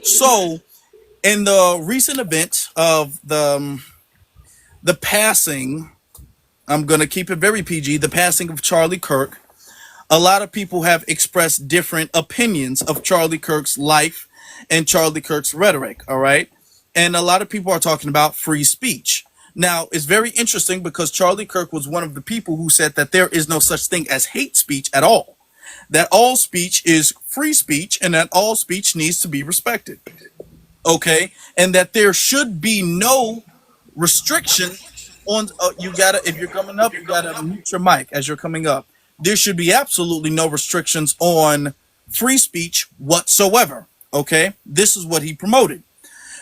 So, in the recent event of the passing, I'm going to keep it very PG, the passing of Charlie Kirk, a lot of people have expressed different opinions of Charlie Kirk's life and Charlie Kirk's rhetoric, all right? And a lot of people are talking about free speech. Now, it's very interesting because Charlie Kirk was one of the people who said that there is no such thing as hate speech at all, that all speech is free speech and that all speech needs to be respected, okay? And that there should be no restriction on, you gotta, if you're coming up, you gotta mute your mic as you're coming up. There should be absolutely no restrictions on free speech whatsoever, okay? This is what he promoted.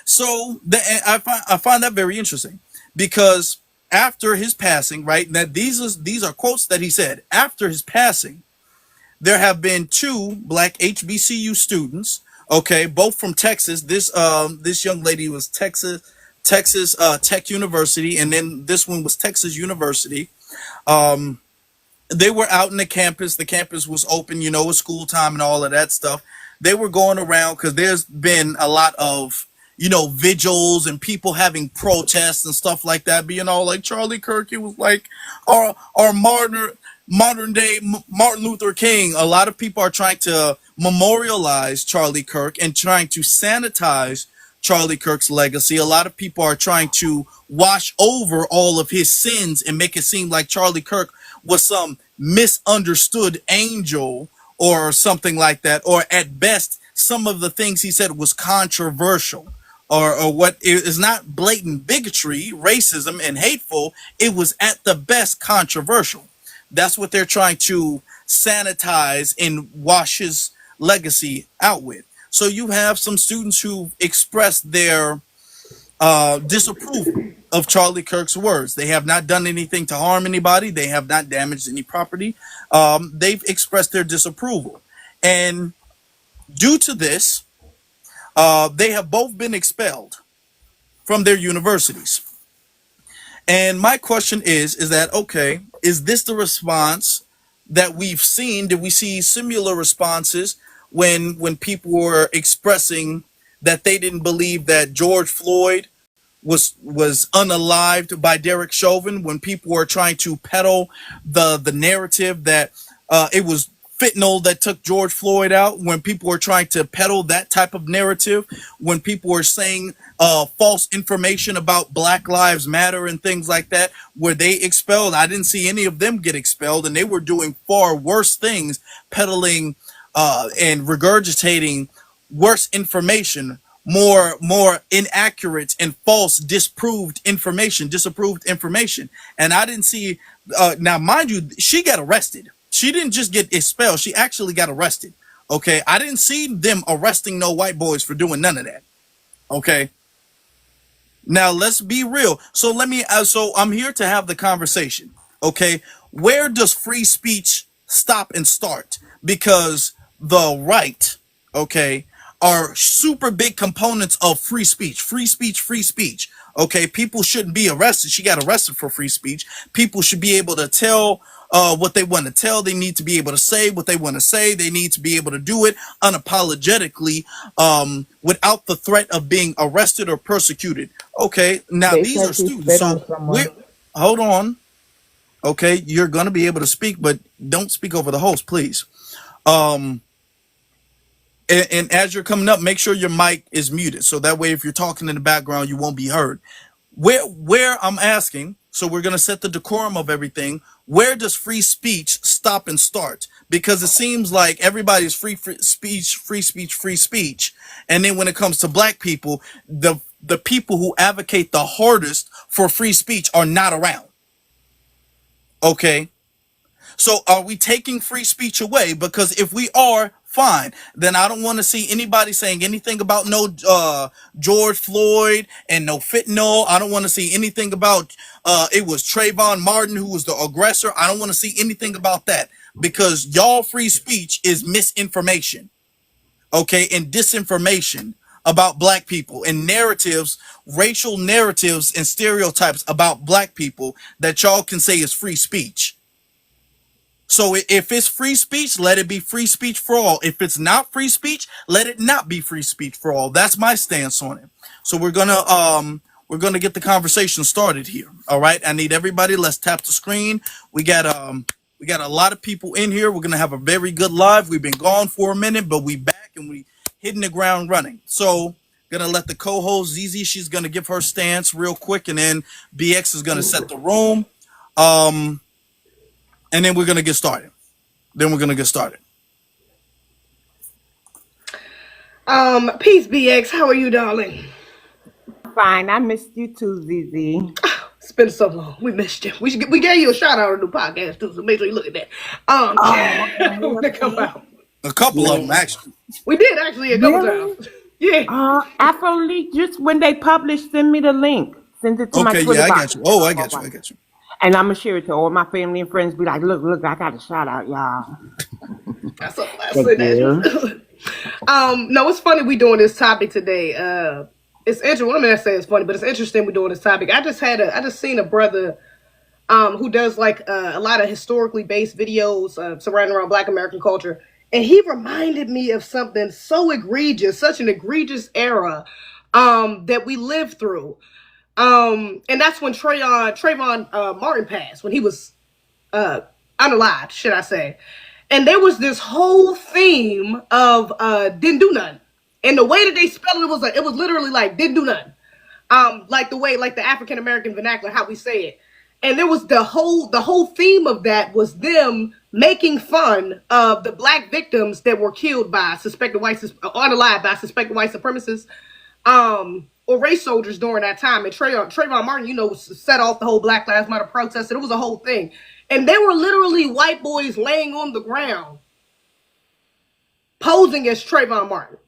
So I find that very interesting because after his passing, right? That these are quotes that he said after his passing. There have been two black HBCU students, okay, both from Texas. This young lady was Texas Tech University, and then this one was Texas University. Um, they were out in the campus. The campus was open, you know, with school time and all of that stuff. They were going around because there's been a lot of, you know, vigils and people having protests and stuff like that, being all like Charlie Kirk. It was like our modern day Martin Luther King. A lot of people are trying to memorialize Charlie Kirk and trying to sanitize Charlie Kirk's legacy. A lot of people are trying to wash over all of his sins and make it seem like Charlie Kirk was some misunderstood angel or something like that, or at best some of the things he said was controversial, or what is not blatant bigotry, racism, and hateful. It was at the best controversial. That's what they're trying to sanitize and wash his legacy out with. So you have some students who expressed their disapproval of Charlie Kirk's words. They have not done anything to harm anybody. They have not damaged any property. They've expressed their disapproval. And due to this, they have both been expelled from their universities. And my question is that, okay, is this the response that we've seen? Did we see similar responses when people were expressing that they didn't believe that George Floyd was unalived by Derek Chauvin, when people were trying to peddle the narrative that it was fentanyl that took George Floyd out, when people were trying to peddle that type of narrative, when people were saying false information about Black Lives Matter and things like that, were they expelled? I didn't see any of them get expelled, and they were doing far worse things, peddling and regurgitating worse information, more inaccurate and false disapproved information. And I didn't see, now mind you, she got arrested. She didn't just get expelled, she actually got arrested. Okay, I didn't see them arresting no white boys for doing none of that. Okay, now let's be real. So so I'm here to have the conversation. Okay, where does free speech stop and start? Because the right, okay, are super big components of free speech. Free speech, free speech. Okay, people shouldn't be arrested. She got arrested for free speech. People should be able to tell what they want to tell. They need to be able to say what they want to say. They need to be able to do it unapologetically, without the threat of being arrested or persecuted. Okay, now They these said are she students. spit on So someone. hold on. Okay, you're going to be able to speak, but don't speak over the host, please. Um, and as you're coming up, make sure your mic is muted, so that way if you're talking in the background you won't be heard. Where I'm asking, so we're going to set the decorum of everything. Where does free speech stop and start? Because it seems like everybody's free speech, free speech, free speech, and then when it comes to black people, the people who advocate the hardest for free speech are not around. Okay, so are we taking free speech away? Because if we are, fine. Then I don't want to see anybody saying anything about no George Floyd and no fentanyl. I don't want to see anything about it was Trayvon Martin who was the aggressor. I don't want to see anything about that, because y'all free speech is misinformation, okay, and disinformation about black people, and narratives, racial narratives and stereotypes about black people that y'all can say is free speech. So if it's free speech, let it be free speech for all. If it's not free speech, let it not be free speech for all. That's my stance on it. So we're gonna get the conversation started here. All right. I need everybody. Let's tap the screen. We got a lot of people in here. We're gonna have a very good live. We've been gone for a minute, but we back and we hitting the ground running. So gonna let the co-host ZZ, she's gonna give her stance real quick, and then BX is gonna set the room. And then we're gonna get started. Peace, BX. How are you, darling? Fine. I missed you too, ZZ. It's been so long. We missed you. We gave you a shout out on the podcast too, so make sure you look at that. When they come out. A couple of them actually. We did actually a couple times. Yeah. Afro League, just when they publish, send me the link. Send it to my Okay, Twitter yeah, I box. got you. Oh, I got you. And I'm gonna share it to all my family and friends. Be like, look, I got a shout out, y'all. That's a blessing. No, it's funny we doing this topic today. It's interesting. Well, I'm gonna say it's funny, but it's interesting we doing this topic. I just seen a brother who does like a lot of historically based videos surrounding around Black American culture, and he reminded me of something so egregious, such an egregious era that we lived through. And that's when Trayvon Martin passed, when he was unalived, should I say. And there was this whole theme of didn't do nothing. And the way that they spelled it was literally like didn't do nothing. Like the African American vernacular, how we say it. And there was the whole theme of that was them making fun of the Black victims that were killed by unalived by suspected white supremacists. Or race soldiers during that time. And Trayvon Martin, set off the whole Black Lives Matter protest. And it was a whole thing. And they were literally white boys laying on the ground posing as Trayvon Martin.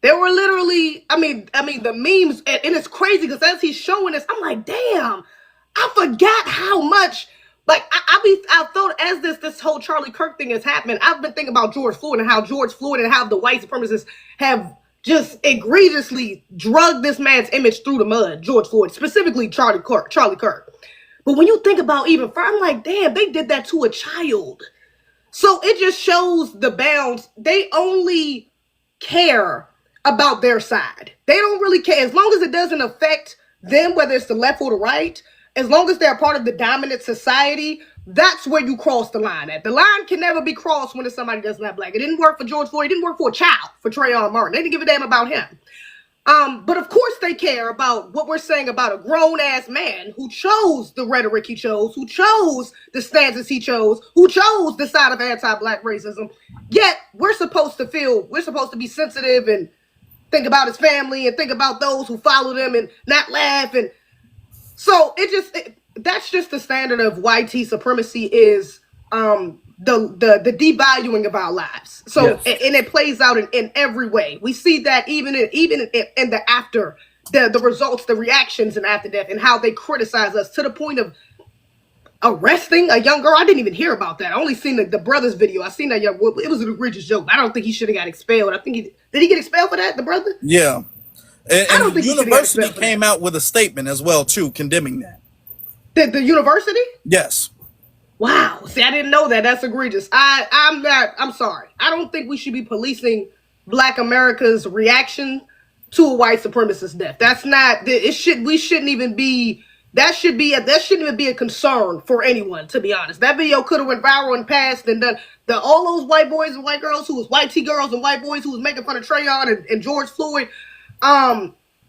They were literally, I mean, the memes, and it's crazy because as he's showing us, I'm like, damn, I forgot how much, like, I thought as this whole Charlie Kirk thing is happening, I've been thinking about George Floyd and how the white supremacists have just egregiously drugged this man's image through the mud, George Floyd, specifically Charlie Kirk. But when you think about even further, I'm like, damn, they did that to a child. So it just shows the bounds. They only care about their side. They don't really care. As long as it doesn't affect them, whether it's the left or the right, as long as they're part of the dominant society, that's where you cross the line at. The line can never be crossed when it's somebody that's not Black. It didn't work for George Floyd. It didn't work for a child, for Trayvon Martin. They didn't give a damn about him. But of course they care about what we're saying about a grown-ass man who chose the rhetoric he chose, who chose the stances he chose, who chose the side of anti-Black racism. Yet we're supposed to be sensitive and think about his family and think about those who follow them and not laugh. And so that's just the standard of YT supremacy is the devaluing of our lives. So yes. And it plays out in every way. We see that even in the after, the results, the reactions in after death, and how they criticize us to the point of arresting a young girl. I didn't even hear about that. I only seen the brother's video. I seen that young. It was an egregious joke. I don't think he should have got expelled. I think did he get expelled for that? The brother? Yeah. And I don't think the university came out with a statement as well too, condemning that. The university? Yes. Wow. See, I didn't know that. That's egregious. I'm sorry. I don't think we should be policing Black America's reaction to a white supremacist death. That's not. That shouldn't even be a concern for anyone, to be honest. That video could have went viral and passed, and done all those white boys and white girls white T girls and white boys who was making fun of Trayon and George Floyd.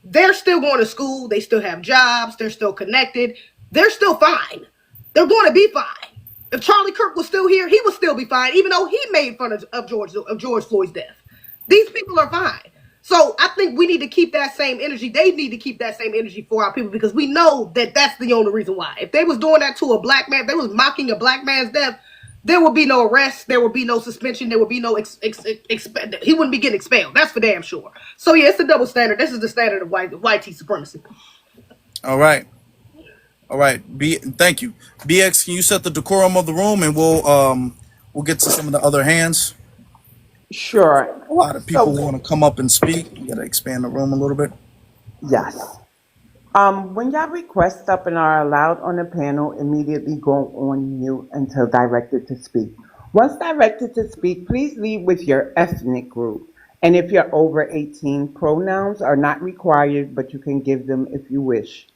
They're still going to school. They still have jobs. They're still connected. They're still fine. They're going to be fine. If Charlie Kirk was still here, he would still be fine, even though he made fun of George Floyd's death. These people are fine. So I think we need to keep that same energy. They need to keep that same energy for our people, because we know that that's the only reason why. If they was doing that to a Black man, if they was mocking a Black man's death, there would be no arrest, there would be no suspension, there would be no he wouldn't be getting expelled. That's for damn sure. So yeah, it's a double standard. This is the standard of white supremacy. All right. Thank you. BX, can you set the decorum of the room, and we'll get to some of the other hands. Sure. A lot of people want to come up and speak. You gotta expand the room a little bit. Yes. When y'all request up and are allowed on the panel, immediately go on mute until directed to speak. Once directed to speak, please lead with your ethnic group. And if you're over 18, pronouns are not required, but you can give them if you wish.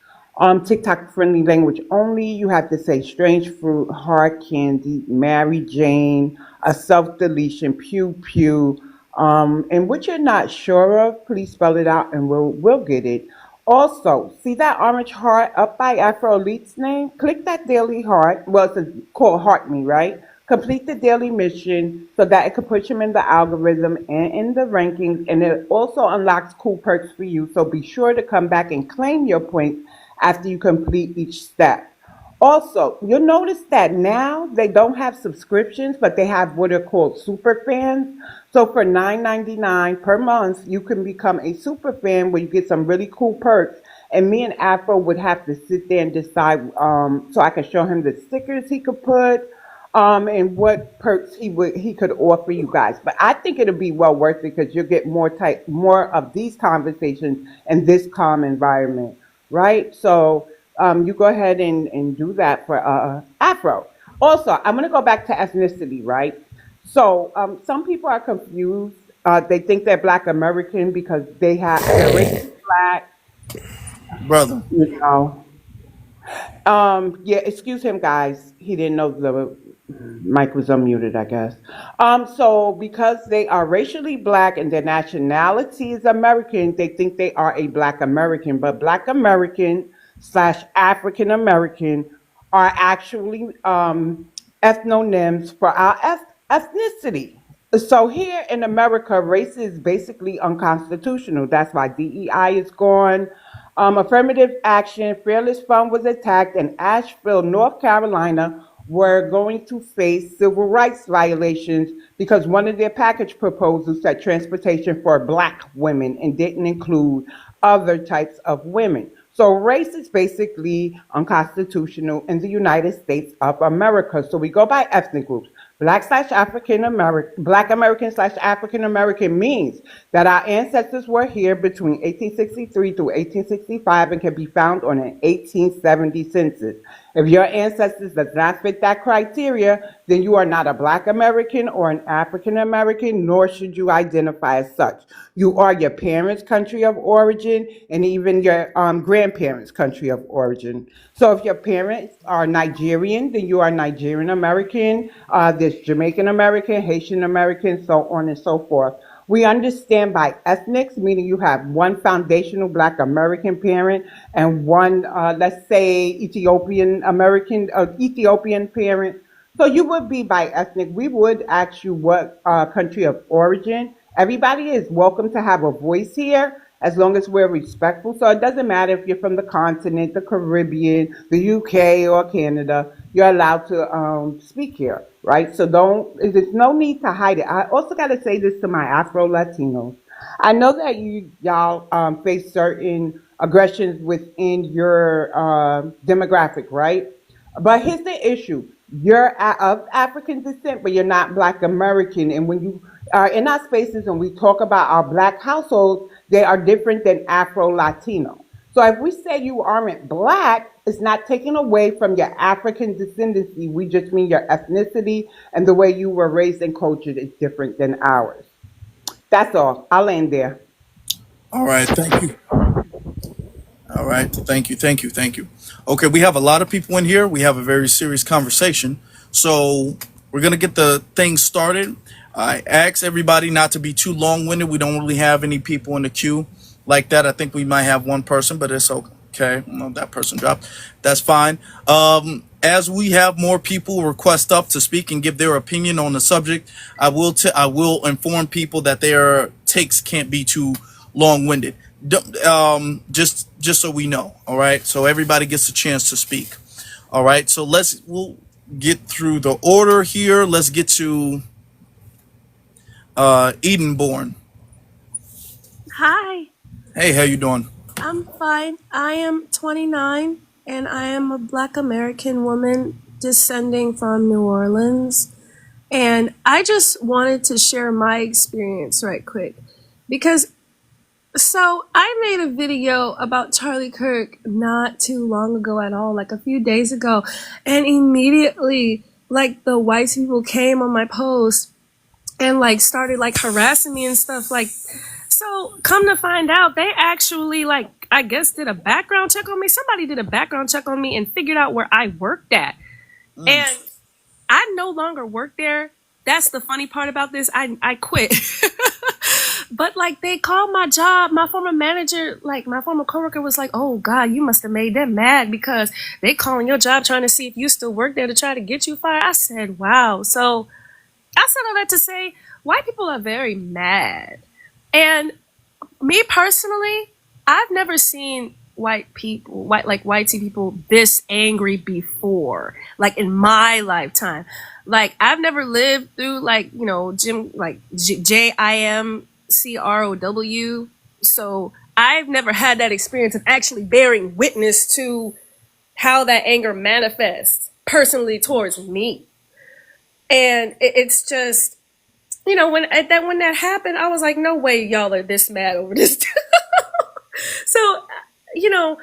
TikTok friendly language only. You have to say strange fruit, hard candy, Mary Jane, a self deletion, pew pew. And what you're not sure of, please spell it out and we'll get it. Also, see that orange heart up by Afro Elite's name? Click that daily heart. Well, called Heart Me, right? Complete the daily mission so that it can push him in the algorithm and in the rankings. And it also unlocks cool perks for you. So be sure to come back and claim your points after you complete each step. Also, you'll notice that now they don't have subscriptions, but they have what are called super fans. So for $9.99 per month, you can become a super fan where you get some really cool perks. And me and Afro would have to sit there and decide, so I could show him the stickers he could put, and what perks he could offer you guys. But I think it'll be well worth it because you'll get more of these conversations in this calm environment, right? So you go ahead and do that for Afro. Also, I'm going to go back to ethnicity, right? So some people are confused. They think they're Black American because they're racially black, brother. you know. Yeah, excuse him, guys. He didn't know the mic was unmuted, I guess. So because they are racially black and their nationality is American, they think they are a Black American. But Black American slash African American are actually ethnonyms for our ethnicity. So here in America, race is basically unconstitutional. That's why DEI is gone. Affirmative action, Fearless Fund was attacked, and Asheville, North Carolina, were going to face civil rights violations because one of their package proposals said transportation for black women and didn't include other types of women. So race is basically unconstitutional in the United States of America. So we go by ethnic groups. Black American slash African American means that our ancestors were here between 1863 through 1865 and can be found on an 1870 census. If your ancestors does not fit that criteria, then you are not a Black American or an African American, nor should you identify as such. You are your parents' country of origin and even your grandparents' country of origin. So if your parents are Nigerian, then you are Nigerian American, there's Jamaican American, Haitian American, so on and so forth. We understand by ethnics, meaning you have one foundational Black American parent and one, let's say, Ethiopian parent. So you would be by ethnic. We would ask you what country of origin. Everybody is welcome to have a voice here as long as we're respectful. So it doesn't matter if you're from the continent, the Caribbean, the UK, or Canada. You're allowed to speak here, right? So there's no need to hide it. I also got to say this to my Afro Latinos. I know that y'all face certain aggressions within your demographic, right? But here's the issue. You're of African descent, but you're not Black American. And when you are in our spaces and we talk about our Black households, they are different than Afro Latino. So if we say you aren't Black, it's not taken away from your African descendancy. We just mean your ethnicity and the way you were raised and cultured is different than ours. That's all. I'll end there. All right, thank you. All right, thank you. Okay, we have a lot of people in here. We have a very serious conversation. So we're going to get the thing started. I ask everybody not to be too long-winded. We don't really have any people in the queue like that. I think we might have one person, but it's okay. Well, that person dropped. That's fine. As we have more people request up to speak and give their opinion on the subject, I will inform people that their takes can't be too long-winded. Just so we know. All right. So everybody gets a chance to speak. All right. So we'll get through the order here. Let's get to Edenborn. Hi, Hey, how you doing? I'm fine. I am 29 and I am a Black American woman descending from New Orleans. And I just wanted to share my experience right quick because I made a video about Charlie Kirk not too long ago at all, like a few days ago, and immediately like the white people came on my post and like started like harassing me and stuff. Like, so come to find out, they actually like, I guess, did a background check on me. Somebody did a background check on me and figured out where I worked at. And I no longer work there. That's the funny part about this. I quit. But like they called my job, my former manager, like my former coworker was like, "Oh God, you must have made them mad because they calling your job trying to see if you still work there to try to get you fired." I said, "Wow." So I said all that to say white people are very mad. And me personally, I've never seen white whitey people this angry before, like in my lifetime. Like I've never lived through like, you know, JIMCROW. So I've never had that experience of actually bearing witness to how that anger manifests personally towards me. And it's just, you know, when that happened, I was like, no way y'all are this mad over this. So, you know,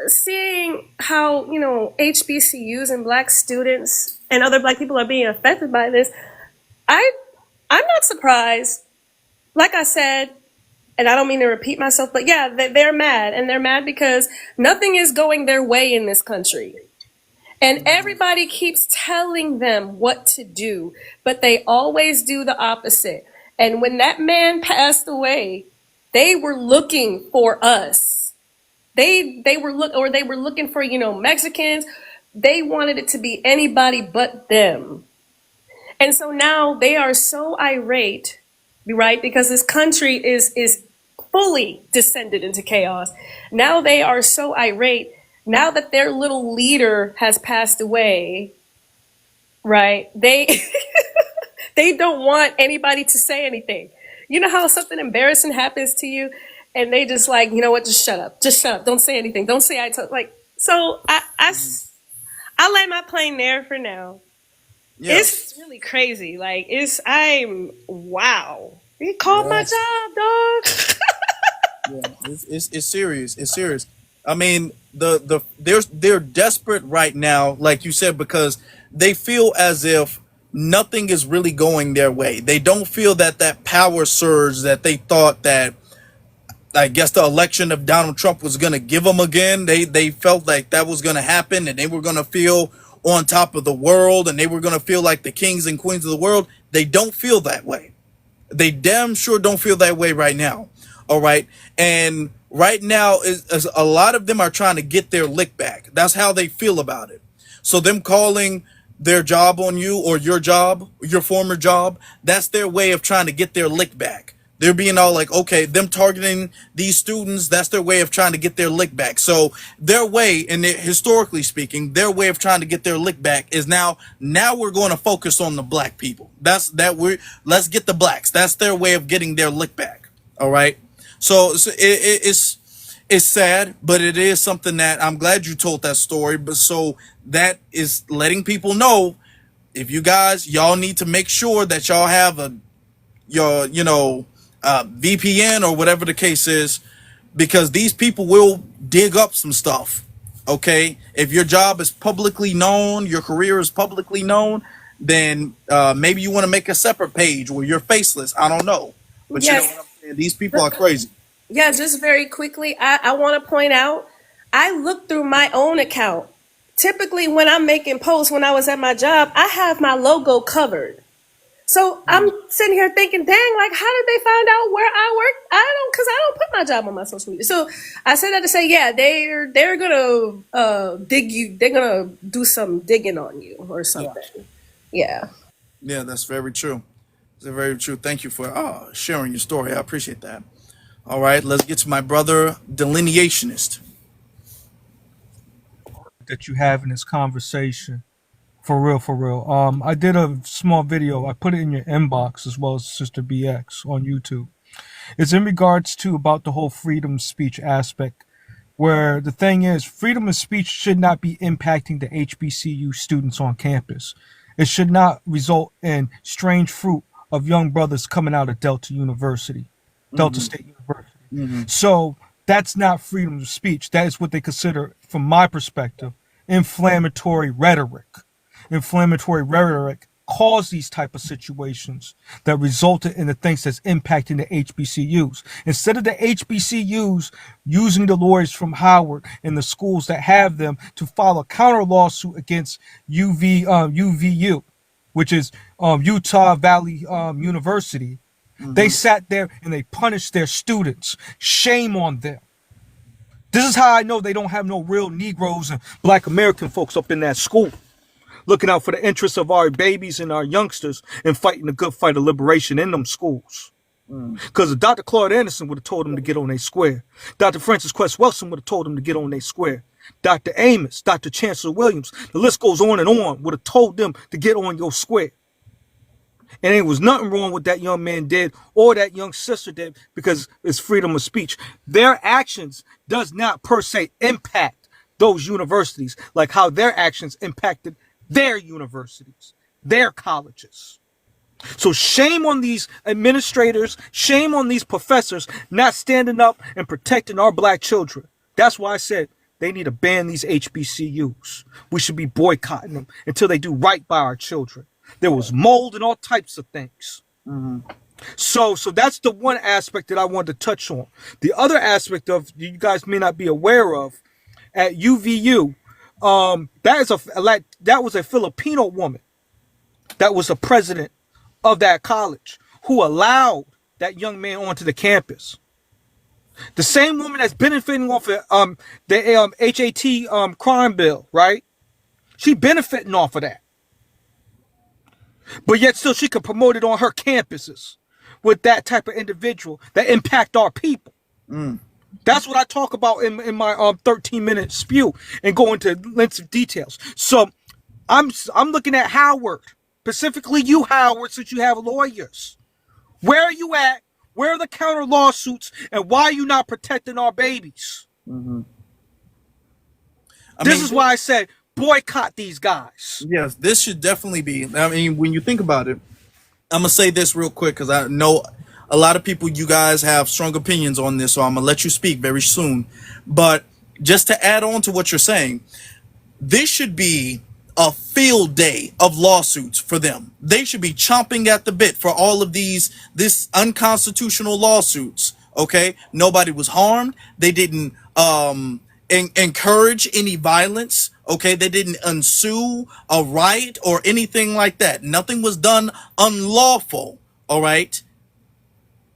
seeing how, you know, HBCUs and black students and other black people are being affected by this, I'm not surprised. Like I said, and I don't mean to repeat myself, but yeah, they're mad. And they're mad because nothing is going their way in this country. And everybody keeps telling them what to do, but they always do the opposite. And when that man passed away, they were looking for us. They were looking for, you know, Mexicans. They wanted it to be anybody but them. And so now they are so irate, right? Because this country is fully descended into chaos. Now they are so irate. Now that their little leader has passed away, right? They they don't want anybody to say anything. You know how something embarrassing happens to you and they just like, you know what, just shut up. Just shut up. Don't say anything. Don't say I told, like, so I lay my plane there for now. Yeah. It's really crazy. Like wow. He called my job, dog. Yeah, it's serious. It's serious. I mean, they're desperate right now, like you said, because they feel as if nothing is really going their way. They don't feel that power surge that they thought that, I guess, the election of Donald Trump was going to give them again. They felt like that was going to happen and they were going to feel on top of the world and they were going to feel like the kings and queens of the world. They don't feel that way. They damn sure don't feel that way right now. All right. And right now is a lot of them are trying to get their lick back. That's how they feel about it. So them calling their job on you or your job, your former job, that's their way of trying to get their lick back. They're being all like, okay, them targeting these students, that's their way of trying to get their lick back. So their way, and historically speaking, their way of trying to get their lick back is now we're going to focus on the black people. Let's get the blacks. That's their way of getting their lick back. All right. So it's sad, but it is something that I'm glad you told that story. But so that is letting people know, if y'all need to make sure that y'all have your VPN or whatever the case is, because these people will dig up some stuff. Okay, if your job is publicly known, your career is publicly known, then maybe you want to make a separate page where you're faceless. I don't know, but yes. You know what I'm saying? These people are crazy. Yeah, just very quickly, I want to point out, I looked through my own account. Typically, when I'm making posts, when I was at my job, I have my logo covered. So I'm sitting here thinking, dang, like, how did they find out where I work? Because I don't put my job on my social media. So I said that to say, yeah, they're gonna dig you. They're gonna do some digging on you or something. Yeah. Yeah, that's very true. It's very true. Thank you for sharing your story. I appreciate that. All right, let's get to my brother, Delineationist. That you have in this conversation. For real. I did a small video. I put it in your inbox as well as Sister BX on YouTube. It's in regards to about the whole freedom of speech aspect, where the thing is, freedom of speech should not be impacting the HBCU students on campus. It should not result in strange fruit of young brothers coming out of Delta University, Delta State University. Mm-hmm. So that's not freedom of speech. That is what they consider, from my perspective, inflammatory rhetoric. inflammatory rhetoric caused these type of situations that resulted in the things that's impacting the HBCUs. Instead of the HBCUs using the lawyers from Howard and the schools that have them to file a counter lawsuit against UVU, which is Utah Valley University, they sat there and they punished their students. Shame on them. This is how I know they don't have no real Negroes and Black American folks up in that school, looking out for the interests of our babies and our youngsters and fighting the good fight of liberation in them schools. Because Dr. Claude Anderson would have told them to get on their square. Dr. Francis Quest Wilson would have told them to get on their square. Dr. Amos, Dr. Chancellor Williams, the list goes on and on, would have told them to get on your square. And there was nothing wrong with that young man did or that young sister did, because it's freedom of speech. Their actions does not per se impact those universities like how their actions impacted their universities, their colleges. So shame on these administrators, shame on these professors not standing up and protecting our Black children. That's why I said they need to ban these HBCUs. We should be boycotting them until they do right by our children. There was mold and all types of things. So that's the one aspect that I wanted to touch on. The other aspect of, you guys may not be aware of, at UVU, that was a Filipino woman that was the president of that college who allowed that young man onto the campus. The same woman that's benefiting off of the HAT crime bill, right? She benefiting off of that. But yet still she could promote it on her campuses with that type of individual that impact our people. That's what I talk about in my 13-minute spew and go into lengths of details. So I'm looking at Howard, specifically you, Howard, since you have lawyers. Where are you at? Where are the counter lawsuits, and why are you not protecting our babies? This is why I said boycott these guys. Yes, this should definitely be. I mean, when you think about it, I'm gonna say this real quick because I know a lot of people, you guys have strong opinions on this, so I'm gonna let you speak very soon. But just to add on to what you're saying, this should be a field day of lawsuits for them. They should be chomping at the bit for all of this unconstitutional lawsuits. Okay, nobody was harmed. They didn't encourage any violence. Okay, they didn't ensue a riot or anything like that. Nothing was done unlawful. All right.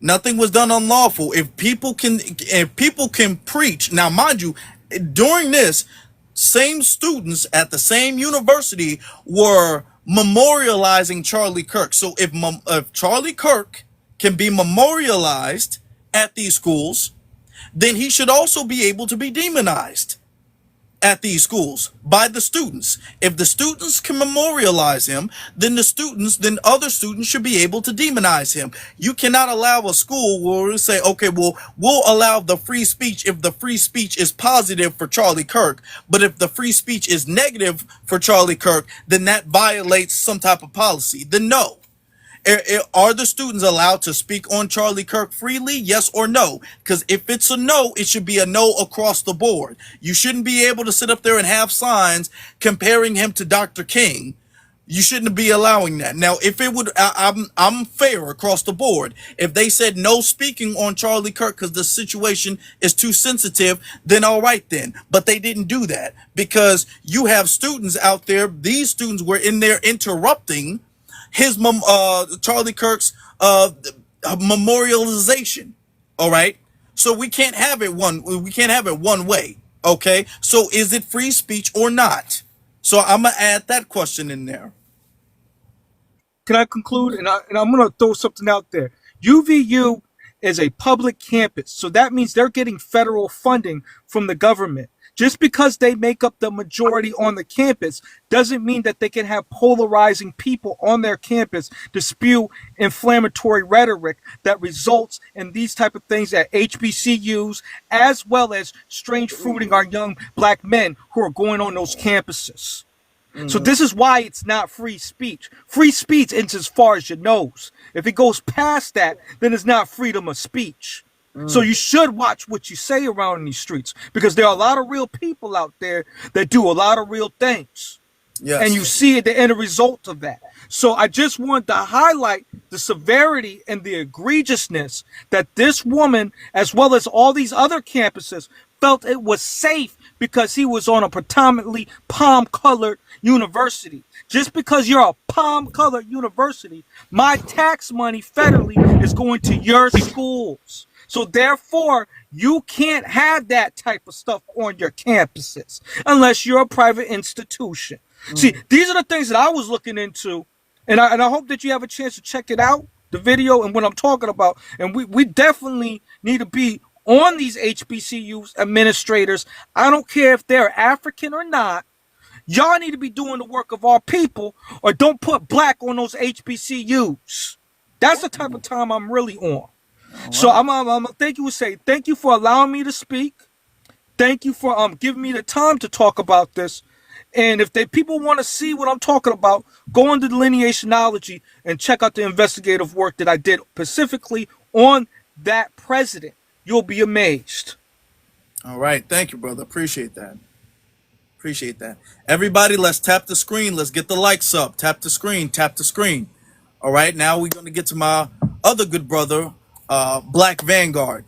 Nothing was done unlawful. If people can preach, now mind you, during this, same students at the same university were memorializing Charlie Kirk. So if Charlie Kirk can be memorialized at these schools, then he should also be able to be demonized at these schools by the students. If the students can memorialize him, then other students should be able to demonize him. You cannot allow a school where we say, okay, well, we'll allow the free speech if the free speech is positive for Charlie Kirk, but if the free speech is negative for Charlie Kirk, then that violates some type of policy. Then no. Are the students allowed to speak on Charlie Kirk freely? Yes or no? Because if it's a no, it should be a no across the board. You shouldn't be able to sit up there and have signs comparing him to Dr. King. You shouldn't be allowing that. Now, if it would, I'm fair across the board. If they said no speaking on Charlie Kirk because the situation is too sensitive, then all right then. But they didn't do that because you have students out there. These students were in there interrupting his Charlie Kirk's memorialization. All right, so we can't have it one way. Okay, so is it free speech or not? So I'm gonna add that question in there. Can I conclude? And I'm going to throw something out there. UVU is a public campus, so that means they're getting federal funding from the government. Just because they make up the majority on the campus doesn't mean that they can have polarizing people on their campus to spew inflammatory rhetoric that results in these type of things at HBCUs, as well as strange fruiting our young Black men who are going on those campuses. So this is why it's not free speech. Free speech ends as far as your nose. If it goes past that, then it's not freedom of speech. So you should watch what you say around in these streets, because there are a lot of real people out there that do a lot of real things. and you Yes. see the end result of that. So I just want to highlight the severity and the egregiousness that this woman, as well as all these other campuses, felt it was safe because he was on a predominantly palm-colored university. Just because you're a palm-colored university, my tax money federally is going to your schools. So therefore, you can't have that type of stuff on your campuses unless you're a private institution. See, these are the things that I was looking into, and I hope that you have a chance to check it out, the video and what I'm talking about. And we definitely need to be on these HBCUs administrators. I don't care if they're African or not. Y'all need to be doing the work of our people, or don't put black on those HBCUs. That's the type of time I'm really on. So I'm thank you. Thank you for allowing me to speak. Thank you for giving me the time to talk about this. And if people want to see what I'm talking about, go into delineationology and check out the investigative work that I did specifically on that president. You'll be amazed. All right. Thank you, brother. Appreciate that. Appreciate that. Everybody, let's tap the screen. Let's get the likes up. Tap the screen. Tap the screen. All right. Now we're going to get to my other good brother, Black Vanguard.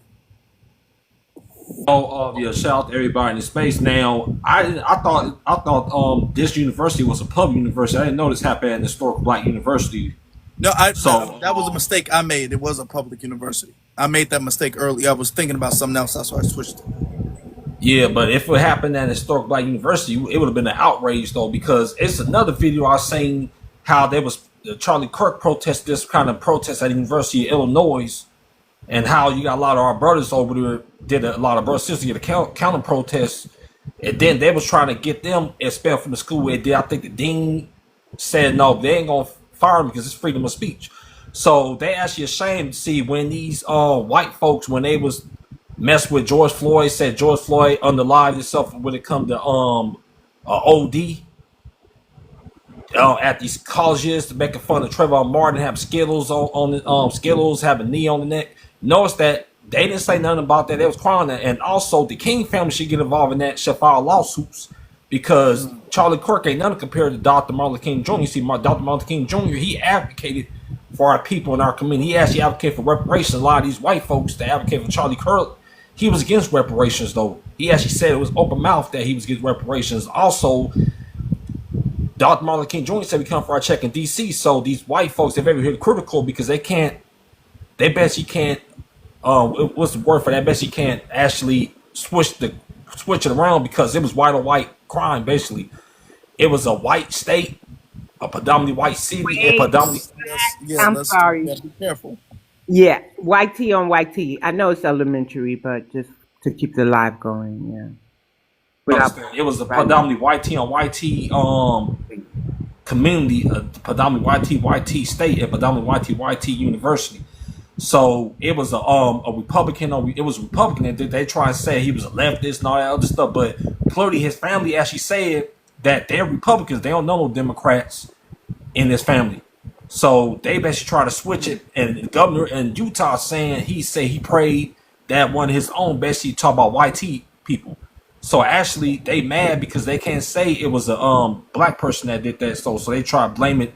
Yeah, shout out to everybody in the space. Now, I thought this university was a public university. I didn't know this happened at an historical black university. No, So that was a mistake I made. It was a public university. I made that mistake early. I was thinking about something else. That's why I switched. yeah, but if it happened at an historical black university, it would have been an outrage though, because it's another video I seen how there was Charlie Kirk protest, this kind of protest at the University of Illinois, and how you got a lot of our brothers over there did a lot of brothers sisters get a counter protest, and then they was trying to get them expelled from the school. And then I think the dean said no, they ain't gonna fire them because it's freedom of speech. So they actually ashamed to see when these white folks, when they was messed with George Floyd, said George Floyd underlied himself when it come to OD. At these colleges, making fun of Trayvon Martin, having Skittles on the Skittles, having knee on the neck. Notice that they didn't say nothing about that. They was crying that, and also the King family should get involved in that. Should file lawsuits because Charlie Kirk ain't nothing compared to Dr. Martin Luther King Jr. You see, Dr. Martin Luther King Jr. He advocated for our people in our community. He actually advocated for reparations. A lot of these white folks that advocate for Charlie Kirk, he was against reparations though. He actually said it was open mouth that he was against reparations. Also, Dr. Martin Luther King Jr. said we come for our check in DC. So these white folks, they're very critical because they basically can't, what's the word for that? Basically can't actually switch it around because it was white on white crime. Basically, it was a white state, a predominantly white city, and predominantly. I'm sorry. Be careful. Yeah, white tea on white tea. I know it's elementary, but just to keep the live going, yeah. It was a predominantly white tea on white tea community, a predominantly white tea state, and predominantly white tea university. So it was a Republican. It was a Republican, and they try and say he was a leftist and all that other stuff. But clearly, his family actually said that they're Republicans. They don't know no Democrats in his family. So they basically try to switch it. And the governor in Utah saying he prayed that one of his own basically talk about white tea people. So actually, they mad because they can't say it was a black person that did that. So they try to blame it,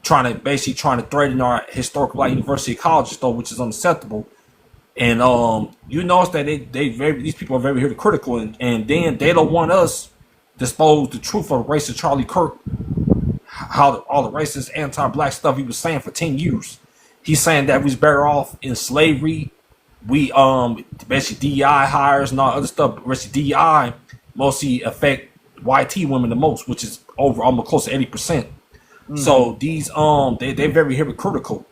trying to threaten our historical black university colleges, though, which is unacceptable. And you notice that these people are very hypocritical, and then they don't want us to expose the truth of the race of Charlie Kirk, how all the racist anti-black stuff he was saying for 10 years. He's saying that we was better off in slavery. We basically DEI hires and all other stuff. Basically DEI mostly affect YT women the most, which is over almost close to 80%. So these they're very hypocritical.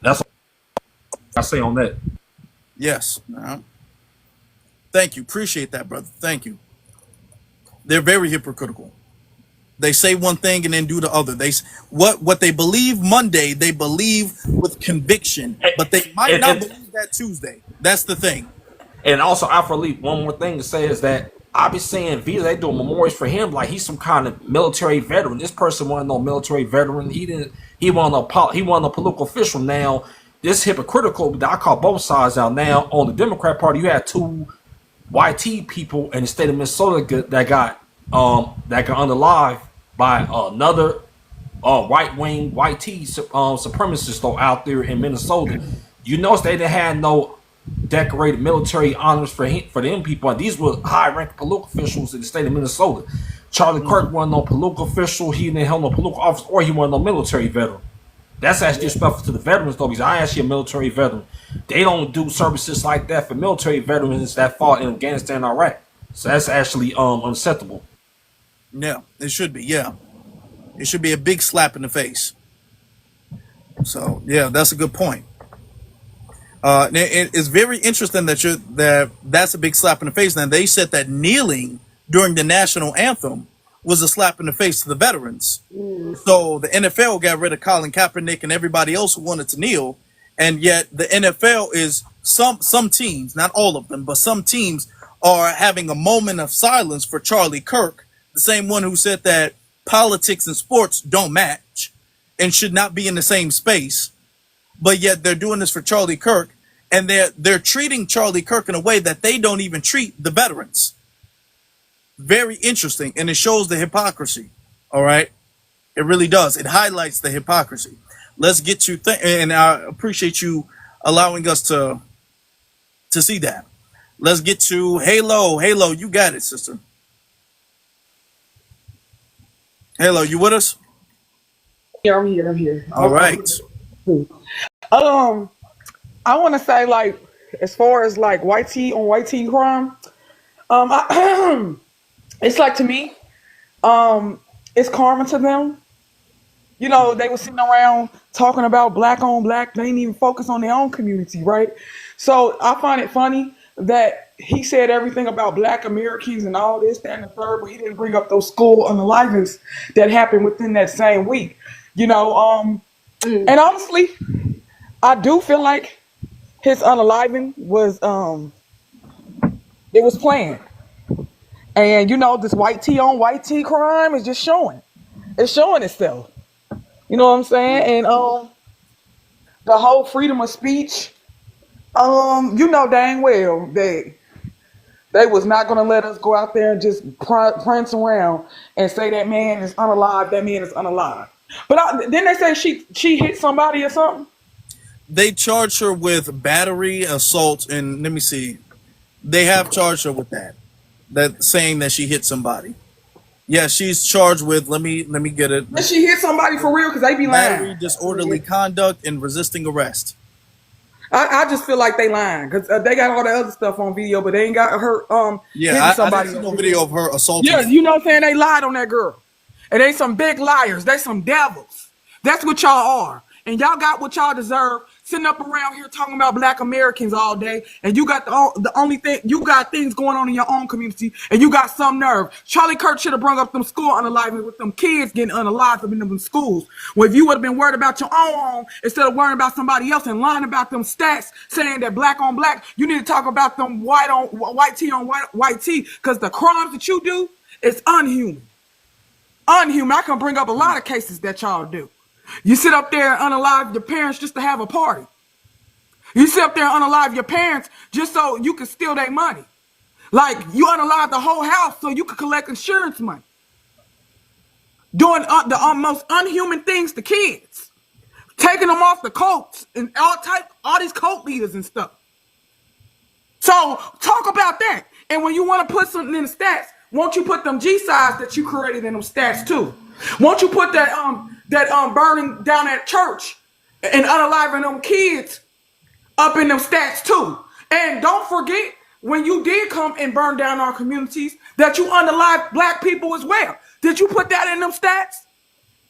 That's what I say on that. Yes. Thank you. Appreciate that, brother. Thank you. They're very hypocritical. They say one thing and then do the other. What they believe Monday, they believe with conviction, but they might not believe that Tuesday. That's the thing. And also, Alfred Lee, one more thing to say is that I be saying Vita, they doing memorials for him like he's some kind of military veteran. This person wasn't no military veteran. He wasn't a political official. Now, this hypocritical, I call both sides out. Now, on the Democrat Party, you had two YT people in the state of Minnesota that got unalive by another right wing white tea supremacist though out there in Minnesota. You notice they didn't have no decorated military honors for them people, and these were high ranking political officials in the state of Minnesota. Charlie Kirk wasn't no political official, he didn't hold no political office, or he wasn't no military veteran. That's actually disrespectful to the veterans though, because I am actually a military veteran. They don't do services like that for military veterans that fought in Afghanistan and Iraq. So that's actually unacceptable. Yeah, it should be. Yeah, it should be a big slap in the face. So yeah, that's a good point. It's very interesting that's a big slap in the face. And they said that kneeling during the national anthem was a slap in the face to the veterans. So the NFL got rid of Colin Kaepernick and everybody else who wanted to kneel, and yet the NFL is some teams, not all of them, but some teams are having a moment of silence for Charlie Kirk, the same one who said that politics and sports don't match and should not be in the same space. But yet they're doing this for Charlie Kirk, and they're treating Charlie Kirk in a way that they don't even treat the veterans. Very interesting, and it shows the hypocrisy. All right, it really does. It highlights the hypocrisy. Let's get you, and I appreciate you allowing us to see that. Let's get to Halo. Halo, you got it, sister. Halo, you with us? Yeah, I'm here. I'm here. All right. I want to say, like, as far as like white tea on white tea crime, it's like, to me, it's karma to them. You know, they were sitting around talking about black on black. They didn't even focus on their own community, right? So I find it funny that he said everything about black Americans and all this, that, and the third, but he didn't bring up those school unalivings that happened within that same week. You know, and honestly, I do feel like his unaliving was it was planned. And you know, this white tea on white tea crime is just showing. It's showing itself. You know what I'm saying? And the whole freedom of speech, you know dang well they was not gonna let us go out there and just prance around and say that man is unalive, that man is unalive. But didn't they say she hit somebody or something? They charged her with battery, assault, and let me see. They have charged her with that. That saying that she hit somebody. Yeah, she's charged with. Let me get it. Did she hit somebody for real? Because they be Battery, lying. disorderly conduct, and resisting arrest. I just feel like they lying because they got all the other stuff on video, but they ain't got her Yeah, hitting I somebody. didn't see no video of her assaulting. Yeah, you know what I'm saying? They lied on that girl. And they some big liars. They some devils. That's what y'all are. And y'all got what y'all deserve sitting up around here talking about black Americans all day. And you got the only thing, you got things going on in your own community and you got some nerve. Charlie Kirk should have brought up them school unaliving with them kids getting unalived in them schools. Well, if you would have been worried about your own home instead of worrying about somebody else and lying about them stats saying that black on black, you need to talk about them white tea on white tea, because the crimes that you do is unhuman. Unhuman. I can bring up a lot of cases that y'all do. You sit up there and unalive your parents just to have a party. You sit up there and unalive your parents just so you can steal their money. Like, you unalive the whole house so you can collect insurance money. Doing the most unhuman things to kids. Taking them off the coats and all these cult leaders and stuff. So talk about that. And when you want to put something in the stats, won't you put them G-sides that you created in them stats too? Won't you put that burning down that church and unaliving them kids up in them stats too? And don't forget, when you did come and burn down our communities, that you unalived black people as well. Did you put that in them stats?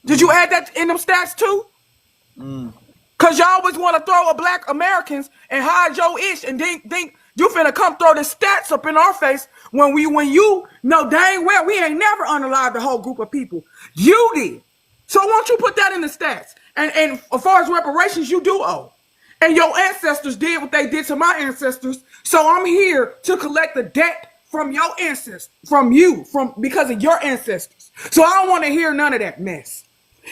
Did you add that in them stats too? Because y'all always want to throw a black Americans and hide your ish and think you finna come throw the stats up in our face when you know dang well we ain't never unalived the whole group of people. You did. So won't you put that in the stats? And as far as reparations, you do owe. And your ancestors did what they did to my ancestors. So I'm here to collect the debt from your ancestors, because of your ancestors. So I don't want to hear none of that mess.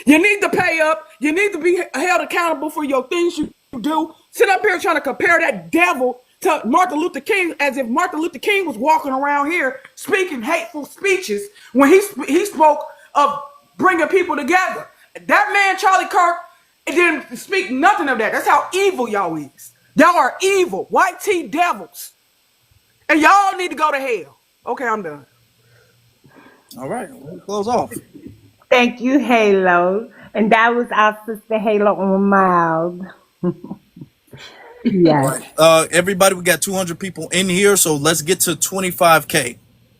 You need to pay up. You need to be held accountable for your things you do. Sit up here trying to compare that devil to Martin Luther King as if Martin Luther King was walking around here speaking hateful speeches when he spoke of bringing people together. That man, Charlie Kirk, didn't speak nothing of that. That's how evil y'all is. Y'all are evil, white tea devils. And y'all need to go to hell. Okay, I'm done. All right, we'll close off. Thank you, Halo. And that was our sister Halo on Mild. Yes. Everybody, we got 200 people in here, so let's get to 25K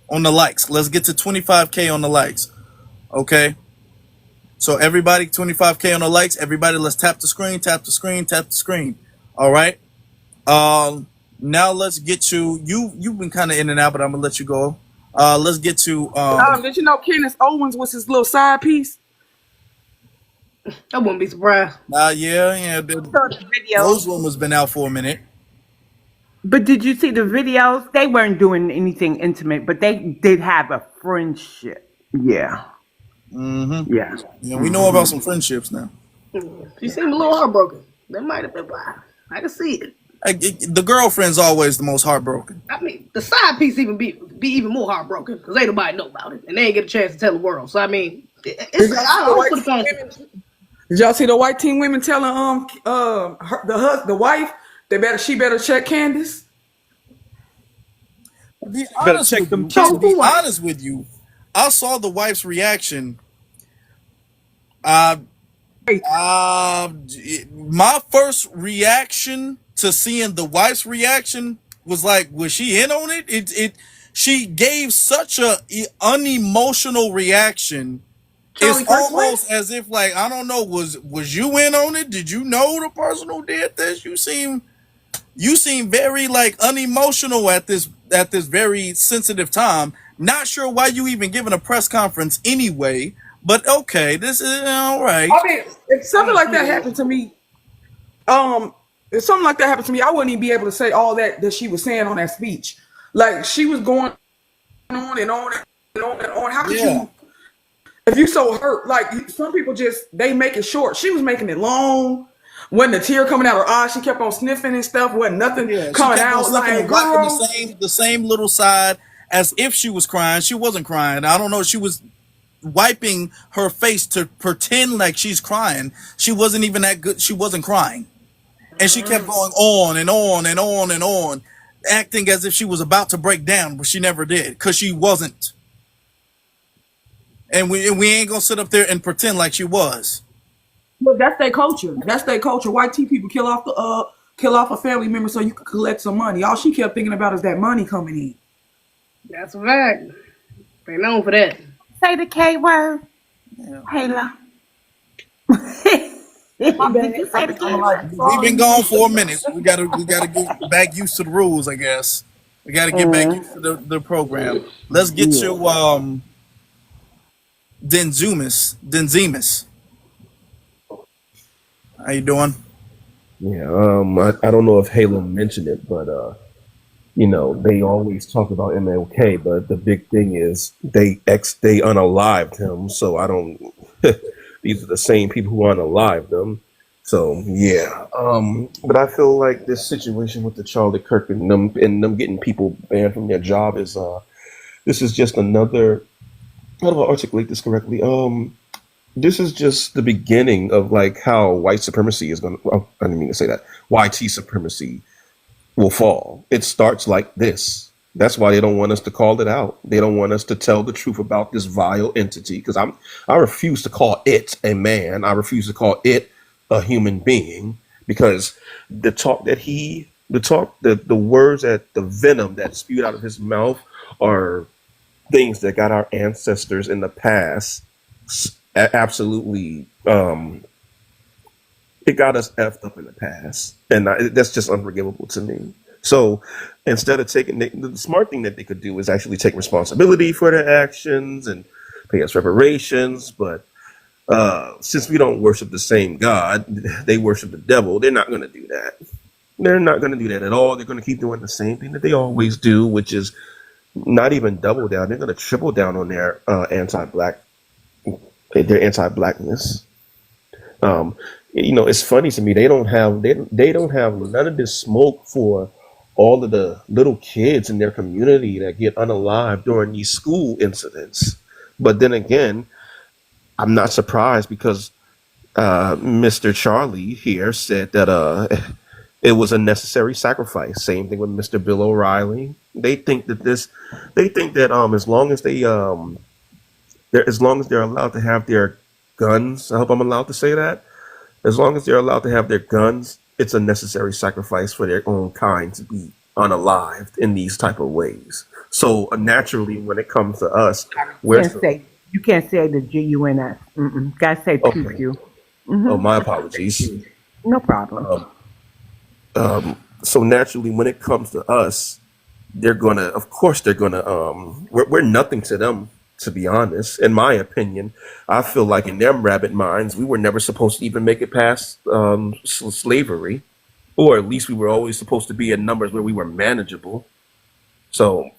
on the likes. Let's get to 25K on the likes. Okay. So everybody, 25K on the likes. Everybody, let's tap the screen, tap the screen, tap the screen. All right. Now let's get to you. You've been kind of in and out, but I'm gonna let you go. Let's get to Did you know Kenneth Owens was his little side piece? I wouldn't be surprised. yeah. Saw the Rose videos. Room has been out for a minute. But did you see the videos? They weren't doing anything intimate, but they did have a friendship. Yeah. Mm-hmm. Yeah. Yeah, we know about some friendships now. She seemed a little heartbroken. That might have been why. I can see it. The girlfriend's always the most heartbroken. I mean, the side piece even be even more heartbroken because ain't nobody know about it and they ain't get a chance to tell the world. So I mean, it's I don't put it past it. Did y'all see the white teen women telling the wife she better check Candace? To be Better honest check with them you, kids. to be honest with you, I saw the wife's reaction. My first reaction to seeing the wife's reaction was like, was she in on it? She gave such a unemotional reaction. Charlie It's Kirk's wife? almost as if, like, I don't know, was you in on it? Did you know the person who did this? You seem very like unemotional at this very sensitive time. Not sure why you even giving a press conference anyway, but okay, this is all right. I mean, if something like that happened to me, I wouldn't even be able to say all that she was saying on that speech. Like she was going on and on and on and on. How could you? If you so hurt, like some people they make it short. She was making it long. When the tear coming out her eye, she kept on sniffing and stuff. Wasn't nothing coming out. Like, girl, the same little side as if she was crying. She wasn't crying. I don't know. She was wiping her face to pretend like she's crying. She wasn't even that good. She wasn't crying, and she kept going on and on and on and on, acting as if she was about to break down, but she never did because she wasn't. And we ain't gonna sit up there and pretend like she was. but that's their culture. That's their culture. White tea people kill off a family member so you can collect some money. All she kept thinking about is that money coming in. That's a fact. They known for that. Say the K word. Halo. Did you say the K word? We've been gone for a minute. We gotta get back used to the rules, I guess. We gotta get back used to the program. Let's get to Denzemus. How you doing? Yeah, I don't know if Halo mentioned it, but they always talk about MLK, but the big thing is they unalived him. So I don't. These are the same people who unalived him. So yeah, but I feel like this situation with the Charlie Kirk and them getting people banned from their job is this is just another. How do I articulate this correctly? This is just the beginning of like how white supremacy is going to, well, I didn't mean to say that, YT supremacy will fall. It starts like this. That's why they don't want us to call it out. They don't want us to tell the truth about this vile entity because I refuse to call it a man. I refuse to call it a human being because the words that the venom that spewed out of his mouth are things that got our ancestors in the past absolutely it got us effed up in the past, and that's just unforgivable to me. So instead of taking the smart thing that they could do is actually take responsibility for their actions and pay us reparations. But since we don't worship the same God, they worship the devil. They're not going to do that. They're not going to do that at all. They're going to keep doing the same thing that they always do, which is not even double down. They're going to triple down on their anti-blackness. It's funny to me. They don't have none of this smoke for all of the little kids in their community that get unalived during these school incidents. But then again, I'm not surprised because Mr. Charlie here said that it was a necessary sacrifice. Same thing with Mr. Bill O'Reilly. They think that as long as they're allowed to have their guns. I hope I'm allowed to say that. As long as they're allowed to have their guns, it's a necessary sacrifice for their own kind to be unalived in these type of ways. So naturally, when it comes to us, we're You can't say the GUNS. Gotta say okay. PQ. Oh, my apologies. No problem. So naturally, when it comes to us, of course, we're nothing to them, to be honest. In my opinion, I feel like in them rabbit minds, we were never supposed to even make it past slavery, or at least we were always supposed to be in numbers where we were manageable. So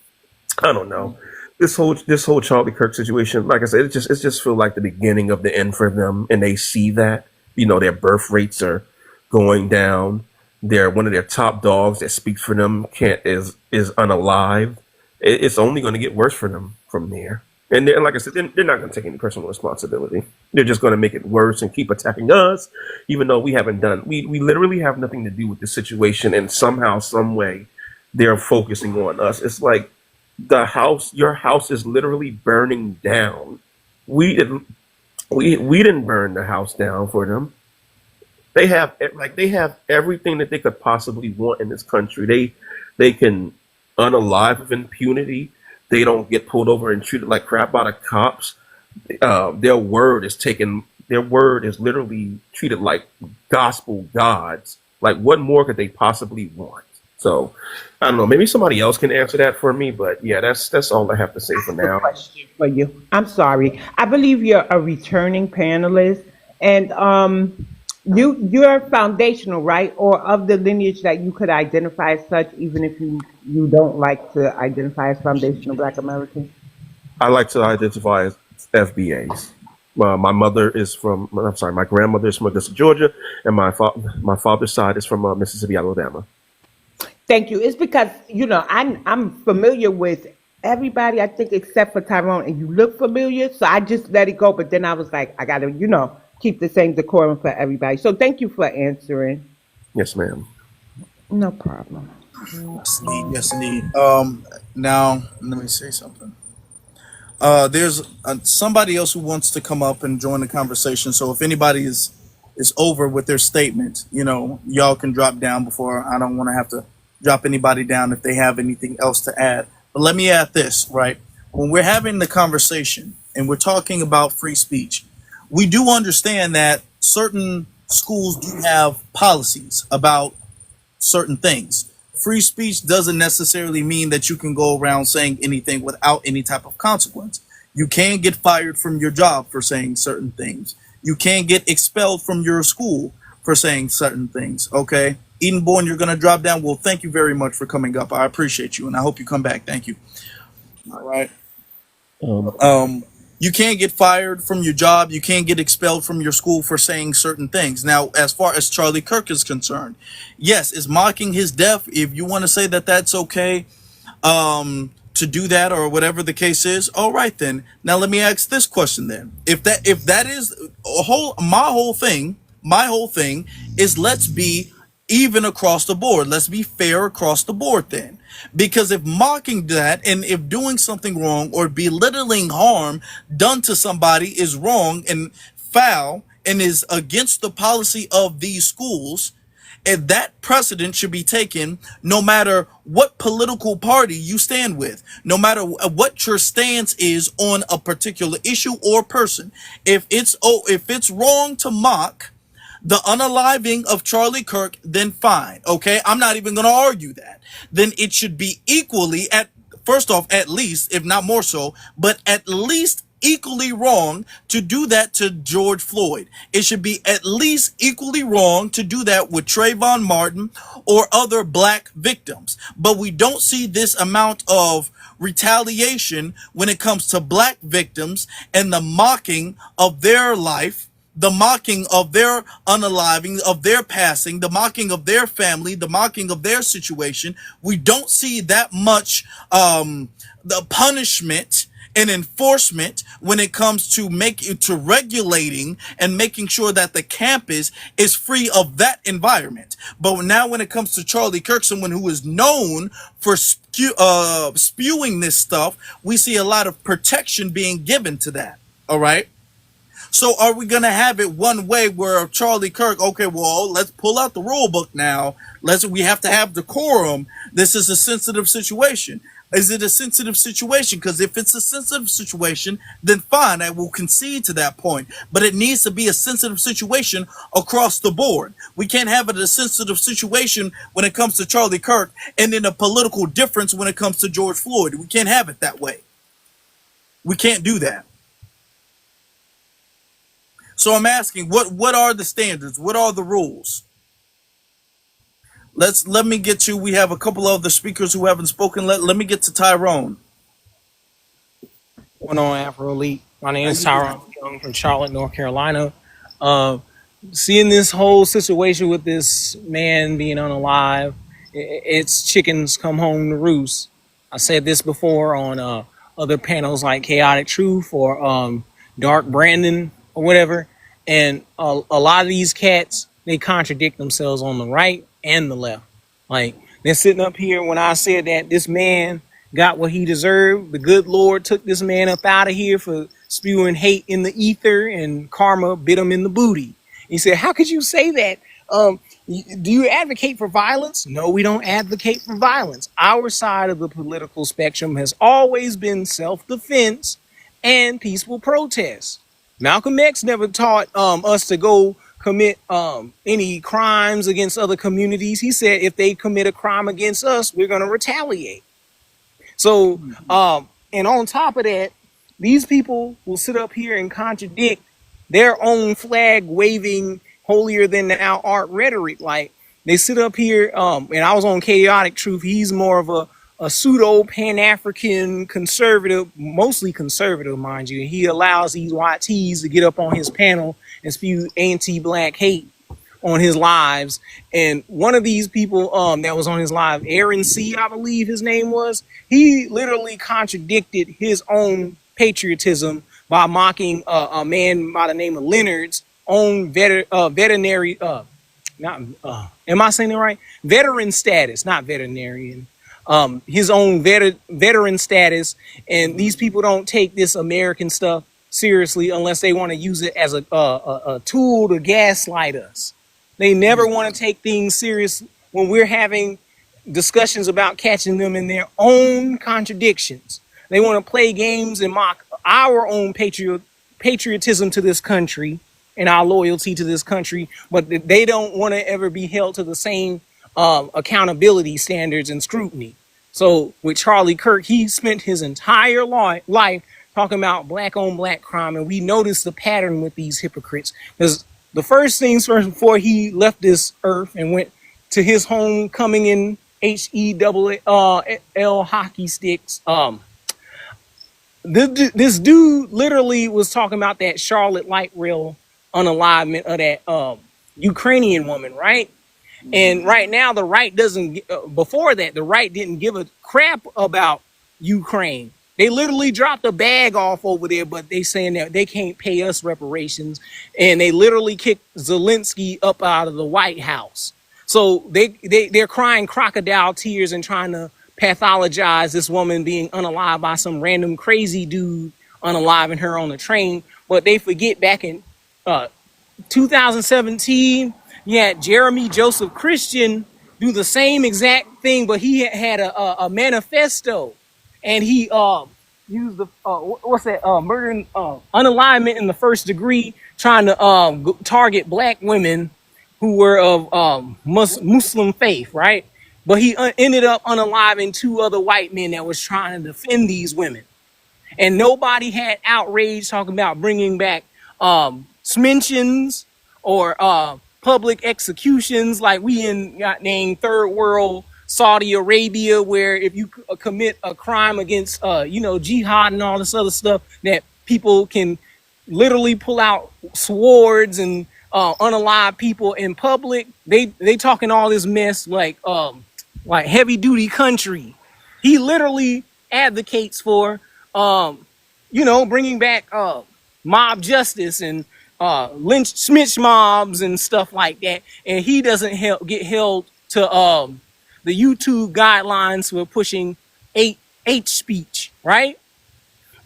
I don't know. This whole Charlie Kirk situation, like I said, it just feel like the beginning of the end for them, and they see that their birth rates are going down. They're one of their top dogs that speaks for them can't is unalived. It's only going to get worse for them from there. And like I said, they're not going to take any personal responsibility. They're just going to make it worse and keep attacking us, even though we haven't done. We literally have nothing to do with the situation, and somehow, some way, they're focusing on us. It's like your house is literally burning down. We didn't burn the house down for them. They have everything that they could possibly want in this country. They can unalive with impunity. They don't get pulled over and treated like crap by the cops. Their word is literally treated like gospel gods. Like, what more could they possibly want? So I don't know. Maybe somebody else can answer that for me. But yeah, that's all I have to say for now. Question for you. I'm sorry. I believe you're a returning panelist, and you're foundational, right? Or of the lineage that you could identify as such, even if you don't like to identify as foundational Black American. I like to identify as FBAs. My mother is from. I'm sorry. My grandmother is from Augusta, Georgia, and my father's side is from Mississippi, Alabama. Thank you. It's because I'm familiar with everybody, I think, except for Tyrone, and you look familiar, so I just let it go. But then I was like, I gotta keep the same decorum for everybody. So thank you for answering. Yes, ma'am. No problem. Yes, indeed. Yes, indeed. Now let me say something. There's somebody else who wants to come up and join the conversation. So if anybody is over with their statement, y'all can drop down before. I don't want to have to drop anybody down if they have anything else to add. But let me add this, right? When we're having the conversation and we're talking about free speech, we do understand that certain schools do have policies about certain things. Free speech doesn't necessarily mean that you can go around saying anything without any type of consequence. You can get fired from your job for saying certain things. You can get expelled from your school for saying certain things, okay? Edenborn, you're going to drop down. Well, thank you very much for coming up. I appreciate you, and I hope you come back. Thank you. All right. You can't get fired from your job. You can't get expelled from your school for saying certain things. Now, as far as Charlie Kirk is concerned, yes, is mocking his death. If you want to say that that's okay to do that or whatever the case is, all right then. Now let me ask this question then. If that is my whole thing is, let's be even across the board. Let's be fair across the board then. Because if mocking that and if doing something wrong or belittling harm done to somebody is wrong and foul and is against the policy of these schools, and that precedent should be taken no matter what political party you stand with, no matter what your stance is on a particular issue or person. If it's wrong to mock the unaliving of Charlie Kirk, then fine. Okay, I'm not even going to argue that. Then it should be equally, first off, at least, if not more so, but at least equally wrong to do that to George Floyd. It should be at least equally wrong to do that with Trayvon Martin or other black victims. But we don't see this amount of retaliation when it comes to black victims and the mocking of their life, the mocking of their unaliving, of their passing, the mocking of their family, the mocking of their situation. We don't see that much the punishment and enforcement when it comes to regulating and making sure that the campus is free of that environment. But now when it comes to Charlie Kirk, someone who is known for spewing this stuff, we see a lot of protection being given to that. All right. So are we going to have it one way where Charlie Kirk, okay, well, let's pull out the rule book now. We have to have decorum. This is a sensitive situation. Is it a sensitive situation? Because if it's a sensitive situation, then fine, I will concede to that point. But it needs to be a sensitive situation across the board. We can't have it a sensitive situation when it comes to Charlie Kirk and then a political difference when it comes to George Floyd. We can't have it that way. We can't do that. So I'm asking, what are the standards? What are the rules? Let me get you. We have a couple of other speakers who haven't spoken. Let me get to Tyrone. Going on, Afro Elite. My name is Tyrone Young from Charlotte, North Carolina. Seeing this whole situation with this man being unalive, it's chickens come home to roost. I said this before on other panels like Chaotic Truth or Dark Brandon or whatever. And a lot of these cats, they contradict themselves on the right and the left. Like, they're sitting up here when I said that this man got what he deserved. The good Lord took this man up out of here for spewing hate in the ether, and karma bit him in the booty. He said, how could you say that? Do you advocate for violence? No, we don't advocate for violence. Our side of the political spectrum has always been self-defense and peaceful protest. Malcolm X never taught us to go commit any crimes against other communities. He said if they commit a crime against us, we're going to retaliate. So, and on top of that, these people will sit up here and contradict their own flag waving holier than thou art rhetoric. Like, they sit up here, and I was on Chaotic Truth. He's more of a pseudo Pan-African conservative, mostly conservative, mind you. He allows these YTs to get up on his panel and spew anti-black hate on his lives. And one of these people that was on his live, Aaron C., I believe his name was, he literally contradicted his own patriotism by mocking a man by the name of Leonard's own veterinary, am I saying it right? Veteran status, not veterinarian. His own veteran status. And these people don't take this American stuff seriously unless they want to use it as a tool to gaslight us. They never want to take things serious when we're having discussions about catching them in their own contradictions. They want to play games and mock our own patriotism to this country and our loyalty to this country, but they don't want to ever be held to the same accountability standards and scrutiny. So with Charlie Kirk, he spent his entire life talking about black on black crime, and we noticed the pattern with these hypocrites. Because the first things first, before he left this earth and went to his homecoming in HELL hockey sticks, this dude literally was talking about that Charlotte light rail unalivement of that Ukrainian woman, right? And right now, the right doesn't, before that, the right didn't give a crap about Ukraine. They literally dropped a bag off over there, but they saying that they can't pay us reparations. And they literally kicked Zelensky up out of the White House. So they're crying crocodile tears and trying to pathologize this woman being unalived by some random crazy dude unaliving her on the train. But they forget back in 2017, you had Jeremy Joseph Christian do the same exact thing, but he had a manifesto, and he used the murder unalignment in the first degree, trying to target black women who were of Muslim faith, right? But he ended up unaliving 2 other white men that was trying to defend these women, and nobody had outrage talking about bringing back smentions or public executions like we in named third world Saudi Arabia, where if you commit a crime against jihad and all this other stuff, that people can literally pull out swords and unalive people in public. They talking all this mess like heavy duty country. He literally advocates for bringing back mob justice and lynch smitch mobs and stuff like that, and he doesn't get held to the YouTube guidelines for pushing hate speech, right?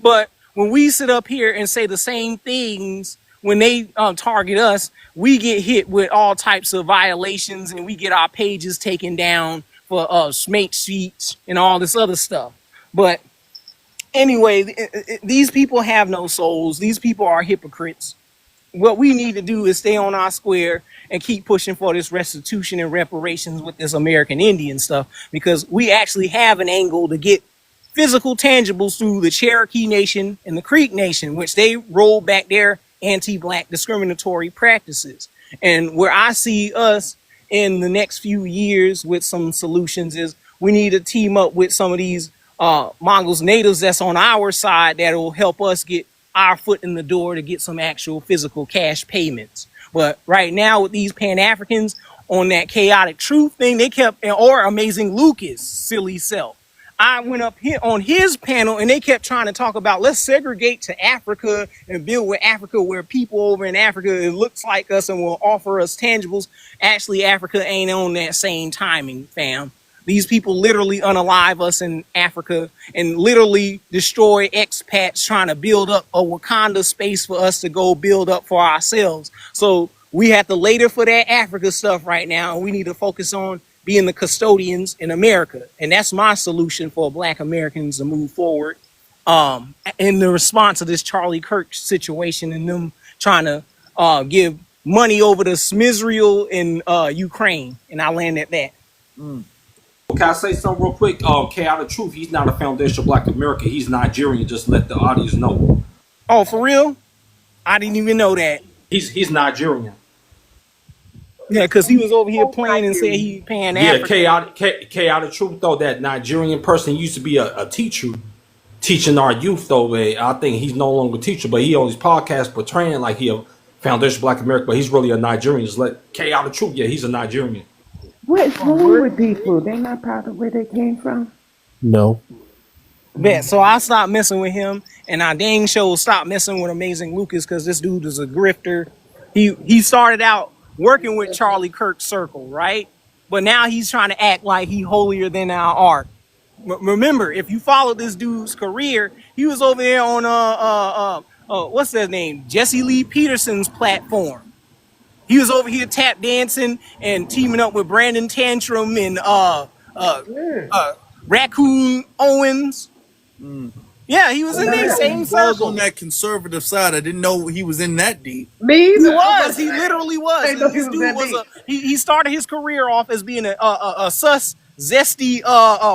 But when we sit up here and say the same things when they target us, we get hit with all types of violations, and we get our pages taken down for smate speech and all this other stuff. But anyway, these people have no souls. These people are hypocrites. What we need to do is stay on our square and keep pushing for this restitution and reparations with this American Indian stuff, because we actually have an angle to get physical tangibles through the Cherokee Nation and the Creek Nation, which they rolled back their anti-black discriminatory practices. And where I see us in the next few years with some solutions is we need to team up with some of these Mongols natives that's on our side that will help us get our foot in the door to get some actual physical cash payments. But right now with these Pan-Africans on that chaotic truth thing, they kept, or Amazing Lucas, silly self. I went up here on his panel and they kept trying to talk about let's segregate to Africa and build with Africa where people over in Africa, it looks like us and will offer us tangibles. Actually, Africa ain't on that same timing, fam. These people literally unalive us in Africa and literally destroy expats trying to build up a Wakanda space for us to go build up for ourselves. So we have to later for that Africa stuff right now, and we need to focus on being the custodians in America. And that's my solution for Black Americans to move forward in the response to this Charlie Kirk situation and them trying to give money over to Smizrael in Ukraine. And I land at that. Can I say something real quick? Chaotic Truth, he's not a foundation of Black America. He's Nigerian. Just let the audience know. Oh, for real? I didn't even know that. He's Nigerian. Yeah, because he was over here playing and said he Pan African. Yeah, chaotic Truth, though, that Nigerian person used to be a teacher teaching our youth, though. I think he's no longer a teacher, but he on his podcast portraying like he a foundation of Black America, but he's really a Nigerian. Just let chaotic Truth, yeah, he's a Nigerian. What's wrong with people? They not proud of where they came from? No. Bet. So I stopped messing with him, and I dang sure stopped messing with Amazing Lucas because this dude is a grifter. He started out working with Charlie Kirk's circle, right? But now he's trying to act like he holier than thou art. Remember, if you follow this dude's career, he was over there on what's his name? Jesse Lee Peterson's platform. He was over here tap dancing and teaming up with Brandon Tantrum and Raccoon Owens. Yeah, he was in that same circle. I was on that conservative side. I didn't know he was in that deep. Me He either. was. He literally was. I know he This was dude that was deep. he started his career off as being a sus zesty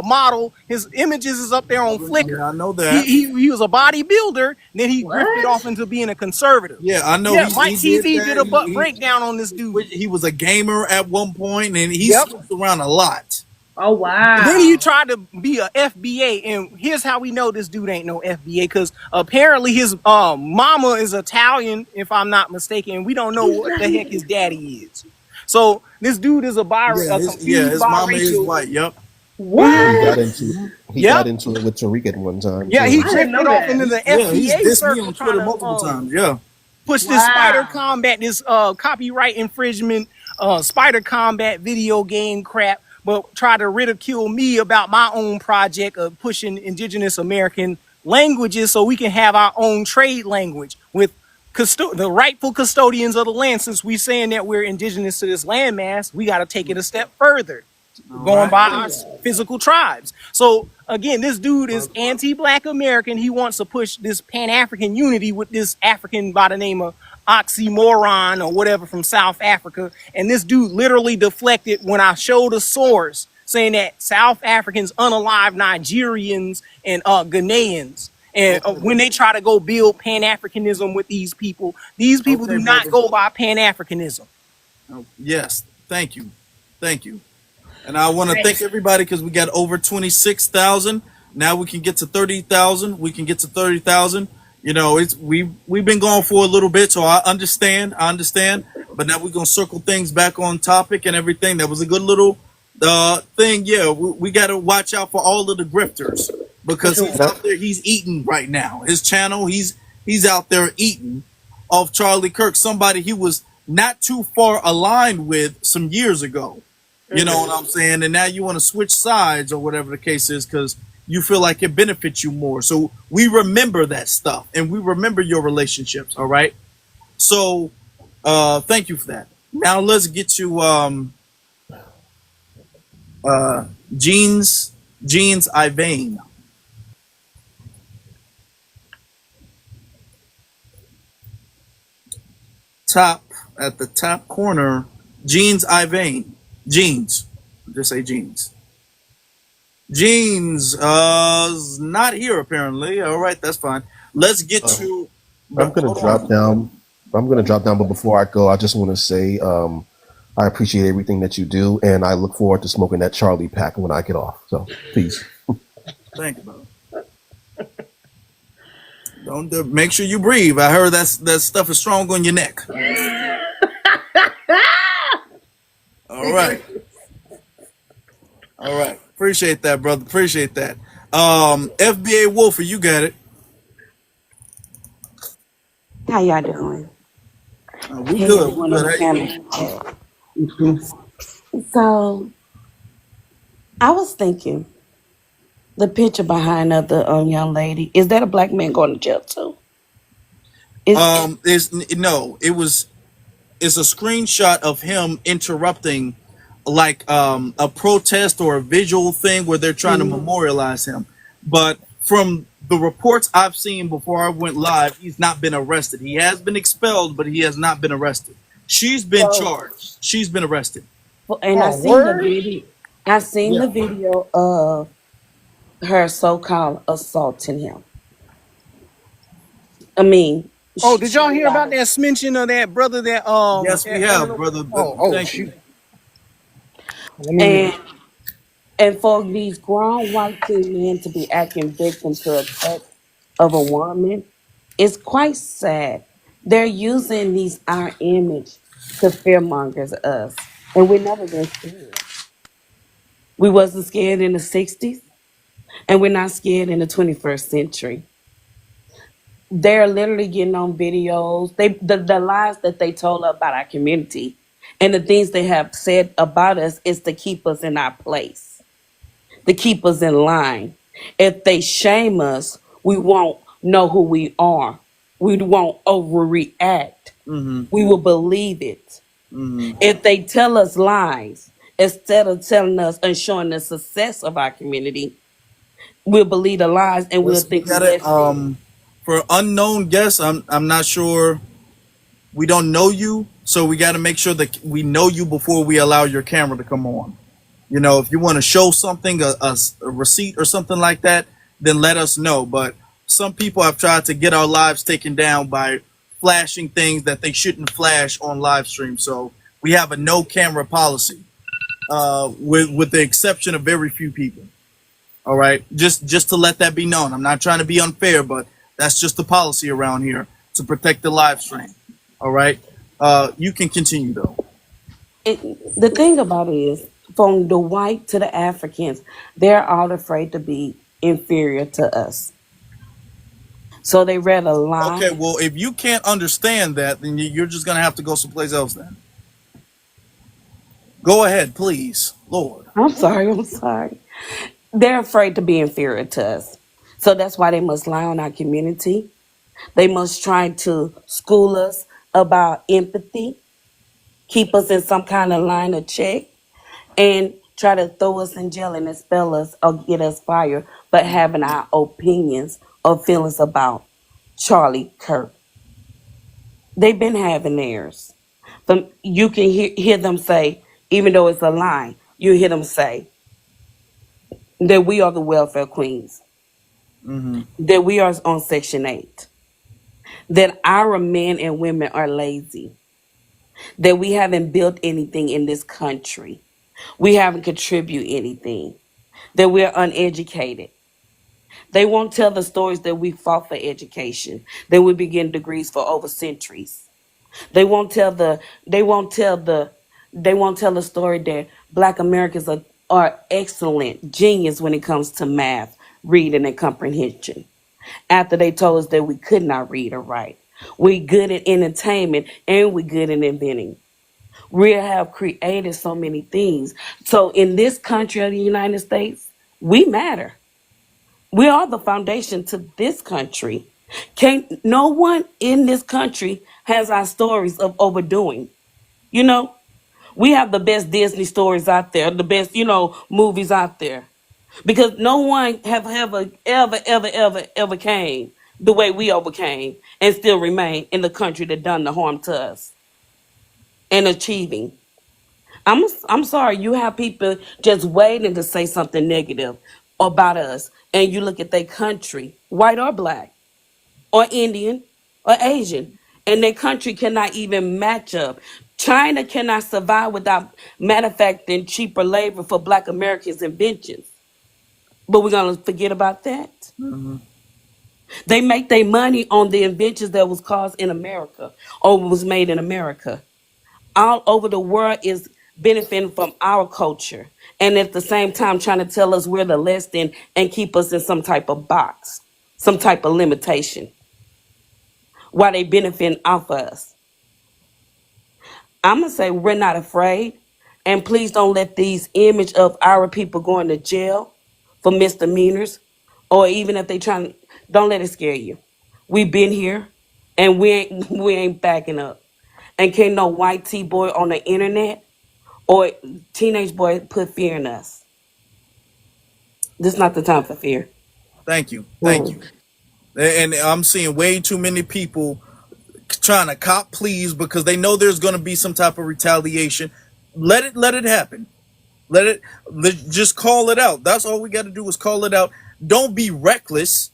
model. His images is up there on Flickr. Yeah, I know that. He was a bodybuilder. Then he drifted off into being a conservative. Yeah, I know. Yeah, Mike he TV that. did a butt breakdown on this dude. He was a gamer at one point, and he Yep. skipped around a lot. Oh wow. Then he tried to be a FBA, and here's how we know this dude ain't no FBA, because apparently his mama is Italian, if I'm not mistaken, and we don't know what the heck his daddy is. So this dude is a His mama is white. Yep. What? He got into it with Tariq at one time. Yeah, too. he I didn't know drifted off that. into the Yeah, he's FBA dissed me circle on trying Twitter to multiple times. Yeah. push this Wow. Spider Combat, this copyright infringement, Spider Combat video game crap, but try to ridicule me about my own project of pushing indigenous American languages so we can have our own trade language with the rightful custodians of the land. Since we're saying that we're indigenous to this landmass, we got to take it a step further, going by our physical tribes. So again, this dude is anti-Black American. He wants to push this Pan-African unity with this African by the name of Oxymoron or whatever from South Africa. And this dude literally deflected when I showed a source saying that South Africans unalive Nigerians and Ghanaians. And when they try to go build Pan-Africanism with these people do not go by Pan-Africanism. Yes. Thank you. And I want to thank everybody because we got over 26,000. Now we can get to 30,000. We can get to 30,000. You know, we've been going for a little bit, so I understand. But now we're gonna circle things back on topic and everything. That was a good little thing. Yeah, we got to watch out for all of the grifters. For because sure. he's out there, he's eating right now. His channel, he's out there eating off Charlie Kirk, somebody he was not too far aligned with some years ago. You know what I'm saying? And now you want to switch sides or whatever the case is because you feel like it benefits you more. So we remember that stuff and we remember your relationships. All right. So thank you for that. Now let's get to Jeans Ivane. Top at the top corner, Jeans Ivane. Jeans. Just say Jeans. Jeans is not here apparently. All right, that's fine. Let's get to I'm gonna hold on. drop down. I'm gonna drop down, but before I go, I just want to say I appreciate everything that you do, and I look forward to smoking that Charlie pack when I get off. So, peace. Thank you, brother. Don't make sure you breathe. I heard that stuff is strong on your neck. All right. All right. Appreciate that, brother. Appreciate that. FBA Wolfer, you got it. How y'all doing? We Hey, good. We everyone on good. the How you doing? panel. So I was thinking the picture behind of the young lady, is that a black man going to jail too? Is It's a screenshot of him interrupting like a protest or a visual thing where they're trying to memorialize him. But from the reports I've seen before I went live, he's not been arrested. He has been expelled, but he has not been arrested. She's been charged. She's been arrested. and I seen the video. I seen the video of her so-called assaulting him. I mean, Oh, did y'all hear about that mention of that brother that Yes, we have, brother. Thank you. Let me and and for these grown white teen men to be acting victim to attack of a woman, it's quite sad. They're using our image to fearmongers us, and we never been scared. We wasn't scared in the '60s, and we're not scared in the 21st century. They're literally getting on videos. The lies that they told about our community and the things they have said about us is to keep us in our place, to keep us in line. If they shame us, we won't know who we are. We won't overreact. We will believe it. If they tell us lies, instead of telling us and showing the success of our community, we'll believe the lies and we'll We think got it. less of it. For unknown guests, I'm not sure. We don't know you, so we got to make sure that we know you before we allow your camera to come on. You know, if you want to show something, a receipt or something like that, then let us know. But some people have tried to get our lives taken down by flashing things that they shouldn't flash on live stream. So we have a no camera policy, with the exception of very few people. All right, just to let that be known. I'm not trying to be unfair, but that's just the policy around here to protect the live stream. All right, you can continue though. The thing about it is, from the white to the Africans, they're all afraid to be inferior to us. So they rather Okay, lie. well, if you can't understand that, then you're just gonna have to go someplace else. Then go ahead, please, Lord. I'm sorry. They're afraid to be inferior to us. So that's why they must lie on our community. They must try to school us about empathy, keep us in some kind of line of check, and try to throw us in jail and expel us or get us fired, but having our opinions or feelings about Charlie Kirk. They've been having theirs. But you can hear them say, even though it's a lie, you hear them say that we are the welfare queens, that we are on Section 8, that our men and women are lazy, that we haven't built anything in this country, we haven't contributed anything, that we're uneducated. They won't tell the stories that we fought for education, that we begin degrees for over centuries. They won't tell the they won't tell the they won't tell the story that Black Americans are excellent, genius when it comes to math, reading and comprehension after they told us that we could not read or write. We good at entertainment and we good at inventing. We have created so many things. So in this country of the United States, we matter. We are the foundation to this country. Can't no one in this country has our stories of overdoing. You know, we have the best Disney stories out there, the best, movies out there. Because no one have ever came the way we overcame and still remain in the country that done the harm to us and achieving. I'm sorry, you have people just waiting to say something negative about us, and you look at their country, white or black, or Indian, or Asian, and their country cannot even match up. China cannot survive without manufacturing cheaper labor for Black Americans' inventions. But we're gonna forget about that. They make their money on the inventions that was caused in America or was made in America. All over the world is benefiting from our culture, and at the same time trying to tell us we're the less than and keep us in some type of box, some type of limitation, while they benefiting off of us. I'm gonna say we're not afraid, and please don't let these image of our people going to jail for misdemeanors, or even if they trying, don't let it scare you. We've been here, and we ain't backing up. And can't no white T boy on the internet or teenage boy put fear in us. This is not the time for fear. Thank you. Thank you. And I'm seeing way too many people trying to cop pleas because they know there's going to be some type of retaliation. Let it happen. Just call it out. That's all we got to do is call it out. Don't be reckless.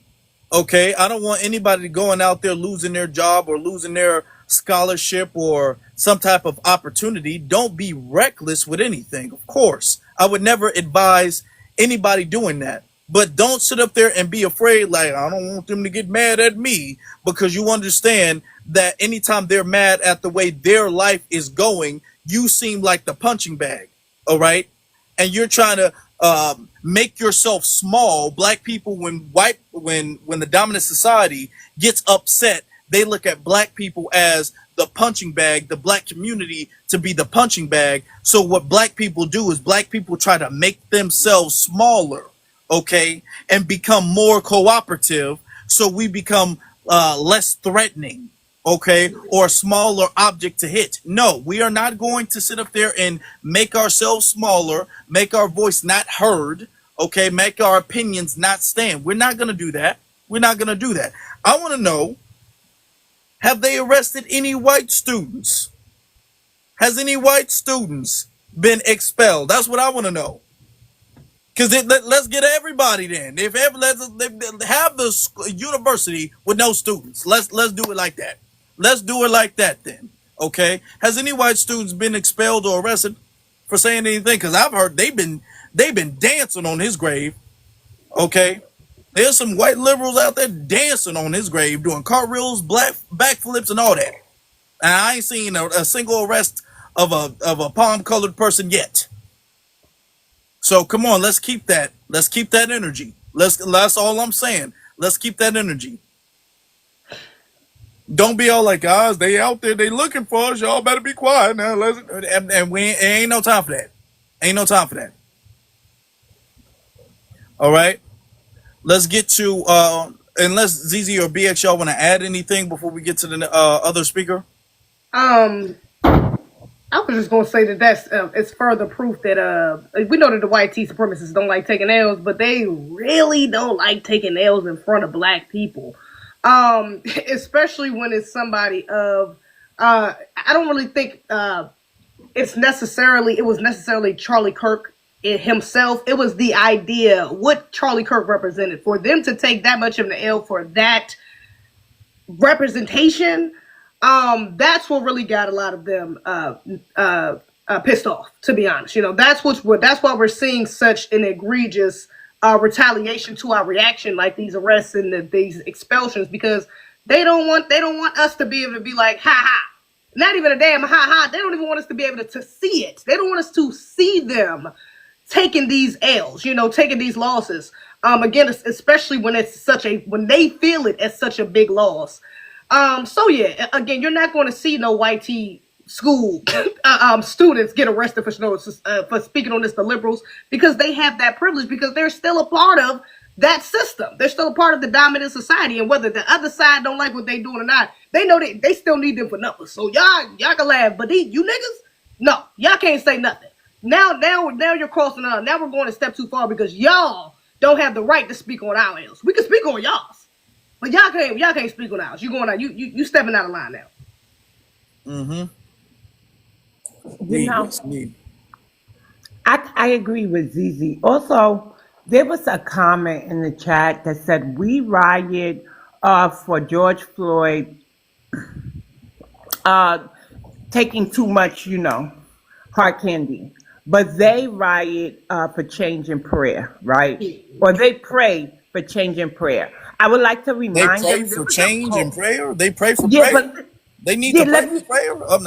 Okay, I don't want anybody going out there losing their job or losing their scholarship or some type of opportunity. Don't be reckless with anything. Of course, I would never advise anybody doing that. But don't sit up there and be afraid, like, I don't want them to get mad at me, because you understand that anytime they're mad at the way their life is going, you seem like the punching bag. All right. And you're trying to make yourself small. Black people, when the dominant society gets upset, they look at black people as the punching bag, the black community to be the punching bag. So what black people do is black people try to make themselves smaller, okay, and become more cooperative. So we become less threatening, okay, or a smaller object to hit. No, we are not going to sit up there and make ourselves smaller, make our voice not heard, okay, make our opinions not stand. We're not going to do that. We're not going to do that. I want to know, have they arrested any white students? Has any white students been expelled? That's what I want to know. Because let's get everybody then. If ever let's have the university with no students. Let's do it like that. Let's do it like that then. Okay. Has any white students been expelled or arrested for saying anything? Because I've heard they've been dancing on his grave. Okay. There's some white liberals out there dancing on his grave, doing cartwheels, backflips, and all that. And I ain't seen a single arrest of a palm-colored person yet. So come on, let's keep that. Let's keep that energy. That's all I'm saying. Let's keep that energy. Don't be all like, guys, they out there, they looking for us. Y'all better be quiet now. And we ain't no time for that. Ain't no time for that. All right. Let's get to unless ZZ or BX y'all want to add anything before we get to the other speaker. I was just gonna say that that's it's further proof that we know that the white tea supremacists don't like taking L's, but they really don't like taking L's in front of black people, especially when it's somebody of I don't really think it was necessarily Charlie Kirk himself. It was the idea what Charlie Kirk represented. For them to take that much of an L for that representation, that's what really got a lot of them pissed off, to be honest. That's why we're seeing such an egregious retaliation to our reaction, like these arrests and these expulsions, because they don't want us to be able to be like, ha ha. Not even a damn ha ha. They don't even want us to be able to see it. They don't want us to see them taking these L's, taking these losses. Again, especially when when they feel it as such a big loss. So yeah, again, you're not going to see no white tee school students get arrested for speaking on this to liberals, because they have that privilege, because they're still a part of that system. They're still a part of the dominant society, and whether the other side don't like what they doing or not, they know they still need them for numbers. So y'all can laugh, but you niggas, no, y'all can't say nothing. Now you're crossing on. Now we're going a step too far, because y'all don't have the right to speak on our ills. We can speak on y'all's, but y'all can't speak on ours. You going out, you stepping out of line now. Mm-hmm. You know, I agree with Zizi. Also, there was a comment in the chat that said we riot for George Floyd taking too much, hard candy, but they riot for change and prayer, right? Or they pray for change and prayer. I would like to They remind pray them for change and prayer. They pray for yeah, prayer. but They need yeah, to pray for prayer. Oh,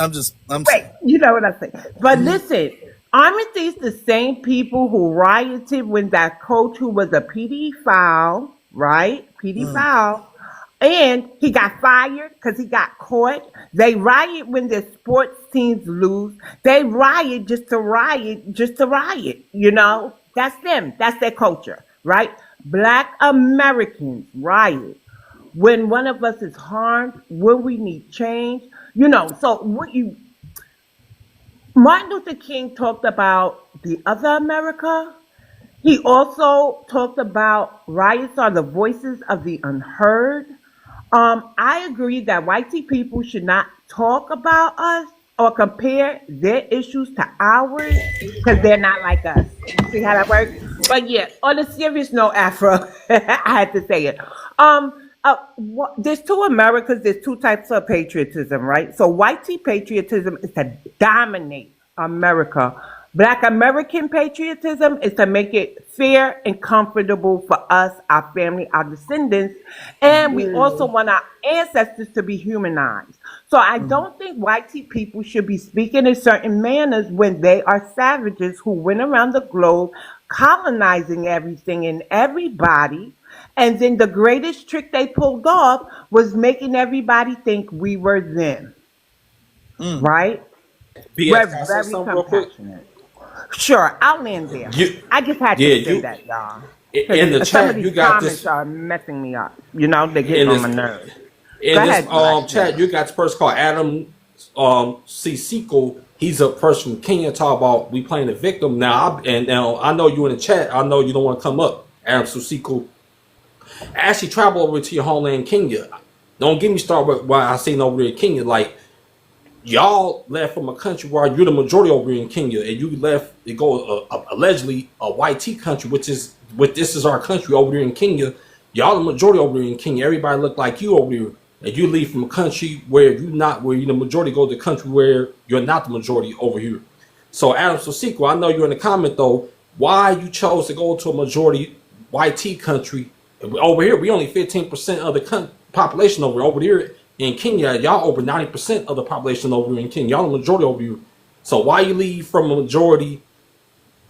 I'm wait, saying. you know what I'm saying. But listen, aren't these the same people who rioted when that coach who was a PD foul, right? PD foul, and he got fired because he got caught. They riot when their sports teams lose. They riot just to riot, That's them. That's their culture, right? Black Americans riot when one of us is harmed, when we need change, So Martin Luther King talked about the other America. He also talked about riots are the voices of the unheard. I agree that white people should not talk about us or compare their issues to ours, because they're not like us. You see how that works? But yeah, on a serious note, Afro, I had to say it. There's two Americas. There's two types of patriotism, right? So white patriotism is to dominate America. Black American patriotism is to make it fair and comfortable for us, our family, our descendants, and we also want our ancestors to be humanized. So I don't think white people should be speaking in certain manners when they are savages who went around the globe colonizing everything and everybody. And then the greatest trick they pulled off was making everybody think we were them, right? BS, We're can I say very something real quick? compassionate. Sure, I'll land there. You, I just had yeah, to say you that, y'all. in the Some of chat. these You got comments this are messing me up. They're getting in on my this nerves. in Go this ahead, Black chat. man. You got this person called Adam C. Sequel. He's a person from Kenya. Talk about we playing the victim now. Now I know you in the chat. I know you don't want to come up, Adam C. Sequel. Actually, travel over to your homeland, Kenya. Don't get me started with why I seen over here in Kenya. Like, y'all left from a country where you're the majority over here in Kenya, and you left to go allegedly a white tea country, which this is our country over here in Kenya. Y'all the majority over here in Kenya. Everybody look like you over here, and you leave from a country where you're the majority, go to the country where you're not the majority over here. So Adam Sosiko, I know you're in the comment though. Why you chose to go to a majority white tea country? Over here, we only 15% of the population over here in Kenya. Y'all over 90% of the population over here in Kenya. Y'all the majority over here. So why you leave from a majority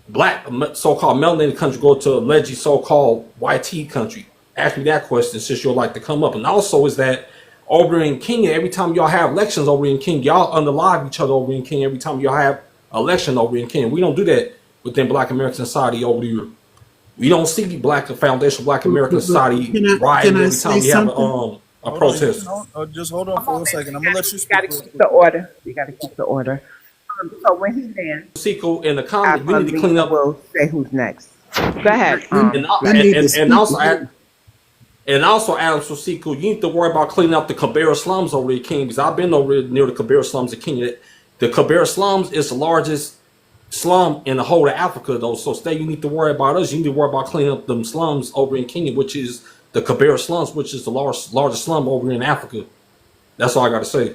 black, so-called melanated country, go to a alleged so-called white tea country? Ask me that question since you'll like to come up. And also is that over in Kenya, every time y'all have elections over in Kenya, y'all underlive each other over in Kenya every time y'all have election over in Kenya. We don't do that within Black American society over here. We don't see the Foundation Black American Society rioting every time we have a protest. Just hold on for a second. I'm gonna let you We speak. gotta keep the order. We gotta keep the order. So when he lands, Seco, in the comment, we need to clean up. We'll say who's next. Go ahead. And also, Adam Sosiko, you need to worry about cleaning up the Kibera slums over in Kenya, because I've been over near the Kibera slums in Kenya. The Kibera slums is the largest slum in the whole of Africa, though. So, you need to worry about us. You need to worry about cleaning up them slums over in Kenya, which is the Kibera slums, which is the largest slum over in Africa. That's all I got to say.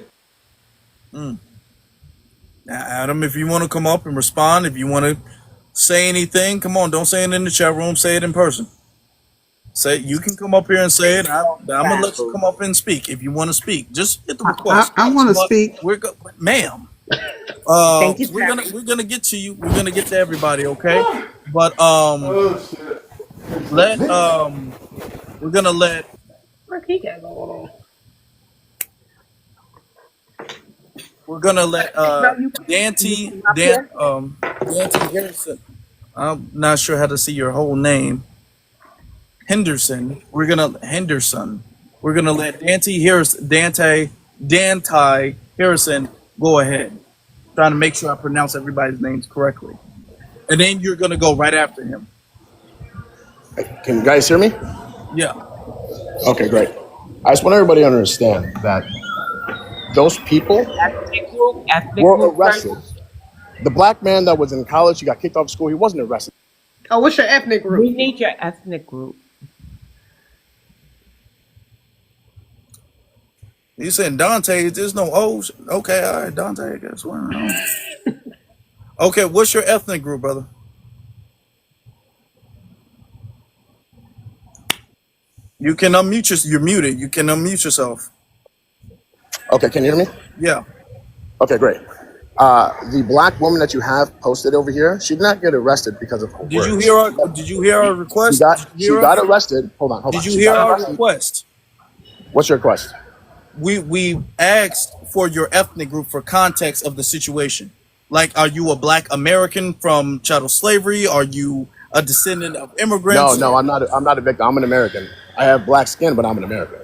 Now, Adam, if you want to come up and respond, if you want to say anything, come on. Don't say it in the chat room. Say it in person. Say you can come up here and say it. I'm gonna let you come up and speak if you want to speak. Just hit the request. I want to speak. Ma'am. Thank you, We're Charlie. gonna get to you. We're gonna get to everybody, okay? But let we're gonna let What he got going on? we're gonna let No, you Dante came up here. Dante Harrison. I'm not sure how to see your whole name. Henderson. Henderson. We're gonna let Dante Harrison go ahead. Trying to make sure I pronounce everybody's names correctly. And then you're gonna go right after him. Can you guys hear me? Yeah. Okay, great. I just want everybody to understand that those people Ethnic were group first. arrested. The black man that was in college, he got kicked off school, he wasn't arrested. Oh, what's your ethnic We group? need your ethnic group. You saying Dante? There's no O's. Okay, all right, Dante. I guess. Okay, what's your ethnic group, brother? You can unmute You're muted. You can unmute yourself. Okay, can you hear me? Yeah. Okay, great. The black woman that you have posted over here, she did not get arrested because of her Did you words. hear our? Did you hear our She request? got she got arrested. Hold on. Did you She hear got our arrested. request? What's your request? We asked for your ethnic group for context of the situation. Like, are you a black American from chattel slavery? Are you a descendant of No, immigrants? no, I'm not. I'm not a victim. I'm an American. I have black skin, but I'm an American.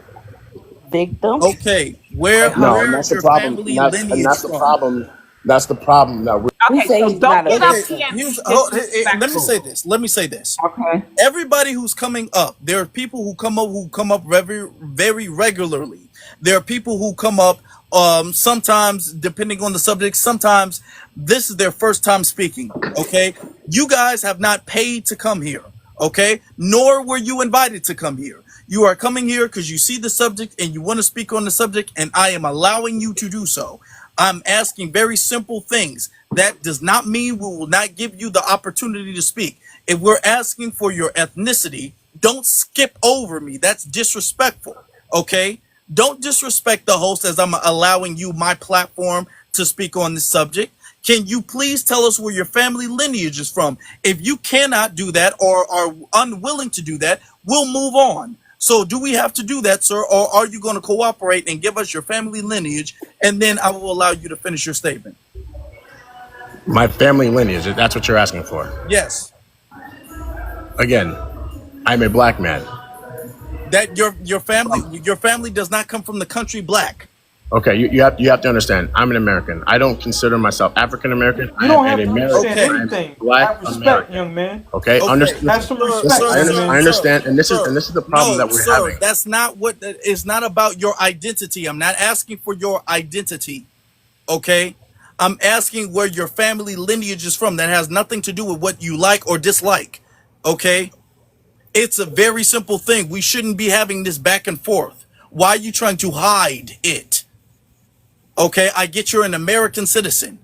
Victim. Okay, where No, and where's that's the your problem. family lineage That's the from? problem. That's the problem that we're. Who Okay, say so he's not don't a get up Okay, victim? here and here's be let me disrespectful. say this. Let me say this. Okay. Everybody who's coming up, there are people who come up very regularly. There are people who come up sometimes depending on the subject. Sometimes this is their first time speaking. Okay, you guys have not paid to come here. Okay, nor were you invited to come here. You are coming here because you see the subject and you want to speak on the subject, and I am allowing you to do so. I'm asking very simple things. That does not mean we will not give you the opportunity to speak. If we're asking for your ethnicity, don't skip over me. That's disrespectful. Okay? Don't disrespect the host as I'm allowing you my platform to speak on this subject. Can you please tell us where your family lineage is from? If you cannot do that or are unwilling to do that, we'll move on. So do we have to do that, sir, or are you going to cooperate and give us your family lineage, and then I will allow you to finish your statement? My family lineage. That's what you're asking for. Yes. Again, I'm a black man. That your family does not come from the country black. Okay, you have to understand. I'm an American. I don't consider myself African American. You I don't am have an to American. understand Okay. I'm anything. black Have respect, American. young man. Okay, Okay. understand. Have some Sir, respect, sir, young sir, I man. understand, and this sir. is the problem No, that we're sir, having. that's not what it's not about your identity. I'm not asking for your identity. Okay? I'm asking where your family lineage is from. That has nothing to do with what you like or dislike. Okay? It's a very simple thing. We shouldn't be having this back and forth. Why are you trying to hide it? Okay, I get you're an American citizen.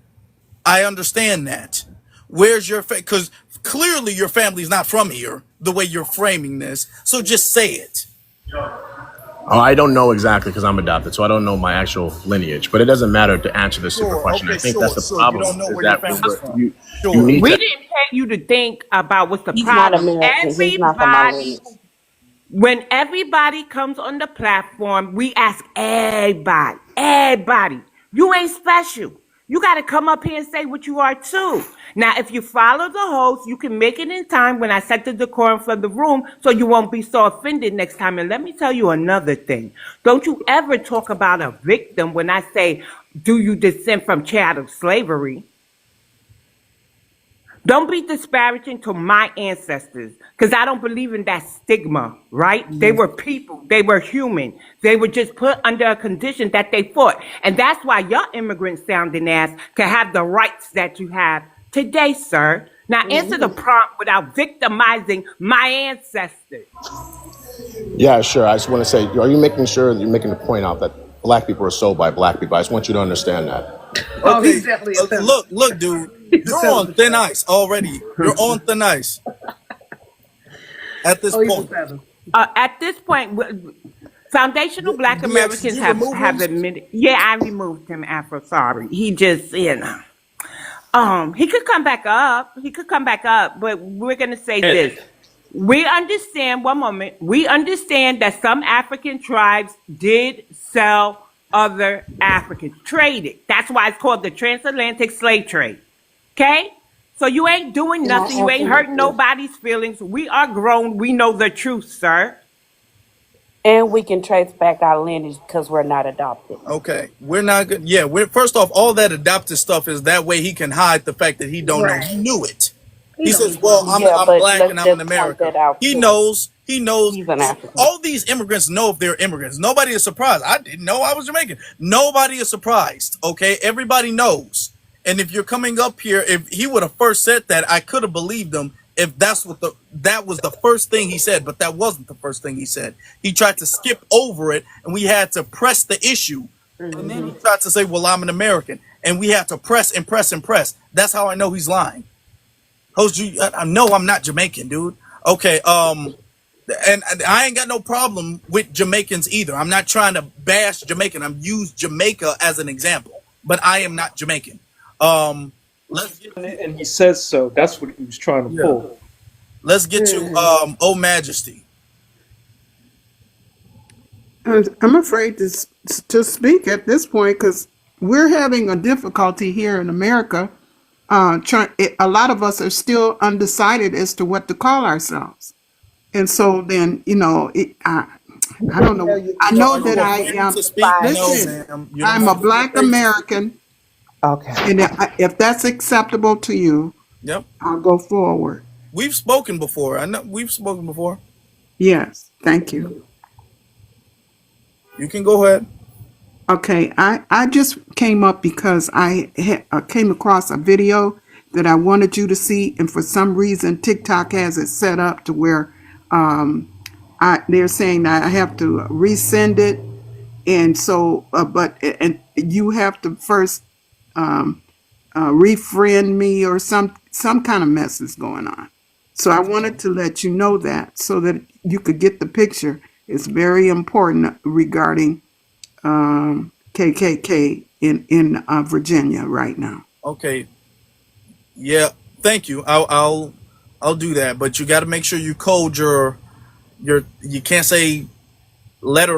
I understand that. Where's your because clearly your family's not from here, the way you're framing this. So just say it. Oh, I don't know exactly because I'm adopted, so I don't know my actual lineage. But it doesn't matter to answer this simple Sure, question. I okay, think sure, that's the sure. You problem. don't know Is where your that family's from. you Sure. need We to. didn't pay you to think about what's the He's not problem. American. He's not from my lineage. When everybody comes on the platform, we ask everybody. You ain't special. You got to come up here and say what you are too. Now, if you follow the host, you can make it in time when I set the decorum for the room so you won't be so offended next time. And let me tell you another thing. Don't you ever talk about a victim when I say, do you descend from chattel slavery? Don't be disparaging to my ancestors because I don't believe in that stigma, right? They were people. They were human. They were just put under a condition that they fought. And that's why your immigrant sounding ass can have the rights that you have today, sir. Now answer the prompt without victimizing my ancestors. Yeah, sure. I just want to say, are you making sure that you're making the point out that black people are sold by black people? I just want you to understand that. Oh, Okay, he's definitely a feminist. look, dude. He's a You're on feminist. thin ice already. You're on thin ice at this Oh, he's a point. feminist. At this point, Foundational Black Did Americans you remove him? have admitted. Yeah, I removed him after. Sorry, he just he could come back up. He could come back up, but we're gonna say this. We understand. One moment. We understand that some African tribes did sell other Africans, traded. That's why it's called the transatlantic slave trade. Okay. So you ain't doing nothing. You ain't hurting nobody's feelings. We are grown. We know the truth, sir. And we can trace back our lineage because we're not adopted. Okay, we're not good. Yeah, we're first off, all that adopted stuff is that way he can hide the fact that he don't know. He knew it. He says, "Well, I'm But black let's and I'm in just point America." that out He too. knows. He knows. He's an African. All these immigrants know if they're immigrants. Nobody is surprised. I didn't know I was Jamaican. Nobody is surprised. Okay, everybody knows. And if you're coming up here, if he would have first said that, I could have believed him. If that was the first thing he said, but that wasn't the first thing he said. He tried to skip over it, and we had to press the issue. And then he tried to say, "Well, I'm an American," and we had to press and press and press. That's how I know he's lying. Host, I know I'm not Jamaican, dude. Okay, and I ain't got no problem with Jamaicans either. I'm not trying to bash Jamaican. I'm use Jamaica as an example, but I am not Jamaican. And he says so. That's what he was trying to pull. Let's get to Oh Majesty. I'm afraid to speak at this point because we're having a difficulty here in America. A lot of us are still undecided as to what to call ourselves. And so then, I don't know. I know that I am. Listen, I'm a Black American. Okay. And if that's acceptable to you, Yep. I'll go forward. We've spoken before. I know we've spoken before. Yes. Thank you. You can go ahead. Okay. I just came up because I came across a video that I wanted you to see. And for some reason, TikTok has it set up to where they're saying that I have to resend it. And so, and you have to first refriend me or some kind of mess is going on. So I wanted to let you know that so that you could get the picture. It's very important regarding KKK in Virginia right now. Okay. Yeah. Thank you. I'll do that. But you got to make sure you code your. You can't say letter.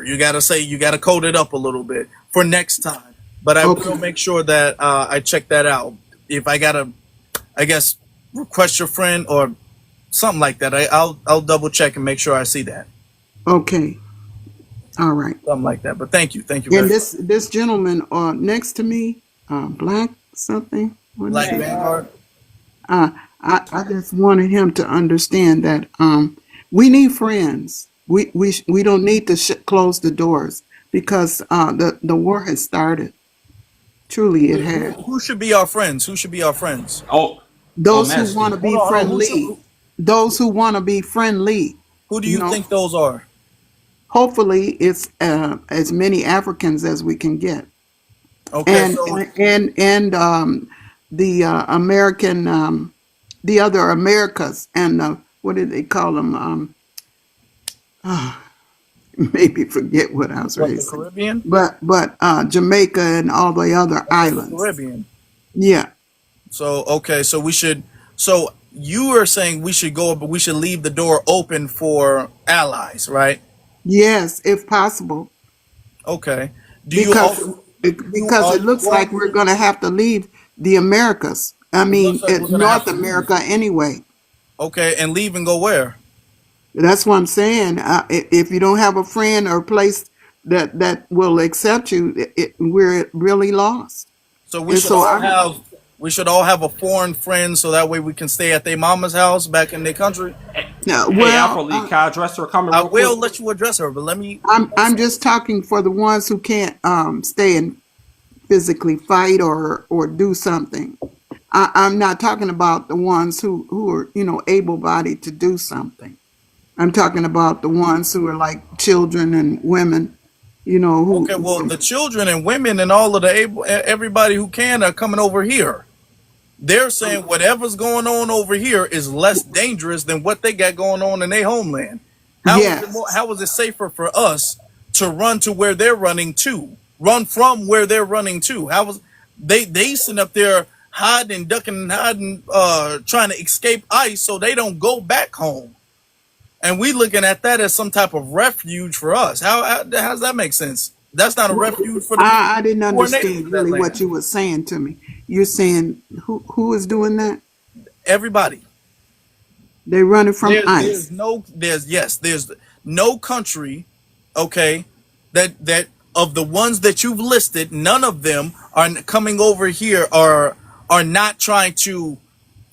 You got to code it up a little bit for next time. But I will make sure that I check that out. If I gotta, I guess, request your friend or something like that, I'll double check and make sure I see that. Okay. All right. Something like that. But thank you. And this gentleman next to me, Black something. Black Vanguard. I just wanted him to understand that we need friends. We don't need to close the doors because the war has started. Truly, it has. Who should be our friends? Who should be our friends? Those who want to be friendly. Those who want to be friendly. Who do you think those are? Hopefully, it's as many Africans as we can get. Okay. And the American, the other Americas, and what did they call them? Maybe forget what I was raised. The Caribbean? But Jamaica and all the other islands. Caribbean. Yeah. So okay, so we should. So you are saying we should go, but we should leave the door open for allies, right? Yes, if possible. Okay. Because it looks like we're going to have to leave the Americas. I mean, North America anyway. Okay, and leave and go where? That's what I'm saying. If you don't have a friend or a place that will accept you, we're really lost. So we should all have a foreign friend, so that way we can stay at their mama's house back in their country. No, well, can I address her comment? I will let you address her, but let me. I'm just talking for the ones who can't stay and physically fight or do something. I'm not talking about the ones who are able-bodied to do something. I'm talking about the ones who are like children and women, who. Okay, well, the children and women and all of everybody who can are coming over here. They're saying whatever's going on over here is less dangerous than what they got going on in their homeland. Yes. How is it safer for us to run to where they're running to? Run from where they're running to? How was they sitting up there hiding, ducking, and hiding, trying to escape ICE so they don't go back home? And we looking at that as some type of refuge for us. How does that make sense? That's not a refuge for the people I didn't who are native understand to that really what land. you were saying to me. You're saying who is doing that? Everybody. They're running from There's ICE. no there's no country, okay, that of the ones that you've listed, none of them are coming over here or are not trying to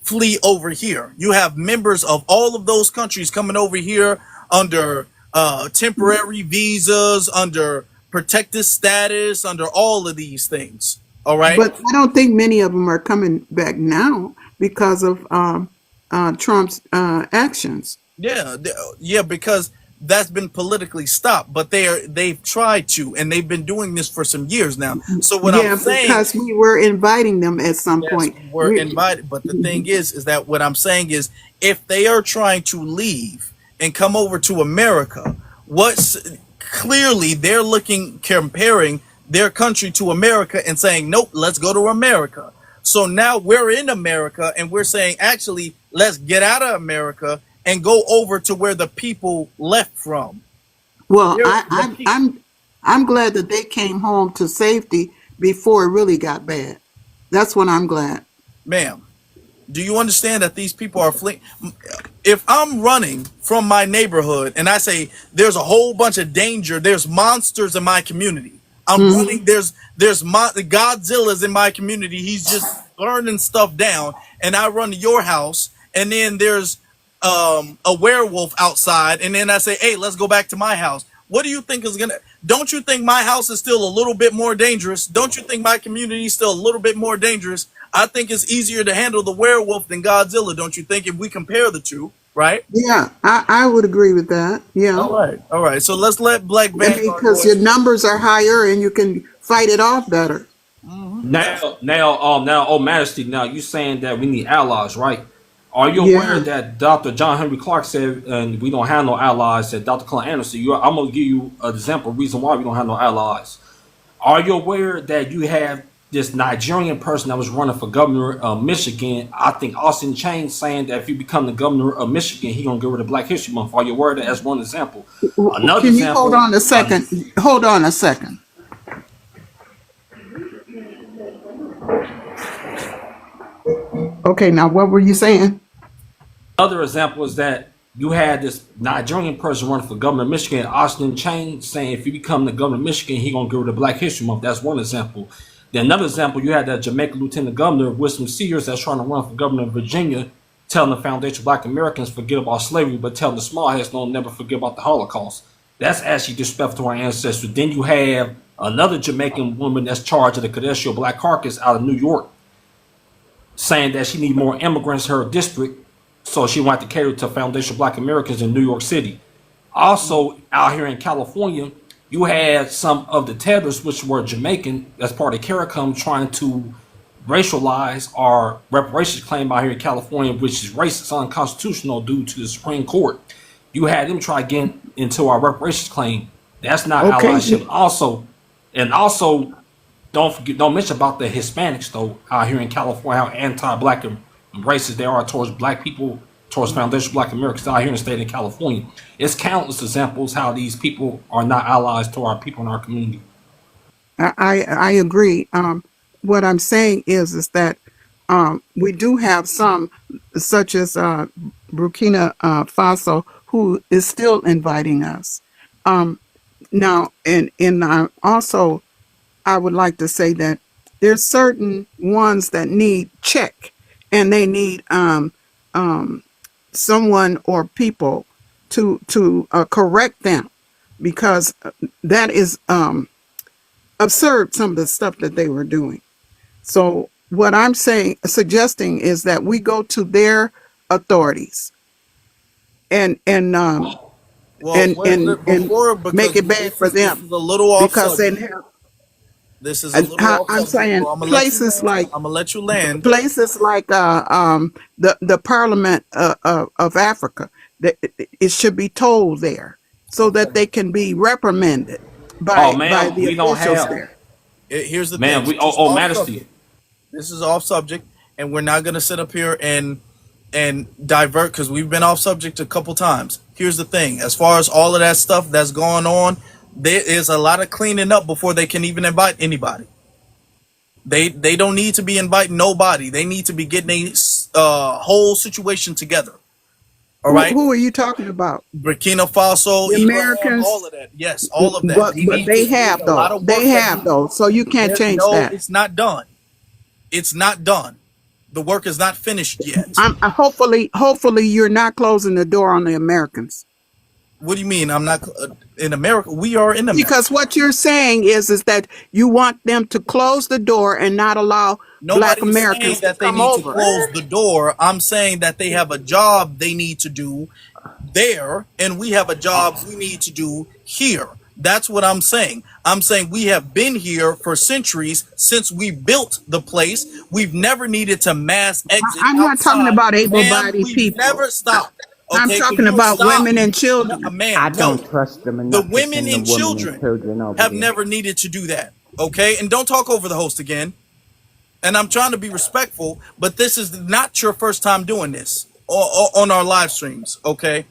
flee over here. You have members of all of those countries coming over here under temporary visas, under protected status, under all of these things. All right. But I don't think many of them are coming back now because of Trump's actions. Yeah, yeah, because that's been politically stopped, but they've tried to, and they've been doing this for some years now. So what I'm Yeah, saying, because we were inviting them at some yes, point. we're invited, but the thing is that what I'm saying is, if they are trying to leave and come over to America, what's clearly they're looking comparing their country to America and saying, nope, let's go to America. So now we're in America and we're saying, actually, let's get out of America and go over to where the people left from. Well, The people, I'm glad that they came home to safety before it really got bad. That's what I'm glad. ma'am, do you understand that these people are fleeing? If I'm running from my neighborhood and I say there's a whole bunch of danger, there's monsters in my community. I'm Hmm. running. Godzilla's in my community. He's just burning stuff down, and I run to your house, and then there's a werewolf outside, and then I say, hey, let's go back to my house. What do you think is gonna? Don't you think my house is still a little bit more dangerous? Don't you think my community is still a little bit more dangerous? I think it's easier to handle the werewolf than Godzilla. Don't you think? If we compare the two, right? Yeah, I would agree with that. Yeah. All right. So let's let Black I mean, Vanguard because go. your numbers are higher and you can fight it off better. Now, oh Majesty, now you saying that we need allies, right? Are you aware Yeah. that Dr. John Henry Clark said, and we don't have no allies? That Dr. Clint Anderson, I'm gonna give you an example, reason why we don't have no allies. Are you aware that you have this Nigerian person that was running for governor of Michigan? I think Austin Chain saying that if you become the governor of Michigan, he gonna get rid of Black History Month. Are you aware of that? As one example. Another Can you hold example. on a second? Hold on a second. Okay, now what were you saying? Other example is that you had this Nigerian person running for governor of Michigan, Austin Chain, saying if you become the governor of Michigan, he gonna get rid of Black History Month. That's one example. Then another example, you had that Jamaican Lieutenant Governor Wisdom Sears that's trying to run for governor of Virginia, telling the Foundation of Black Americans forget about slavery, but telling the small heads don't never forget about the Holocaust. That's actually disrespectful to our ancestors. Then you have another Jamaican woman that's charged of the Congressional Black Caucus out of New York, saying that she need more immigrants in her district, so she wanted to cater to Foundation of Black Americans in New York City. Also, out here in California, you had some of the tethers, which were Jamaican, as part of CARICOM, trying to racialize our reparations claim out here in California, which is racist, unconstitutional due to the Supreme Court. You had them try again into our reparations claim. That's not Okay. allyship. Also, don't mention about the Hispanics though out here in California, how anti-black and racist they are towards Black people, towards Foundation of Black Americans out here in the state of California. It's countless examples how these people are not allies to our people in our community. I agree. What I'm saying is that we do have some, such as Burkina Faso, who is still inviting us. Now, and also, I would like to say that there's certain ones that need check, and they need someone or people to correct them, because that is absurd, some of the stuff that they were doing. So what I'm suggesting is that we go to their authorities and Well, before, make because it bad for this them, is a little off because they subject. have, This is a little off I'm subject. saying So I'm gonna let you places land. like I'm gonna let you land. the Parliament of Africa. that it should be told there so that they can be reprimanded Oh by man, the we don't officials have, there. Here's the thing. man. We This is off majesty. subject. This is off subject, and we're not gonna sit up here and divert because we've been off subject a couple times. Here's the thing: as far as all of that stuff that's going on, there is a lot of cleaning up before they can even invite anybody. They don't need to be inviting nobody. They need to be getting a whole situation together. All right, Who are you talking about? Burkina Faso, The Iran, all Americans? of that. Yes, all of that. But They need they to. There's have a lot though. of work They that have though. So you can't change no, that. it's not done. It's not done. The work is not finished yet. I'm hopefully you're not closing the door on the Americans. What do you mean? I'm not in America. We are in America. Because what you're saying is that you want them to close the door and not allow Black Nobody's saying Americans to that they come need to over. close the door. I'm saying that they have a job they need to do there, and we have a job we need to do here. That's what I'm saying. I'm saying we have been here for centuries since we built the place. We've never needed to mass exit I'm not talking outside. about Ma'am, able-bodied we've people. never stopped. I'm Okay, could talking you about stop? women and No, children. ma'am, I no. don't trust them The enough to women send the and women and children children over have there. never needed to do that. Okay, and don't talk over the host again. And I'm trying to be respectful, but this is not your first time doing this on our live streams. Okay,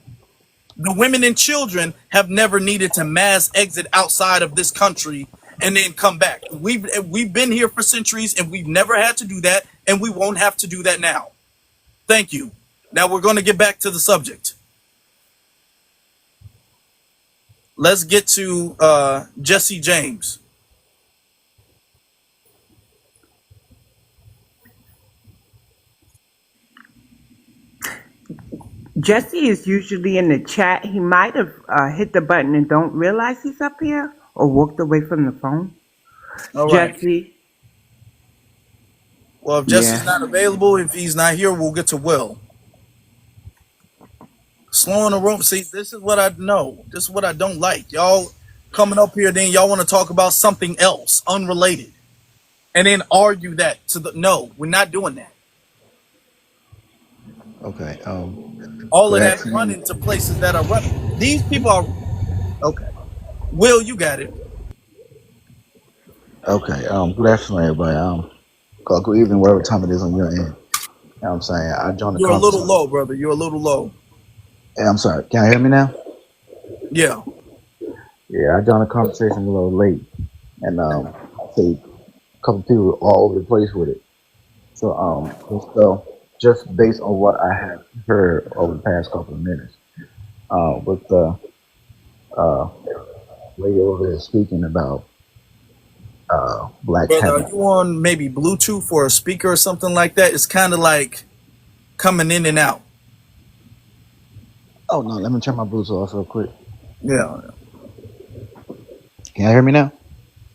the women and children have never needed to mass exit outside of this country and then come back. We've been here for centuries and we've never had to do that, and we won't have to do that now. Thank you. Now we're going to get back to the subject. Let's get to Jesse James. Jesse is usually in the chat. He might have hit the button and don't realize he's up here or walked away from the phone. All right. Jesse, Well, if Jesse's yeah. not available, if he's not here, we'll get to Will. Slow in the room. See, this is what I know. This is what I don't like. Y'all coming up here, then y'all want to talk about something else, unrelated, and then argue that to the. No, we're not doing that. Okay. All of Good that running afternoon. to places that are running. These people are okay. Will, you got it. Okay. Good afternoon, everybody. Good evening, whatever time it is on your end. You know what I'm saying? I joined the You're a conference. little low, brother. You're a little low. Hey, I'm sorry. Can you hear me now? Yeah. Yeah, I joined the conversation a little late, and I see a couple people all over the place with it. Just based on what I have heard over the past couple of minutes, with the uh, lady over there speaking about blacks Brother, having. are you on maybe Bluetooth or a speaker or something like that? It's kind of like coming in and out. Oh no, let me turn my Bluetooth off real quick. Yeah. Can you hear me now?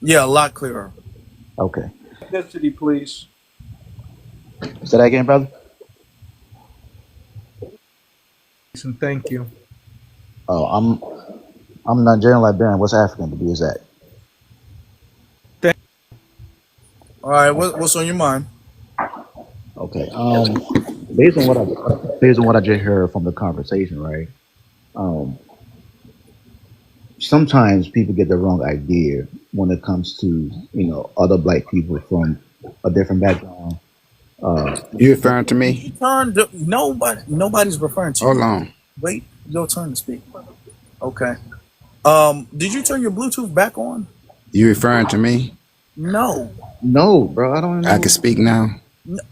Yeah, a lot clearer. Okay. Ethnicity, please. Say that again, brother. And thank you. Oh, I'm Nigerian Liberian. What's African to be exact? All right, what's on your mind? Okay. Based on what I just heard from the conversation, right? Sometimes people get the wrong idea when it comes to other black people from a different background. You referring to You me? turned nobody's referring to Hold you. on. Wait, your turn to speak. Okay. Did you turn your Bluetooth back on? You referring to me? No. No, bro, I don't I know. can speak now.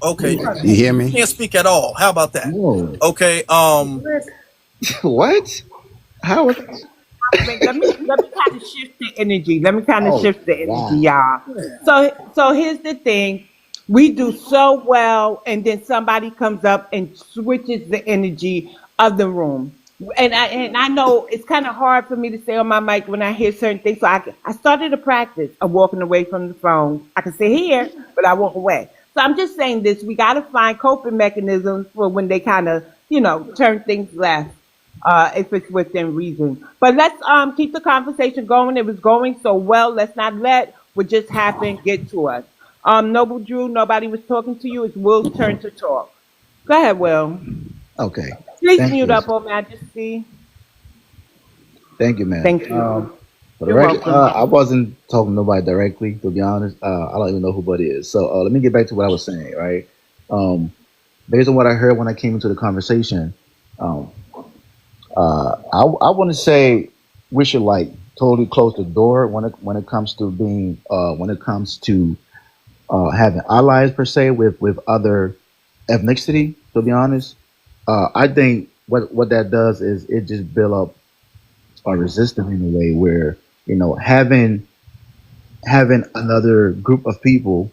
Okay. You hear You me? can't speak at all. How about that? No. Okay. What? How? Let me kind of shift the energy. Oh, wow. y'all. So here's the thing. We do so well, and then somebody comes up and switches the energy of the room. And I know it's kind of hard for me to stay on my mic when I hear certain things. So I started a practice of walking away from the phone. I can sit here, but I walk away. So I'm just saying this. We got to find coping mechanisms for when they kind of, turn things left. If it's within reason. But let's keep the conversation going. It was going so well. Let's not let what just happened get to us. Noble Drew, nobody was talking to you. It's Will's turn to talk. Go ahead, Will. Okay. Please Thank mute you. up, Your Majesty. Thank you, man. Thank you. For the You're record, welcome. I wasn't talking to nobody directly, to be honest. I don't even know who Buddy is. So let me get back to what I was saying, right? Based on what I heard when I came into the conversation, um, I want to say we should like totally close the door when it comes to being when it comes to having allies per se with other ethnicity. To be honest, I think what that does is it just build up a resistance in a way where having another group of people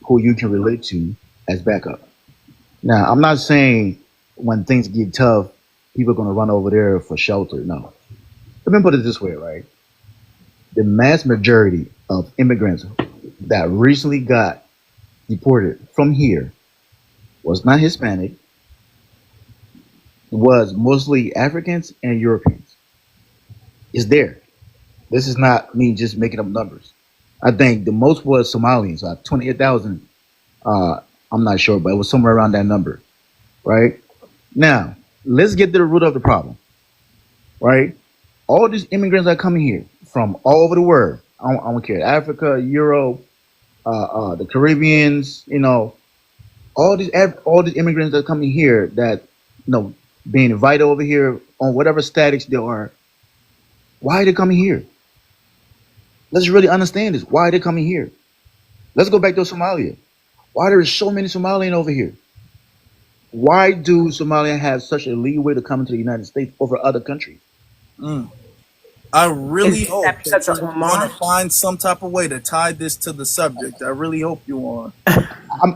who you can relate to as backup. Now, I'm not saying when things get tough, people are going to run over there for shelter. No. Let me put it this way, right? The mass majority of immigrants that recently got deported from here was not Hispanic, was mostly Africans and Europeans. It's there. This is not me just making up numbers. I think the most was Somalians, 28,000. I'm not sure, but it was somewhere around that number, right? Now, let's get to the root of the problem, right? All these immigrants are coming here from all over the world. I don't care, Africa, Europe, the Caribbeans, all these immigrants that are coming here that, being invited over here on whatever status they are. Why are they coming here? Let's really understand this. Why are they coming here? Let's go back to Somalia. Why there is so many Somalians over here? Why do Somalia have such a leeway to come into the United States over other countries? I really Is hope that that because of you're going to Omar? find some type of way to tie this to the subject. I really hope you are.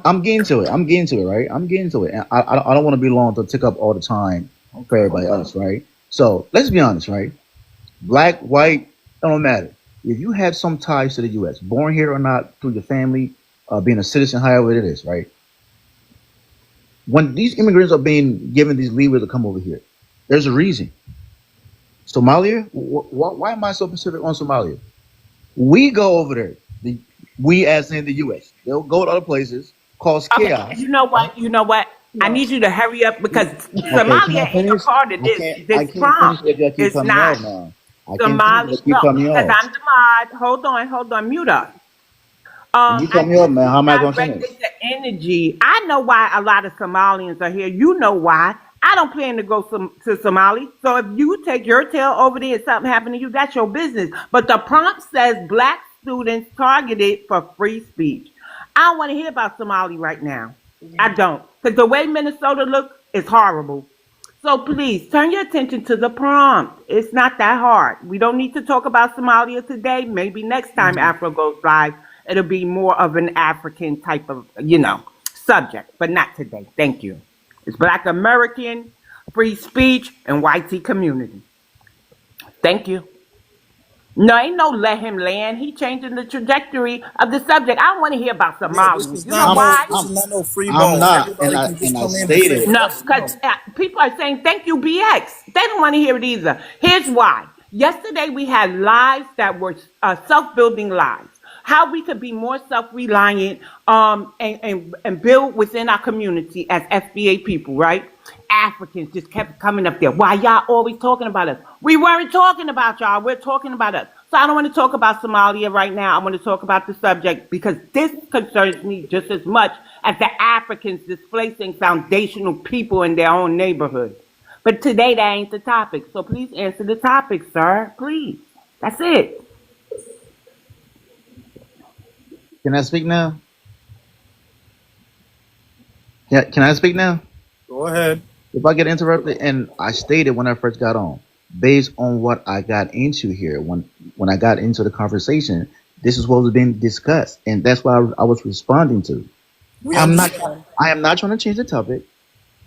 I'm getting to it. I'm getting to it, right? I'm getting to it. And I don't want to be long to take up all the time for everybody else, right? So let's be honest, right? Black, white, it don't matter. If you have some ties to the U.S., born here or not, through your family, being a citizen, however it is, right? When these immigrants are being given these leeways to come over here, there's a reason. Somalia? Why am I so specific on Somalia? We go over there. We, as in the U.S., they'll go to other places, cause Okay, chaos. you know what? You know what? I need you to hurry up because Okay, can I Somalia ain't a finish? part of I this can't. I this can't finish prompt. if y'all keep It's cutting me not. off now. I can't finish if Somali, y'all keep no, cutting me because off. I'm the mod. Hold on, mute up. When you cut I me off, just man, how am I gonna finish? redirected the energy. I know why a lot of Somalians are here. You know why. I don't plan to go to Somali. So if you take your tail over there and something happened to you, that's your business. But the prompt says black students targeted for free speech. I don't want to hear about Somali right now. I don't. Because the way Minnesota looks is horrible. So please turn your attention to the prompt. It's not that hard. We don't need to talk about Somalia today. Maybe next time Afro goes live, it'll be more of an African type of, subject, but not today. Thank you. It's Black American, free speech, and YT community. Thank you. No, ain't no let him land. He changing the trajectory of the subject. I don't want to hear about Yeah, this Somalians. is You know not I'm. no why? this is not no free I'm ball. not, Everybody can and just I come in and say stated. No, yes or because no. people are saying thank you, BX. They don't want to hear it either. Here's why. Yesterday we had lives that were self-building lives. How we could be more self-reliant and build within our community as FBA people, right? Africans just kept coming up there. Why y'all always talking about us? We weren't talking about y'all. We're talking about us. So I don't want to talk about Somalia right now. I want to talk about the subject because this concerns me just as much as the Africans displacing foundational people in their own neighborhood. But today that ain't the topic. So please answer the topic, sir. Please. That's it. Can I speak now? Can I speak now? Go ahead. If I get interrupted, and I stated when I first got on, based on what I got into here, when I got into the conversation, this is what was being discussed, and that's what I was responding to. We I'm not. understand. I am not trying to change the topic.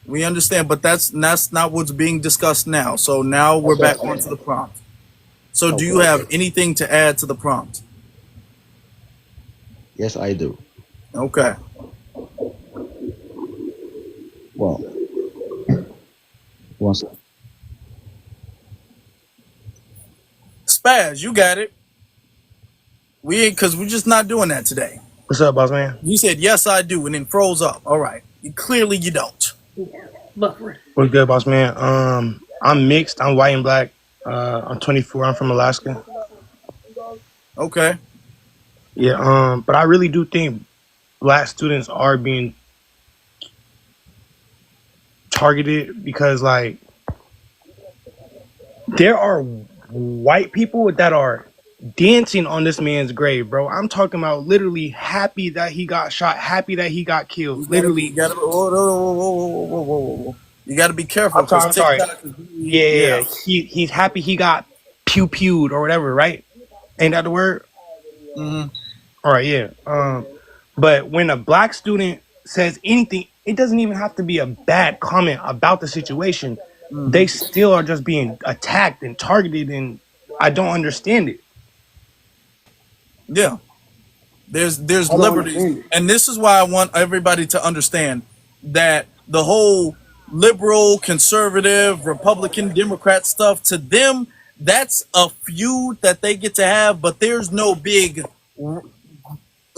We understand, but that's not what's being discussed now. So now we're Okay. back onto the prompt. So do you Okay. have anything to add to the prompt? Yes, I do. Okay. Well, once. Spaz, you got it. We ain't because we're just not doing that today. What's up, boss man? You said yes, I do, and then froze up. All right. Clearly you don't. What's good, boss man? I'm mixed. I'm white and black. I'm 24. I'm from Alaska. Okay. Yeah. But I really do think black students are being targeted because, like, there are white people that are dancing on this man's grave, bro. I'm talking about literally happy that he got shot, happy that he got killed. You Literally. gotta, whoa, whoa, whoa, whoa, whoa, whoa, whoa, whoa. You gotta be careful I'm sorry. because I'm sorry. TikTok is really, Yeah, yeah, yeah. yeah. He's happy he got pewed or whatever, right? Ain't that the word? Mm-hmm. All right, yeah. But when a black student says anything, it doesn't even have to be a bad comment about the situation. They Mm-hmm. still are just being attacked and targeted, and I don't understand it. Yeah. There's I don't liberties, understand it. and this is why I want everybody to understand that the whole liberal, conservative, Republican, Democrat stuff, to them, that's a feud that they get to have, but there's no big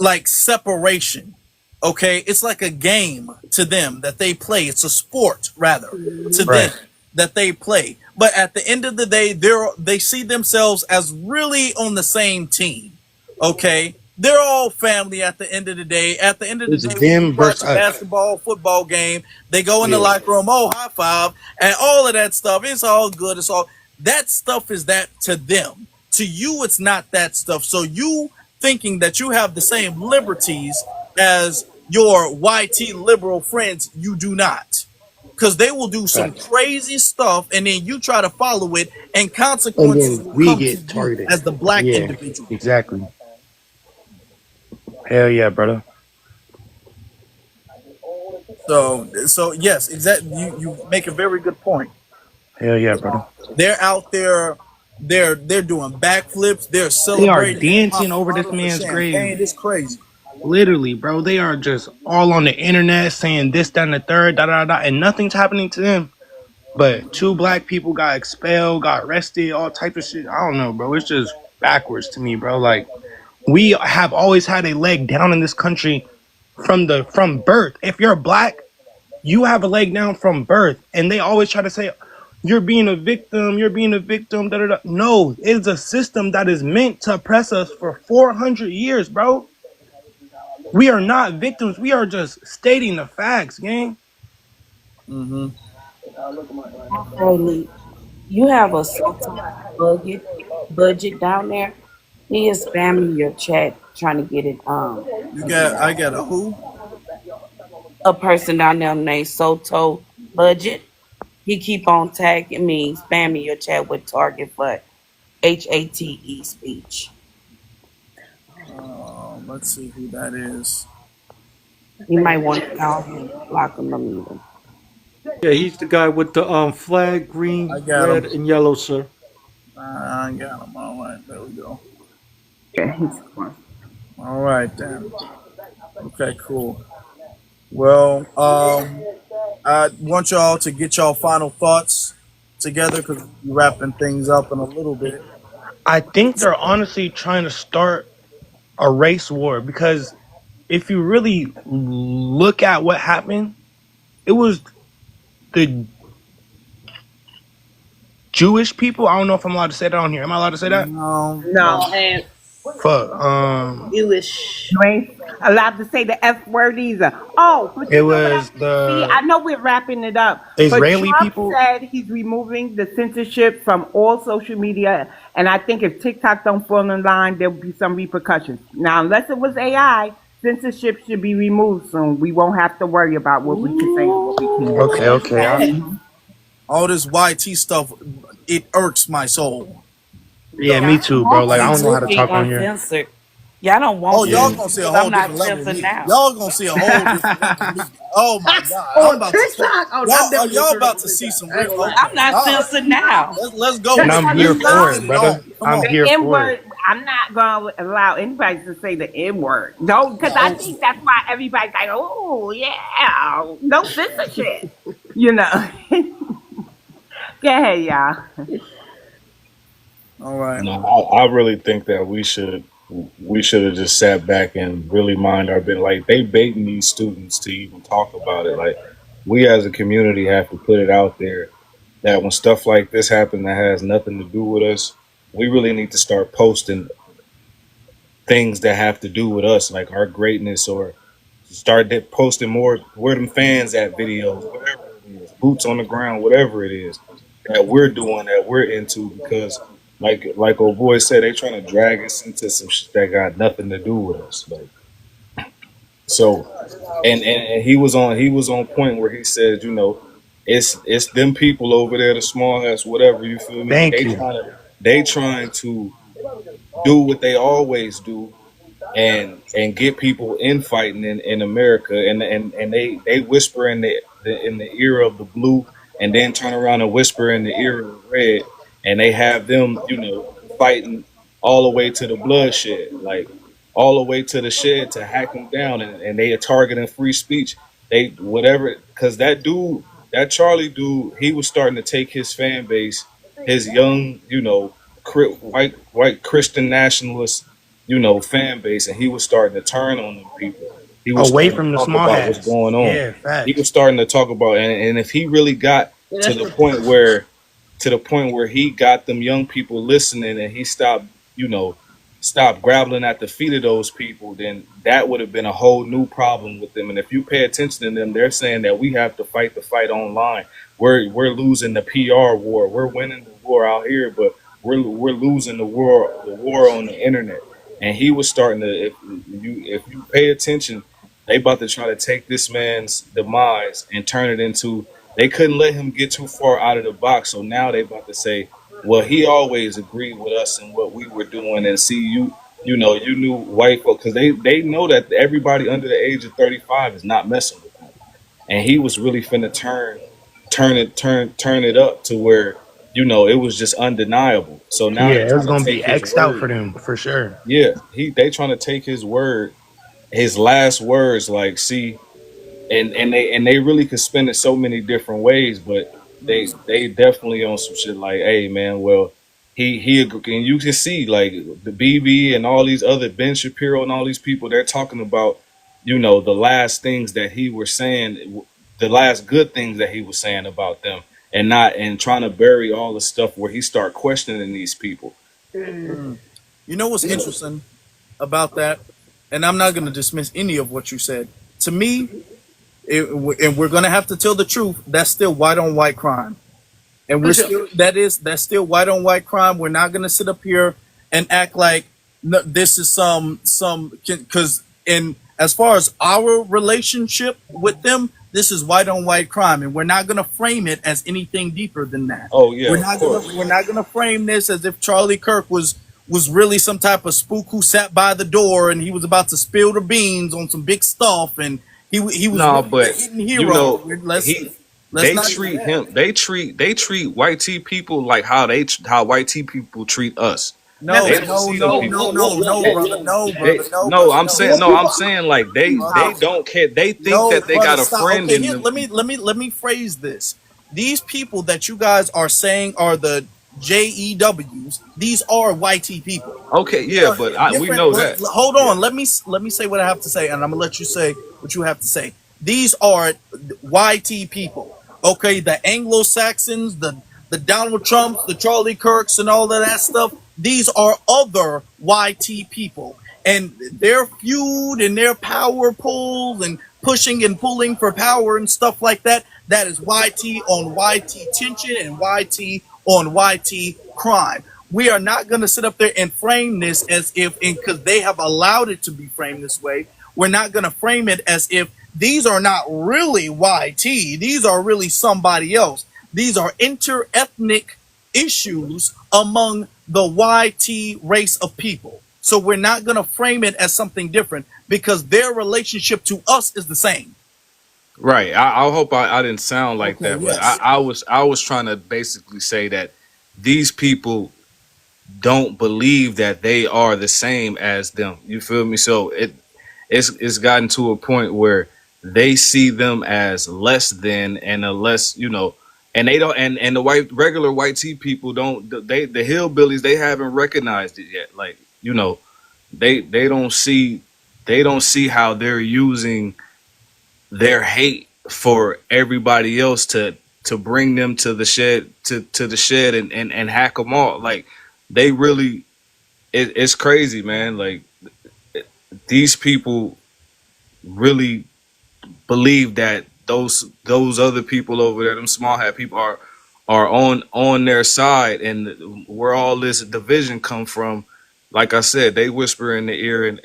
like separation. Okay, it's like a game to them that they play. It's a sport rather to them Right. that they play. But at the end of the day, they see themselves as really on the same team. Okay, they're all family at the end of the day. At the end of the It's day, when you them watch versus a us. basketball, football game, they go in the Yeah. locker room, oh, high five, and all of that stuff. It's all good. It's all that stuff is that to them. To you, it's not that stuff. So you thinking that you have the same liberties as your YT liberal friends, you do not. Because they will do some Facts. crazy stuff and then you try to follow it, and And consequences then will we come to get you targeted. as the black Yeah, individual. exactly. Hell yeah, brother. So yes, exactly. You make a very good point. Hell yeah, brother. They're out there, they're doing backflips, they're They are celebrating, they're dancing popping over this bottles of man's grave. champagne. It's crazy. Literally, bro. They are just all on the internet saying this, that, and the third, da da da, and nothing's happening to them. But two black people got expelled, got arrested, all types of shit. I don't know, bro. It's just backwards to me, bro. Like, we have always had a leg down in this country from birth. If you're black, you have a leg down from birth, and they always try to say you're being a victim, da da da. No, it's a system that is meant to oppress us for 400 years, bro. We are not victims. We are just stating the facts, gang. Mm-hmm. Haley, you have a certain budget down there. He is spamming your chat trying to get it I got a who? a person down there named Soto Budget. He keep on tagging me, spamming your chat with target for HATE speech. Let's see who that is. You might want to call him, block him, or mute him. Yeah, he's the guy with the flag, I green, got red, him. and yellow, sir. I got him. All right, there we go. Yeah, he's fine. All right then. Okay, cool. Well, I want y'all to get y'all final thoughts together because we're wrapping things up in a little bit. I think they're honestly trying to start a race war because if you really look at what happened, it was the Jewish people. I don't know if I'm allowed to say that on here. Am I allowed to say that? No, No, no. and Fuck. Jewish. you ain't allowed to say the F word either. Oh, but It you know what I was see? I the know we're wrapping it up, but Israeli Trump people. said he's removing the censorship from all social media, and I think if TikTok don't fall in line, there will be some repercussions. Now, unless it was AI, censorship should be removed soon. We won't have to worry about what we can say and what we can't. Okay, okay. All this YT stuff, it irks my soul. Yeah, Yeah, me I don't too, bro. want Like, I to don't know how to be talk on here. uncensored. Yeah, I don't Oh, want y'all Yeah. gonna see censorship a because whole I'm different not level of censored me. now. Y'all gonna see a whole different level of me. Oh my god, I'm On about to see TikTok? Oh, I'm y'all. Are definitely gonna y'all turn up about on to see TikTok. some I ain't real? gonna lie. Okay, I'm not all right. censored now. Let's go And with I'm it. here Let's for get it, it on. brother. Come I'm on. here The N for it. word, I'm not going to allow anybody to say the N word. No, because I No. think that's why everybody's like, oh, yeah, no censorship. You know. Go ahead, y'all. All right. No, I really think that we should have just sat back and really mind our business. Like they baiting these students to even talk about it. Like we as a community have to put it out there that when stuff like this happens that has nothing to do with us, we really need to start posting things that have to do with us, like our greatness, or posting more where them fans at videos, whatever it is, boots on the ground, whatever it is that we're doing, that we're into, because like old boy said, they trying to drag us into some shit that got nothing to do with us. Like, so, and he was on point where he said, it's them people over there, the small hats, whatever, you feel me? Thank you. They trying to do what they always do, and get people infighting in America, and they whisper in the ear of the blue, and then turn around and whisper in the ear of the red, and they have them, fighting all the way to the bloodshed, like all the way to the shed to hack them down, and they are targeting free speech. They whatever, because that Charlie dude, he was starting to take his fan base, his young, white Christian nationalist, fan base, and he was starting to turn on them people. He was Away starting to from the talk small about what's hats. going on. Yeah, He was facts. starting to talk about, and if he really got to the point where he got them young people listening, and he stopped grappling at the feet of those people, then that would have been a whole new problem with them. And if you pay attention to them, they're saying that we have to fight the fight online. We're losing the PR war. We're winning the war out here, but we're losing the war on the internet. And he was starting to, if you pay attention, they about to try to take this man's demise and turn it into, they couldn't let him get too far out of the box. So now they about to say, well, he always agreed with us and what we were doing, and see, you knew white folk, because they know that everybody under the age of 35 is not messing with him, and he was really finna turn it up to where, it was just undeniable. So now they Yeah, it was trying to gonna be take his X'd out word. for them for sure. Yeah, they trying to take his word, his last words, like, see, and they really could spin it so many different ways, but they definitely on some shit like, hey man, well, and you can see, like, the BB and all these other Ben Shapiro and all these people, they're talking about, the last things that he was saying, the last good things that he was saying about them, and trying to bury all the stuff where he start questioning these people. You know what's interesting about that? And I'm not going to dismiss any of what you said. To me, and we're going to have to tell the truth, that's still white on white crime. And For we're sure. still, that's still white on white crime. We're not going to sit up here and act like, no, this is because in as far as our relationship with them, this is white on white crime, and we're not going to frame it as anything deeper than that. Oh yeah, We're of not course. gonna we're not gonna frame this as if Charlie Kirk was really some type of spook who sat by the door and he was about to spill the beans on some big stuff, and he was No, really the but hidden hero. Let's they not do treat that. him. They treat white tea people like how white tea people treat us. No, They don't no, see them no, people. no, no, no, brother, no, They brother, no, no, brother, I'm no, saying no, I'm saying like they brother. don't care. They think No, that they brother, got a stop. friend Okay, in here, them people. let me phrase this. These people that you guys are saying are the JEWs, these are YT people. Okay, They yeah, are but we different, know but that. hold Yeah. on. Let me say what I have to say, and I'm gonna let you say what you have to say. These are YT people. Okay, the Anglo Saxons, the Donald Trumps, the Charlie Kirks, and all of that stuff. These are other YT people, and their feud and their power pulls and pushing and pulling for power and stuff like that. That is YT on YT tension and YT on YT crime. We are not going to sit up there and frame this as if, because they have allowed it to be framed this way, we're not going to frame it as if these are not really YT. These are really somebody else. These are inter-ethnic issues among the YT race of people. So we're not going to frame it as something different because their relationship to us is the same. Right. I hope I didn't sound like Okay, that, but I was trying to basically say that these people don't believe that they are the same as them. You feel me? So it's gotten to a point where they see them as less than, and a less, and they don't, and the regular white tea people don't, the hillbillies, they haven't recognized it yet. Like, they don't see how they're using their hate for everybody else to bring them to the shed to the shed and hack them all. Like they really, it's crazy, man. Like these people really believe that those other people over there, them small hat people, are on their side, and where all this division come from. Like I said, they whisper in the ear,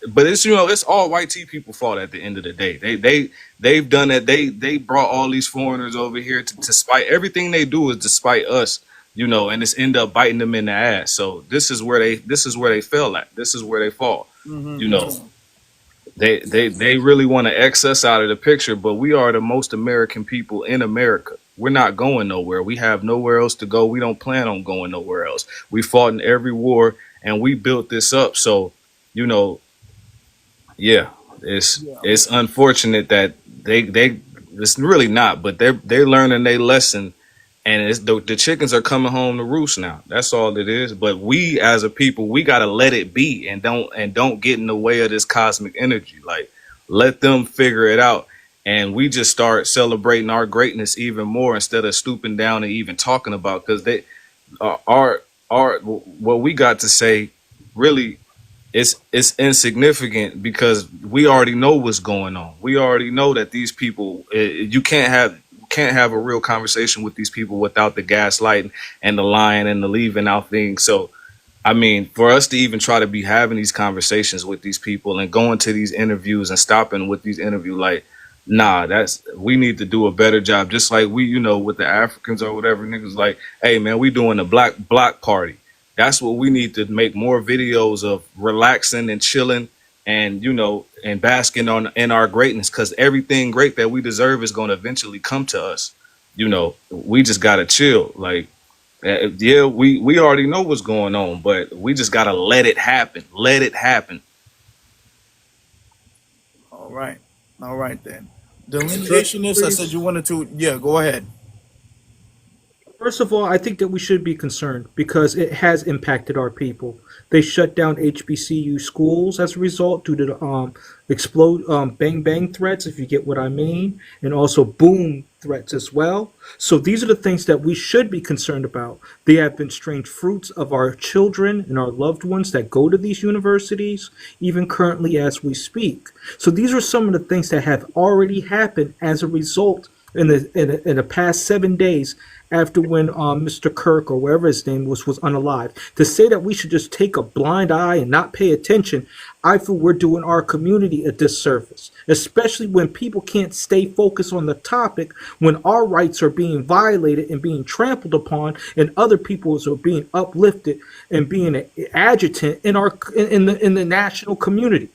but it's it's all white tea people fault at the end of the day. They've done that. They brought all these foreigners over here to spite. Everything they do is to spite us, and it's end up biting them in the ass. So this is where they fail at. This is where they fall. They really want to X us out of the picture, but we are the most American people in America. We're not going nowhere. We have nowhere else to go. We don't plan on going nowhere else. We fought in every war and we built this up. So, yeah, it's unfortunate that they it's really not, but they're learning their lesson, and it's the chickens are coming home to roost now. That's all it is. But we as a people, we gotta let it be and don't get in the way of this cosmic energy. Like let them figure it out. And we just start celebrating our greatness even more instead of stooping down and even talking about, because they are what we got to say really it's insignificant, because we already know what's going on. We already know that these people, you can't have a real conversation with these people without the gaslighting and the lying and the leaving out things. So I mean, for us to even try to be having these conversations with these people and going to these interviews and stopping with these interviews, like, nah, we need to do a better job. Just like we, with the Africans or whatever, niggas like, hey man, we doing a black block party. That's what we need to make more videos of, relaxing and chilling and, and basking in our greatness, because everything great that we deserve is going to eventually come to us. We just got to chill. Like, yeah, we already know what's going on, but we just got to let it happen. Let it happen. All right then. Delineationist, I said you wanted to. Yeah, go ahead. First of all, I think that we should be concerned because it has impacted our people. They shut down HBCU schools as a result due to the explode bang bang threats, if you get what I mean, and also boom threats as well. So these are the things that we should be concerned about. They have been strange fruits of our children and our loved ones that go to these universities, even currently as we speak. So these are some of the things that have already happened as a result in the past 7 days after when Mr. Kirk, or whatever his name was unalive. To say that we should just take a blind eye and not pay attention, I feel we're doing our community a disservice, especially when people can't stay focused on the topic, when our rights are being violated and being trampled upon, and other people's are being uplifted and being an adjutant in the national community.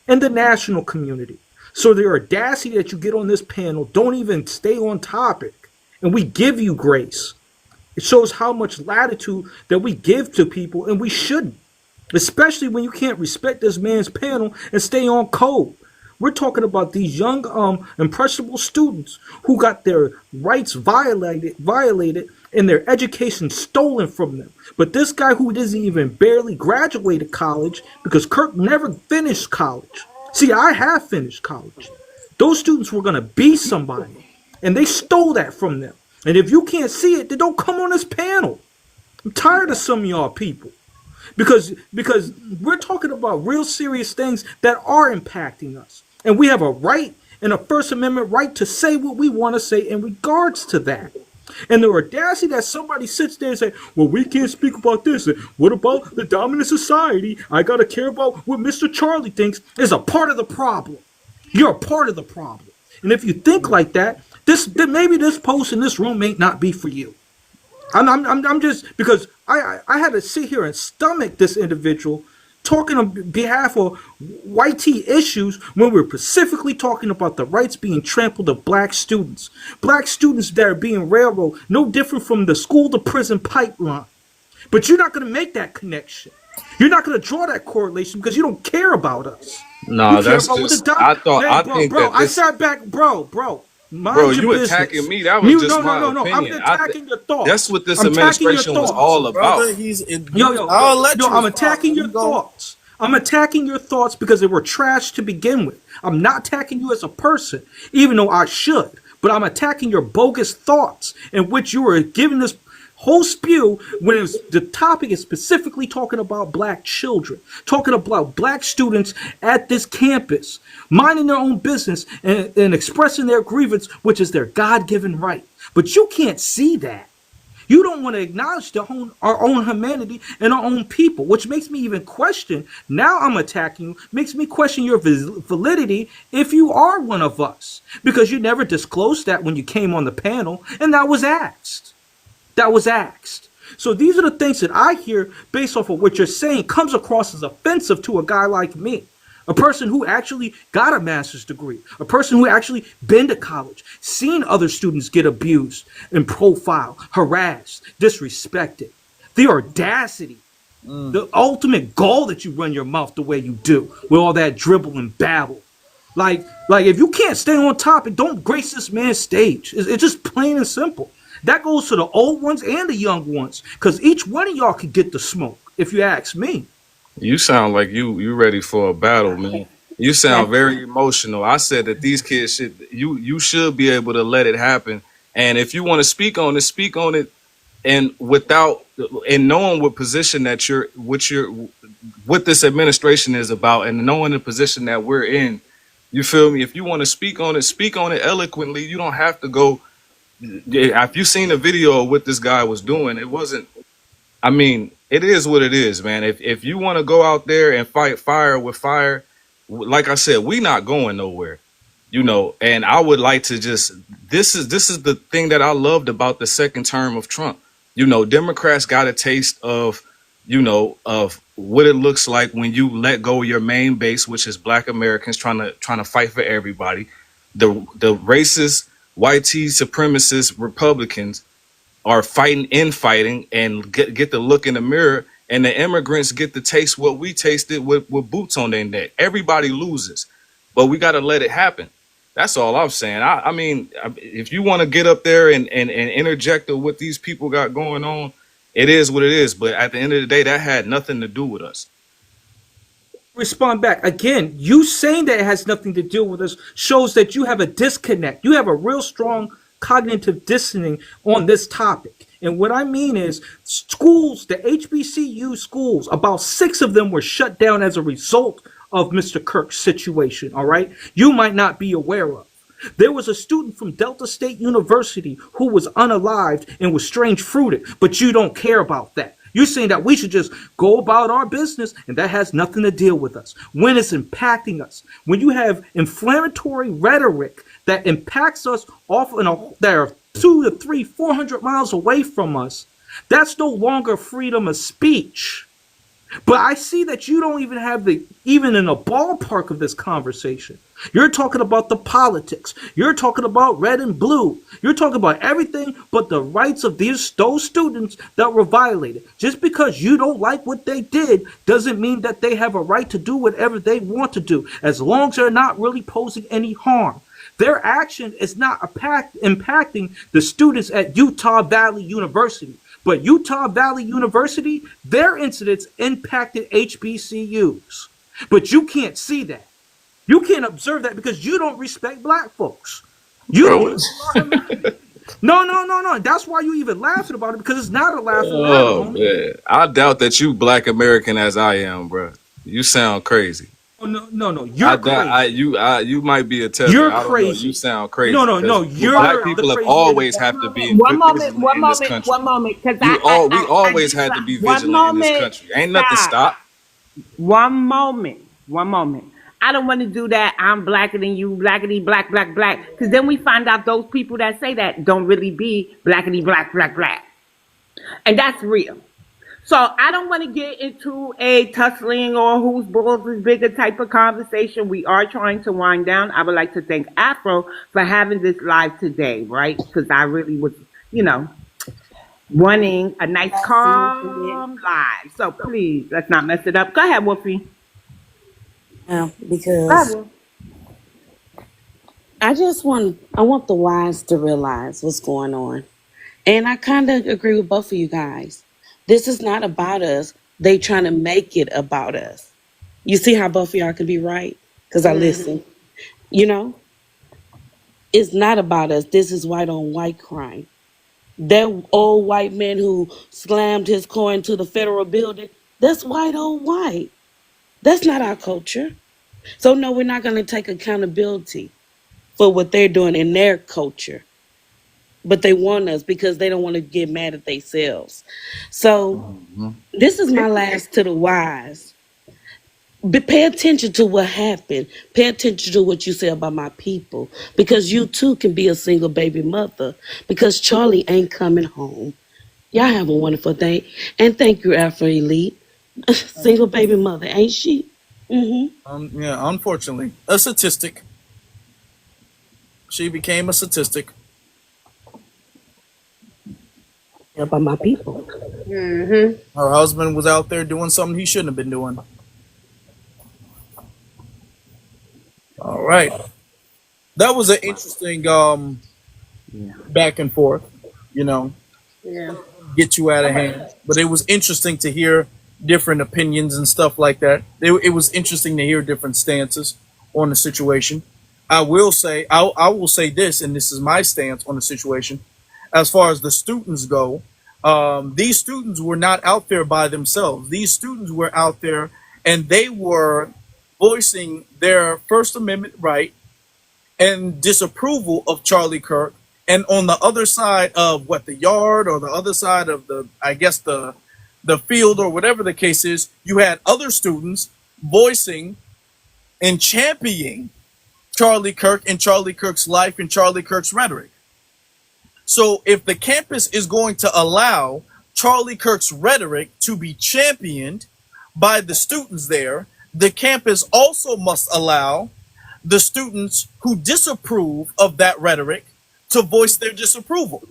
In the national community. So the audacity that you get on this panel don't even stay on topic. And we give you grace. It shows how much latitude that we give to people, and we shouldn't. Especially when you can't respect this man's panel and stay on code. We're talking about these young, impressionable students who got their rights violated and their education stolen from them. But this guy who doesn't even barely graduated college, because Kirk never finished college. See, I have finished college. Those students were going to be somebody. And they stole that from them. And if you can't see it, then don't come on this panel. I'm tired of some of y'all people. Because we're talking about real serious things that are impacting us. And we have a right and a First Amendment right to say what we want to say in regards to that. And the audacity that somebody sits there and say, well, we can't speak about this. What about the dominant society? I got to care about what Mr. Charlie thinks, is a part of the problem. You're a part of the problem. And if you think like that, maybe this post in this room may not be for you. I'm just, because I had to sit here and stomach this individual talking on behalf of white tea issues when we're specifically talking about the rights being trampled of black students that are being railroaded, no different from the school to prison pipeline. But you're not going to make that connection. You're not going to draw that correlation because you don't care about us. No, that's just. I sat back, bro. You attacking me? That was just my opinion. I'm attacking your thoughts. That's what this administration was all about. I'm attacking your thoughts. I'm attacking your thoughts because they were trash to begin with. I'm not attacking you as a person, even though I should. But I'm attacking your bogus thoughts in which you were giving this whole spew when the topic is specifically talking about black children, talking about black students at this campus, minding their own business and expressing their grievance, which is their God-given right. But you can't see that. You don't want to acknowledge our own humanity and our own people, which makes me even question. Now I'm attacking you, makes me question your validity if you are one of us, because you never disclosed that when you came on the panel, and that was asked. That was asked. So these are the things that I hear based off of what you're saying comes across as offensive to a guy like me. A person who actually got a master's degree, a person who actually been to college, seen other students get abused and profiled, harassed, disrespected. The audacity, the ultimate gall that you run your mouth the way you do with all that dribble and babble. Like if you can't stay on topic, don't grace this man's stage. It's just plain and simple. That goes to the old ones and the young ones, because each one of y'all could get the smoke, if you ask me. You sound like you ready for a battle, man. You sound very emotional. I said that these kids you should be able to let it happen. And if you want to speak on it, and without and knowing what position that what this administration is about, and knowing the position that we're in. You feel me? If you want to speak on it eloquently. You don't have to go. If you seen the video of what this guy was doing, it wasn't. I mean, it is what it is, man. If you want to go out there and fight fire with fire, like I said, we not going nowhere, And I would like to just this is the thing that I loved about the second term of Trump. Democrats got a taste of of what it looks like when you let go of your main base, which is Black Americans trying to fight for everybody. The racist, white supremacist Republicans are fighting and get the look in the mirror, and the immigrants get to taste what we tasted with boots on their neck. Everybody loses, but we got to let it happen. That's all I'm saying. I mean, if you want to get up there and interject with what these people got going on, it is what it is. But at the end of the day, that had nothing to do with us. Respond back again. You saying that it has nothing to do with us shows that you have a disconnect. You have a real strong cognitive dissonance on this topic. And what I mean is schools, the HBCU schools, about 6 of them were shut down as a result of Mr. Kirk's situation. All right. You might not be aware of. There was a student from Delta State University who was unalived and was strange fruited, but you don't care about that. You're saying that we should just go about our business and that has nothing to deal with us. When it's impacting us, when you have inflammatory rhetoric that impacts us that are 200 to 300, 400 miles away from us, that's no longer freedom of speech. But I see that you don't even have even in the ballpark of this conversation. You're talking about the politics. You're talking about red and blue. You're talking about everything but the rights of those students that were violated. Just because you don't like what they did doesn't mean that they have a right to do whatever they want to do, as long as they're not really posing any harm. Their action is not impacting the students at Utah Valley University. But Utah Valley University, their incidents impacted HBCUs. But you can't see that. You can't observe that because you don't respect black folks. You don't. No. That's why you even laughing about it, because it's not a laughing matter. Oh man, I doubt that you Black American as I am, bro. You sound crazy. Oh, no. You're crazy. You might be a tester. You're I don't crazy. Know. You sound crazy. No. You're Black people have always have to be one moment, because we always had to be vigilant in this country. Ain't nothing stop. One moment. I don't want to do that. I'm blacker than you, blackity black. Because then we find out those people that say that don't really be blackity black. And that's real. So I don't want to get into a tussling or whose balls is bigger type of conversation. We are trying to wind down. I would like to thank Afro for having this live today, right? Because I really was, wanting a nice calm live. So please, let's not mess it up. Go ahead, Wolfie. Because I want the wise to realize what's going on. And I kind of agree with both of you guys. This is not about us. They trying to make it about us. You see how both of y'all can be right? Because I Mhm. listen. You know, it's not about us. This is white on white crime. That old white man who slammed his car into the federal building, that's white on white. That's not our culture. So, no, we're not going to take accountability for what they're doing in their culture. But they want us because they don't want to get mad at themselves. So, this is my last to the wise. But pay attention to what happened. Pay attention to what you say about my people. Because you too can be a single baby mother. Because Charlie ain't coming home. Y'all have a wonderful day. And thank you, Afro Elite. Single baby mother, ain't she? Mm-hmm. Yeah, unfortunately, a statistic. She became a statistic. About my people. Mhm. Her husband was out there doing something he shouldn't have been doing. All right, that was an interesting back and forth. You know, Yeah. get you out of hand. But it was interesting to hear different opinions and stuff like that. It was interesting to hear different stances on the situation. I will say this, and this is my stance on the situation. As far as the students go, these students were not out there by themselves. These students were out there, and they were voicing their First Amendment right and disapproval of Charlie Kirk. And on the other side of what the yard or the other side of the, I guess the field or whatever the case is, you had other students voicing and championing Charlie Kirk and Charlie Kirk's life and Charlie Kirk's rhetoric. So if the campus is going to allow Charlie Kirk's rhetoric to be championed by the students there, the campus also must allow the students who disapprove of that rhetoric to voice their disapproval.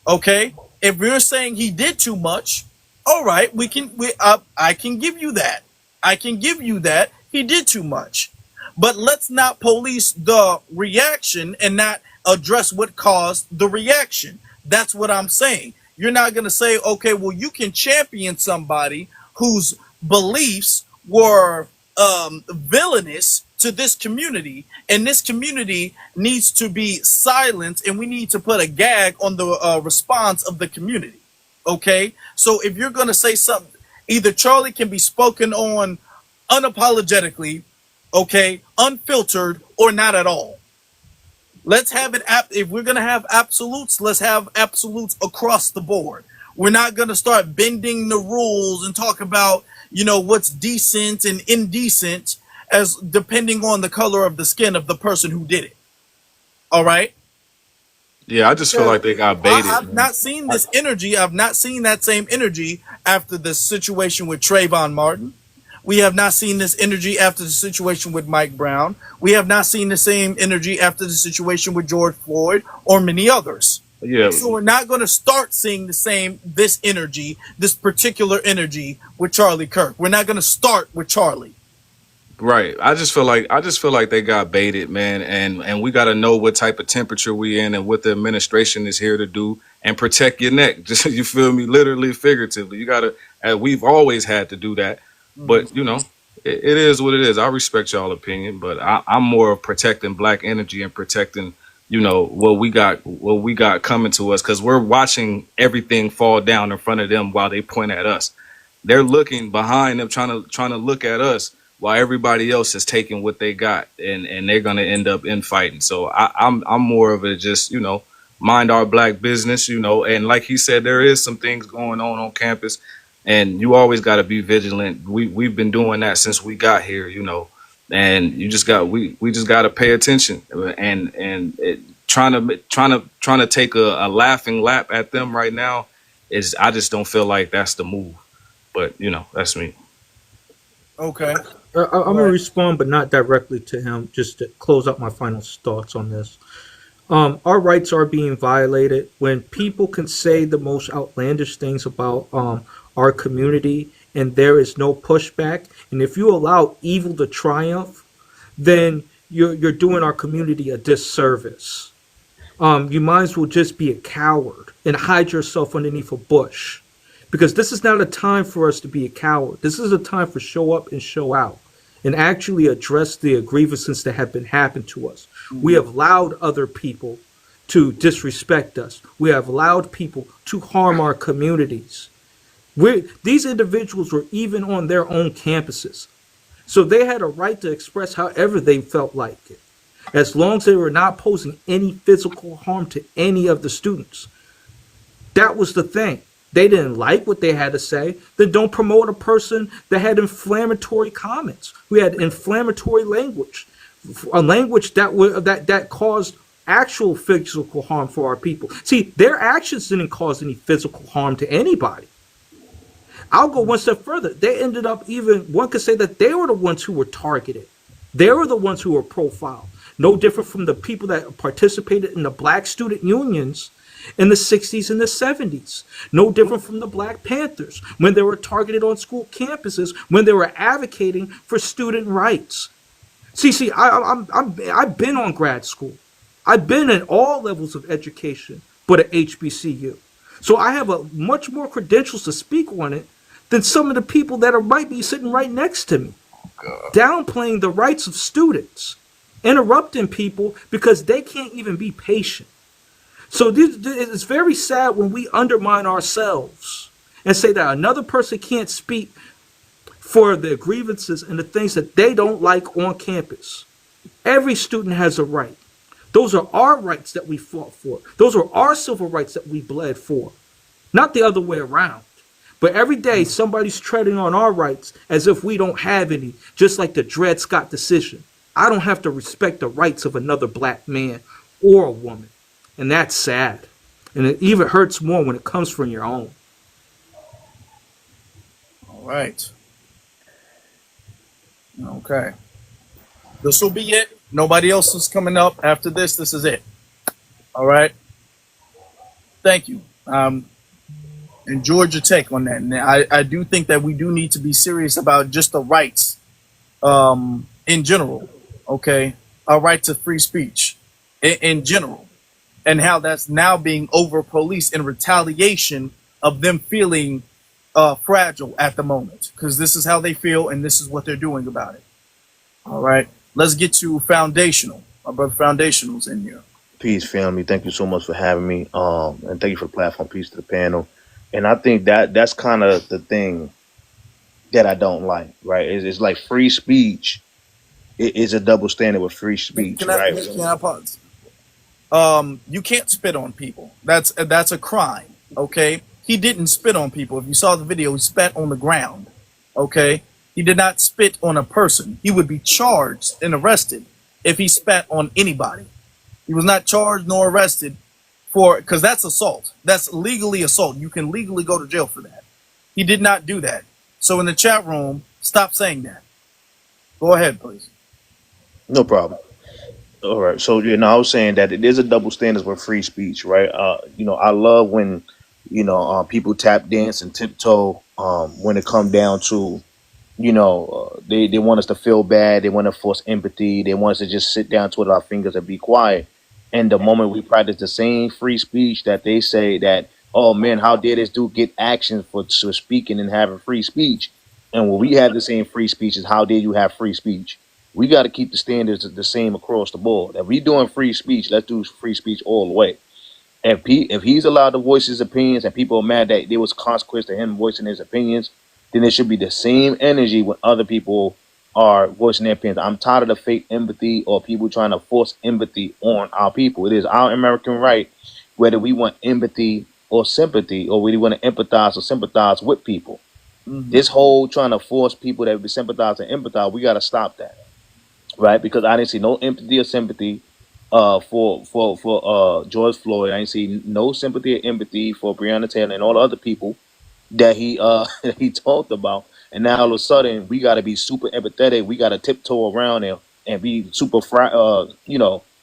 Okay? If you're saying he did too much, all right, I can give you that. I can give you that he did too much. But let's not police the reaction and not address what caused the reaction. That's what I'm saying. You're not going to say, okay, well, you can champion somebody whose beliefs were villainous to this community, and this community needs to be silenced, and we need to put a gag on the response of the community. Okay? So if you're going to say something, either Charlie can be spoken on unapologetically, okay, unfiltered, or not at all. Let's have it. If we're gonna have absolutes, let's have absolutes across the board. We're not gonna start bending the rules and talk about what's decent and indecent as depending on the color of the skin of the person who did it. All right. Yeah, I just feel like they got baited, I've man. not seen this energy. I've not seen that same energy after the situation with Trayvon Martin. We have not seen this energy after the situation with Mike Brown. We have not seen the same energy after the situation with George Floyd or many others. Yeah, So we're not going to start seeing this energy, this particular energy with Charlie Kirk. We're not going to start with Charlie. right. I just feel like they got baited, man, and we got to know what type of temperature we in and what the administration is here to do and protect your neck. Just you feel me, literally, figuratively. You got to. We've always had to do that, but it is what it is. I respect y'all opinion, but I'm more of protecting black energy and protecting what we got coming to us because we're watching everything fall down in front of them while they point at us. They're looking behind them, trying to look at us while everybody else is taking what they got, and they're gonna end up infighting. So I'm more of a just mind our black business, and like he said, there is some things going on campus, and you always got to be vigilant. We've been doing that since we got here, and you just got we just got to pay attention and trying to take a laughing lap at them right now is I just don't feel like that's the move. But that's me. Okay. I'm gonna respond, but not directly to him. Just to close up my final thoughts on this. Our rights are being violated when people can say the most outlandish things about our community, and there is no pushback. And if you allow evil to triumph, then you're doing our community a disservice. You might as well just be a coward and hide yourself underneath a bush, because this is not a time for us to be a coward. This is a time for show up and show out and actually address the grievances that have been happened to us. We have allowed other people to disrespect us. We have allowed people to harm our communities. These individuals were even on their own campuses. So they had a right to express however they felt like it, as long as they were not posing any physical harm to any of the students. That was the thing. They didn't like what they had to say, then don't promote a person that had inflammatory comments, who had inflammatory language, a language that caused actual physical harm for our people. See, their actions didn't cause any physical harm to anybody. I'll go one step further. They ended up, even one could say that they were the ones who were targeted. They were the ones who were profiled. No different from the people that participated in the black student unions in the 60s and the 70s. No different from the Black Panthers when they were targeted on school campuses, when they were advocating for student rights. I've been on grad school. I've been in all levels of education, but at HBCU. So I have a much more credentials to speak on it than some of the people that might be sitting right next to me, downplaying the rights of students, interrupting people because they can't even be patient. So it's very sad when we undermine ourselves and say that another person can't speak for their grievances and the things that they don't like on campus. Every student has a right. Those are our rights that we fought for. Those are our civil rights that we bled for, not the other way around. But every day somebody's treading on our rights as if we don't have any, just like the Dred Scott decision. I don't have to respect the rights of another black man or a woman. And that's sad. And it even hurts more when it comes from your own. All right. Okay. This will be it. Nobody else is coming up after this. This is it. All right. Thank you. Enjoyed your take on that. And I do think that we do need to be serious about just the rights in general. Okay. Our right to free speech in general. And how that's now being over-policed in retaliation of them feeling fragile at the moment. Because this is how they feel and this is what they're doing about it. All right. Let's get to Foundational. My brother Foundational's in here. Peace, family. Thank you so much for having me. And thank you for the platform. Peace to the panel. And I think that's kind of the thing that I don't like, right? It's like free speech is a double standard with free speech, right? Can I pause? You can't spit on people. That's a crime. Okay. He didn't spit on people. If you saw the video, he spat on the ground. Okay. He did not spit on a person. He would be charged and arrested if he spat on anybody. He was not charged nor arrested because that's assault. That's legally assault. You can legally go to jail for that. He did not do that. So in the chat room, stop saying that. Go ahead, please. No problem. All right. So, I was saying that it is a double standard with free speech, right? I love when, people tap dance and tiptoe when it comes down to, they want us to feel bad. They want to force empathy. They want us to just sit down, twiddle our fingers and be quiet. And the moment we practice the same free speech that they say that, oh man, how dare this dude get action for speaking and having free speech? And when we have the same free speech as how dare you have free speech? We got to keep the standards the same across the board. If we doing free speech, let's do free speech all the way. If he's allowed to voice his opinions and people are mad that there was consequence to him voicing his opinions, then it should be the same energy when other people are voicing their opinions. I'm tired of the fake empathy or people trying to force empathy on our people. It is our American right, whether we want empathy or sympathy, or we want to empathize or sympathize with people. Mm-hmm. This whole trying to force people that we sympathize and empathize, we got to stop that, right? Because I didn't see no empathy or sympathy for George Floyd. I didn't see no sympathy or empathy for Breonna Taylor and all the other people that he talked about. And now all of a sudden we got to be super empathetic. We got to tiptoe around there and be super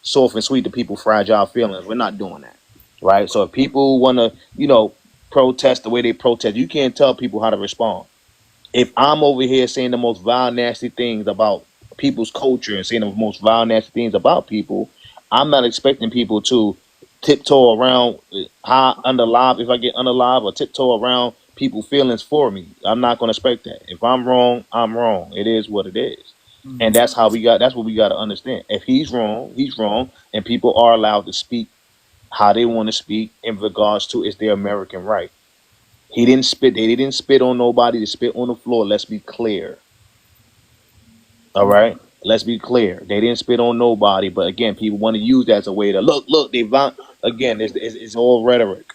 soft and sweet to people's fragile feelings. We're not doing that, right? So if people want to protest the way they protest, you can't tell people how to respond. If I'm over here saying the most vile, nasty things about people's culture and saying the most vile, nasty things about people, I'm not expecting people to tiptoe around high under live if I get under live, or tiptoe around people feelings for me. I'm not gonna expect that. If I'm wrong, I'm wrong. It is what it is. And Mhm. that's what we gotta understand. If he's wrong, and people are allowed to speak how they want to speak in regards to it's their American right. He didn't spit. They didn't spit on nobody. They spit on the floor. Let's be clear. All right. Let's be clear. They didn't spit on nobody. But again, people want to use that as a way to look. Again, it's all rhetoric.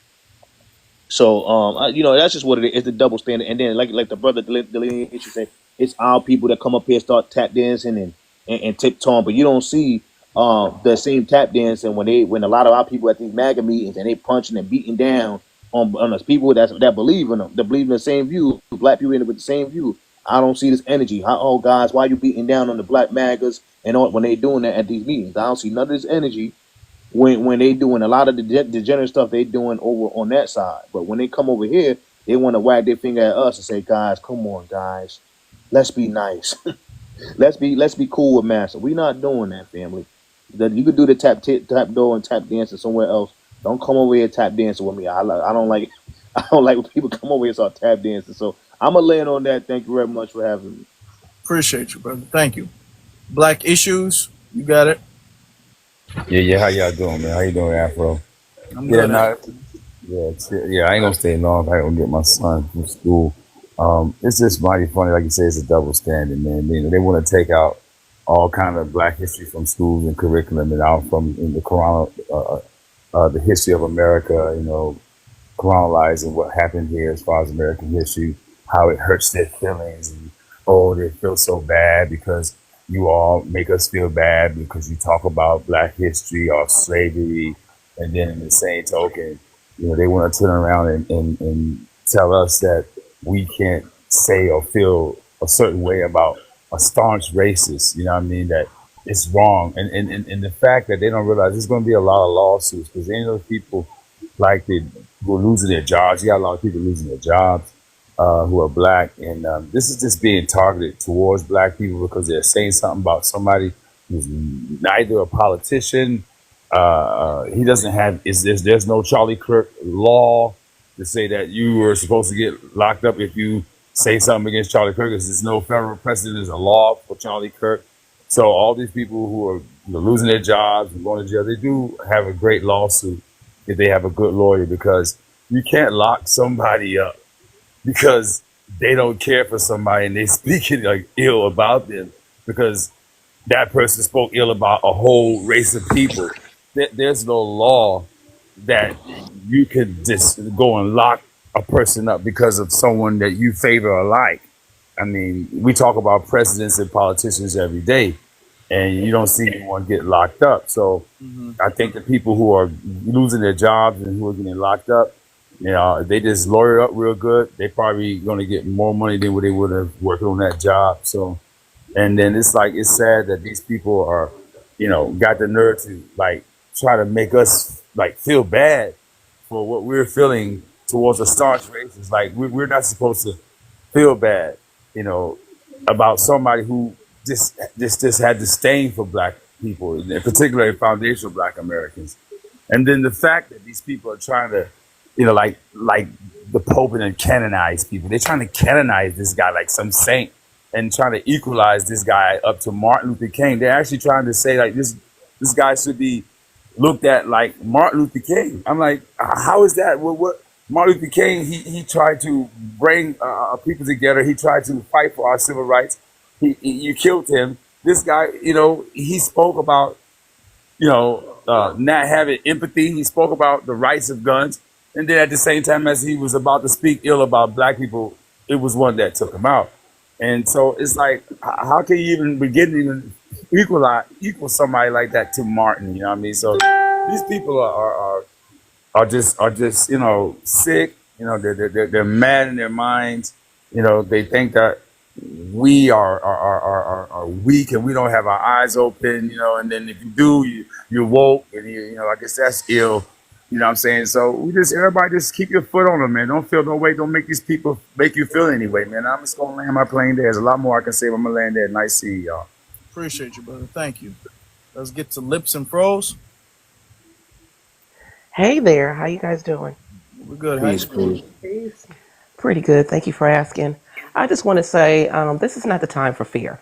So, that's just what it is. It's the double standard. And then, like the brother delineation said, it's our people that come up here start tap dancing and tiptoeing, but you don't see the same tap dancing when a lot of our people at these MAGA meetings and they punching and beating down on us people that believe in them, that believe in the same view. Black people in it with the same view. I don't see this energy. Oh, guys, why you beating down on the black MAGAs and all when they doing that at these meetings? I don't see none of this energy when they doing a lot of the degenerate stuff they doing over on that side. But when they come over here, they want to wag their finger at us and say, guys, come on, guys, let's be nice. let's be cool with massa. We not doing that, family. You could do the tap door and tap dancing somewhere else. Don't come over here tap dancing with me. I don't like I don't like when people come over here and start tap dancing. So I'm gonna land on that. Thank you very much for having me. Appreciate you, brother. Thank you. Black issues, you got it. Yeah. How y'all doing, man? How you doing, Afro? I'm Yeah, good. no, yeah. I ain't gonna stay long. I gonna get my son from school. It's just mighty funny, like you say, it's a double standard, man. You know, they want to take out all kind of Black history from schools and curriculum, and out from in the Quran, the history of America. You know, chronologizing what happened here as far as American history, how it hurts their feelings, and oh, they feel so bad because you all make us feel bad because you talk about Black history or slavery, and then in the same token, you know, they want to turn around and tell us that we can't say or feel a certain way about a staunch racist. You know what I mean? That it's wrong, and the fact that they don't realize there's going to be a lot of lawsuits because any of those people like they who are losing their jobs. You got a lot of people losing their jobs who are Black, and this is just being targeted towards Black people because they're saying something about somebody who's neither a politician. He doesn't have. There's no Charlie Kirk law to say that you are supposed to get locked up if you say something against Charlie Kirk. There's no federal precedent. There's a law for Charlie Kirk. So all these people who are losing their jobs and going to jail, they do have a great lawsuit if they have a good lawyer, because you can't lock somebody up because they don't care for somebody and they speaking like ill about them because that person spoke ill about a whole race of people. There's no law that you could just go and lock a person up because of someone that you favor or like. I mean, we talk about presidents and politicians every day, and you don't see anyone get locked up. So I think the people who are losing their jobs and who are getting locked up, you know, if they just lawyer up real good, they probably going to get more money than what they would have working on that job. So, and then it's like, it's sad that these people are, you know, got the nerve to like try to make us like feel bad for what we're feeling towards a staunch racist. Like we're not supposed to feel bad, you know, about somebody who just had disdain for Black people, and particularly foundational Black Americans. And then the fact that these people are trying to, you know, like the Pope and canonize people. They're trying to canonize this guy like some saint and trying to equalize this guy up to Martin Luther King. They're actually trying to say like this guy should be looked at like Martin Luther King. I'm like, how is that? What Martin Luther King, he tried to bring people together. He tried to fight for our civil rights. You killed him. This guy, you know, he spoke about, you know, not having empathy. He spoke about the rights of guns. And then at the same time as he was about to speak ill about Black people, it was one that took him out. And so it's like, how can you even begin to even equal somebody like that to Martin? You know what I mean? So these people are just you know, sick. You know, they're mad in their minds. You know, they think that we are weak and we don't have our eyes open. You know, and then if you do, you're woke, and you know, I guess that's ill. You know what I'm saying? So everybody just keep your foot on them, man. Don't feel no way. Don't make these people make you feel anyway, man. I'm just gonna land my plane there. There's a lot more I can say, but I'm gonna land there. Nice seeing y'all. Appreciate you, brother. Thank you. Let's get to lips and froze. Hey there, how you guys doing? We're good. How you Peace, doing? peace. Peace. Pretty good. Thank you for asking. I just want to say this is not the time for fear.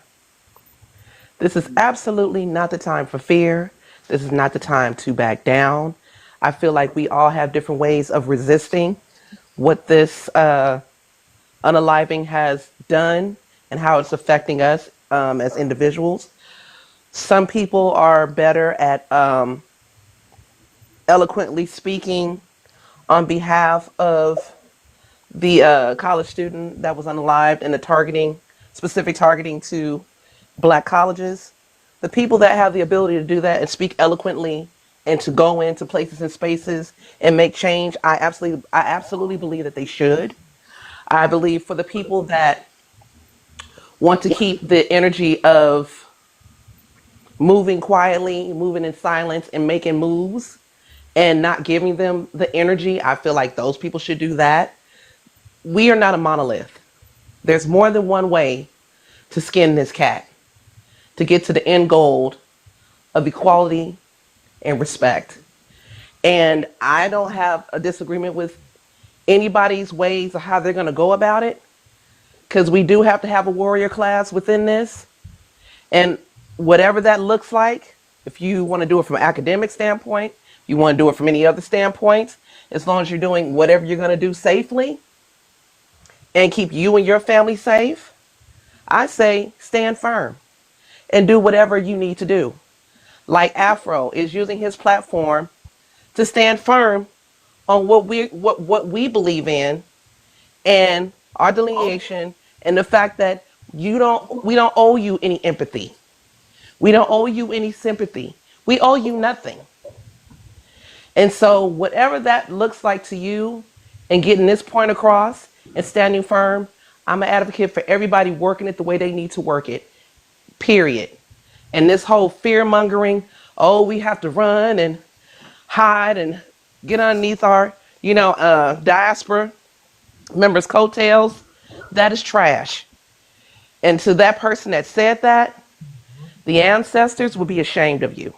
This is absolutely not the time for fear. This is not the time to back down. I feel like we all have different ways of resisting what this unaliving has done and how it's affecting us as individuals. Some people are better at eloquently speaking on behalf of the college student that was unalived and the specific targeting to black colleges. The people that have the ability to do that and speak eloquently and to go into places and spaces and make change, I absolutely believe that they should. I believe for the people that want to keep the energy of moving quietly, moving in silence, and making moves and not giving them the energy, I feel like those people should do that. We are not a monolith. There's more than one way to skin this cat, to get to the end goal of equality and respect. And I don't have a disagreement with anybody's ways of how they're going to go about it, because we do have to have a warrior class within this. And whatever that looks like, if you want to do it from an academic standpoint, you want to do it from any other standpoint, as long as you're doing whatever you're going to do safely and keep you and your family safe, I say stand firm and do whatever you need to do. Like Afro is using his platform to stand firm on what we believe in and our delineation, and the fact that we don't owe you any empathy. We don't owe you any sympathy. We owe you nothing. And so whatever that looks like to you and getting this point across and standing firm, I'm an advocate for everybody working it the way they need to work it, period. And this whole fear mongering, oh, we have to run and hide and get underneath our, diaspora members' coattails, that is trash. And to that person that said that, the ancestors would be ashamed of you.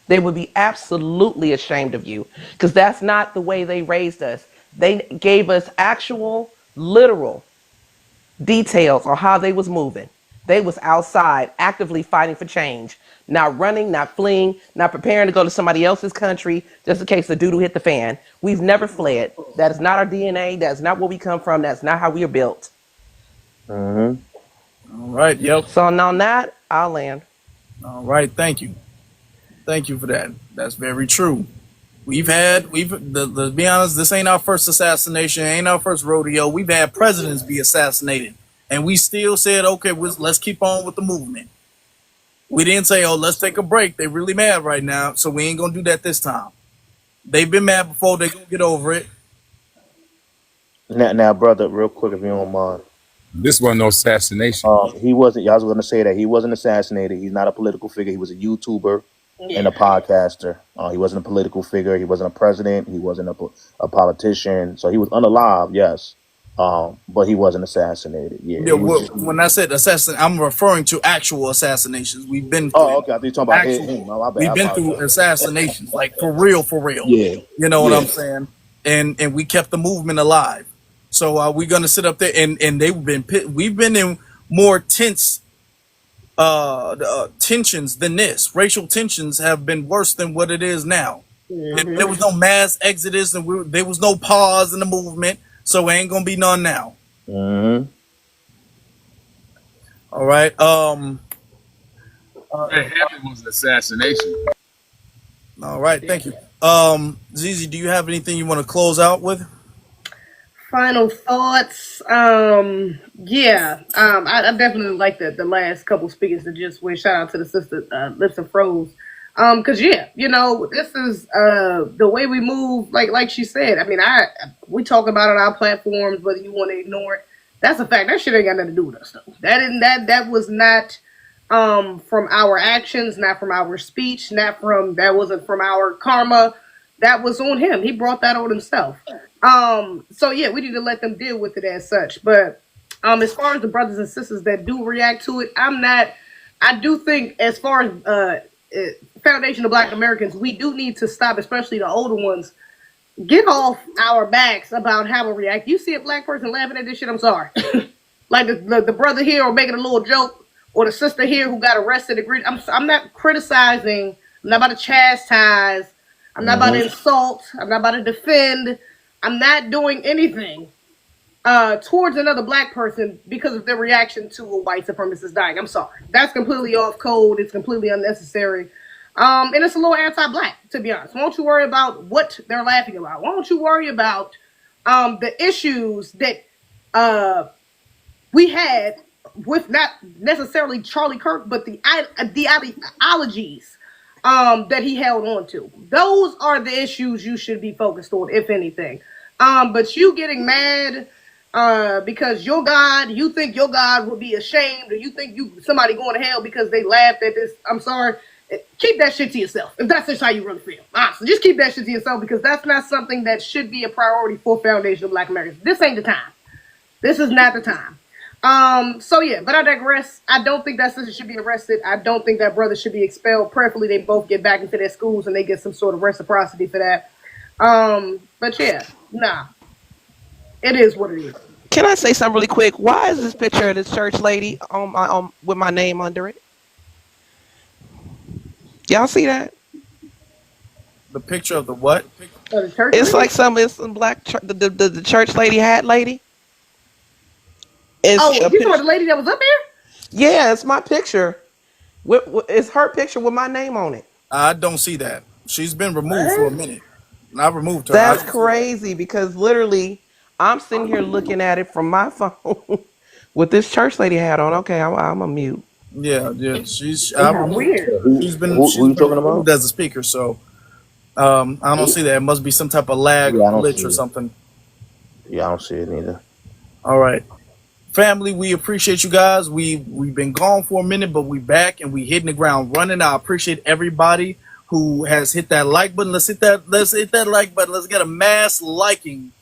They would be absolutely ashamed of you, because that's not the way they raised us. They gave us actual, literal details on how they was moving. They was outside actively fighting for change, not running, not fleeing, not preparing to go to somebody else's country just in case the doodle hit the fan. We've never fled. That is not our DNA. That's not where we come from. That's not how we are built. All right. Yep. So on that, I'll land. All right. Thank you. Thank you for that. That's very true. To be honest, this ain't our first assassination, ain't our first rodeo. We've had presidents be assassinated, and we still said, okay, let's keep on with the movement. We didn't say, oh, let's take a break. They're really mad right now, so we ain't gonna do that this time. They've been mad before. They're gonna get over it. Now, brother, real quick, if you don't mind. This wasn't no assassination. He wasn't. I was going to say that he wasn't assassinated. He's not a political figure. He was a YouTuber and a podcaster. He wasn't a political figure. He wasn't a president. He wasn't a politician. So he was unalive, yes, but he wasn't assassinated. Yeah. When I said assassin, I'm referring to actual assassinations. We've been. Okay. I think you're talking about him. Oh, we've been through assassinations, like for real. Yeah. You know what I'm saying? And we kept the movement alive. So we're gonna sit up there and we've been in more tense tensions than this. Racial tensions have been worse than what it is now. Mm-hmm. There was no mass exodus and there was no pause in the movement, so it ain't gonna be none now. Mm-hmm. All right. It happened was an assassination. All right. Thank you. Zizi, do you have anything you want to close out with? Final thoughts. I definitely like the last couple speakers that just went. Shout out to the sister Lips and Froze. Cause this is the way we move. Like she said. I mean, we talk about it on our platforms, whether you want to ignore it. That's a fact. That shit ain't got nothing to do with us though. That was not from our actions, not from our speech, that wasn't from our karma. That was on him. He brought that on himself. We need to let them deal with it as such. But as far as the brothers and sisters that do react to it, I do think as far as Foundation of Black Americans, we do need to stop, especially the older ones, get off our backs about how we react. You see a black person laughing at this shit, I'm sorry. Like the brother here or making a little joke, or the sister here who got arrested. Agreed. I'm not criticizing. I'm not about to chastise. I'm not about to insult. I'm not about to defend. I'm not doing anything towards another black person because of their reaction to a white supremacist dying. I'm sorry. That's completely off code. It's completely unnecessary. And it's a little anti-black, to be honest. Why don't you worry about what they're laughing about? Why don't you worry about the issues that we had with not necessarily Charlie Kirk, but the ideologies that he held on to. Those are the issues you should be focused on, if anything. But you getting mad because your God, you think your God would be ashamed, or you think somebody going to hell because they laughed at this. I'm sorry. Keep that shit to yourself. If that's just how you really feel. Honestly, just keep that shit to yourself, because that's not something that should be a priority for foundational black Americans. This ain't the time. This is not the time. So yeah, but I digress. I don't think that sister should be arrested. I don't think that brother should be expelled. Preferably they both get back into their schools and they get some sort of reciprocity for that. But yeah, nah. It is what it is. Can I say something really quick? Why is this picture of this church lady with my name under it? Y'all see that? The picture of the what? The church It's lady? like some black the church lady hat lady. It's Oh, a you saw the lady that was up there? Yeah, it's my picture. It's her picture with my name on it. I don't see that. She's been removed for a minute. And I removed her. That's crazy, because literally I'm sitting here looking at it from my phone with this church lady hat on. Okay, I'm a mute. Yeah. She's Yeah, weird. she's been Who you talking removed about? as a speaker. So I don't see that. It must be some type of lag Yeah, or I don't glitch see or it. something. Yeah, I don't see it neither. All right. Family, we appreciate you guys. We've been gone for a minute, but we back and we hitting the ground running. I appreciate everybody who has hit that like button. Let's hit that like button. Let's get a mass liking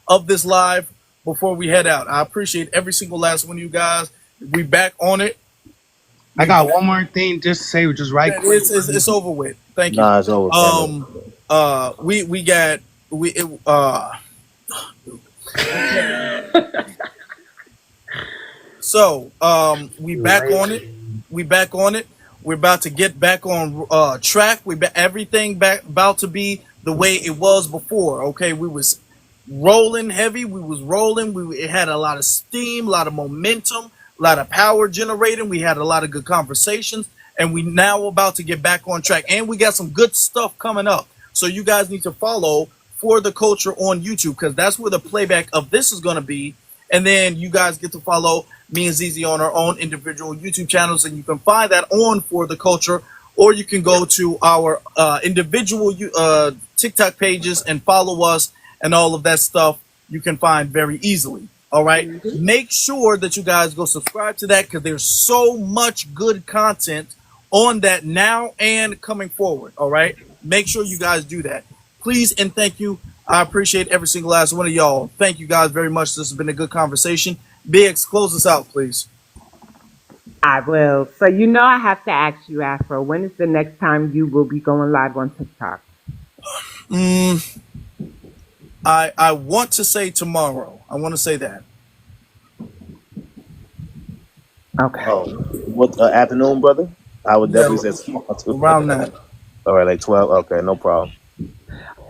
of this live before we head out. I appreciate every single last one of you guys. We back on it. I got one more thing just to say, just right quick. It's over with. Thank you. Nah, it's over. We got So, we back on it. We back on it. We're about to get back on track. Everything back about to be the way it was before. Okay, we was rolling heavy. We was rolling. It had a lot of steam, a lot of momentum, a lot of power generating. We had a lot of good conversations, and we now about to get back on track. And we got some good stuff coming up. So you guys need to follow For the Culture on YouTube, because that's where the playback of this is going to be. And then you guys get to follow me and Zizi on our own individual YouTube channels, and you can find that on For the Culture, or you can go to our individual TikTok pages and follow us, and all of that stuff you can find very easily. All right. Make sure that you guys go subscribe to that, because there's so much good content on that now and coming forward. All right. Make sure you guys do that. Please and thank you. I appreciate every single last one of y'all. Thank you guys very much. This has been a good conversation. BX, close us out, please. I will. So I have to ask you, Afro, when is the next time you will be going live on TikTok? I want to say tomorrow. I want to say that. Okay. Oh, what afternoon, brother? I would definitely say around that. All right, like 12. Okay, no problem.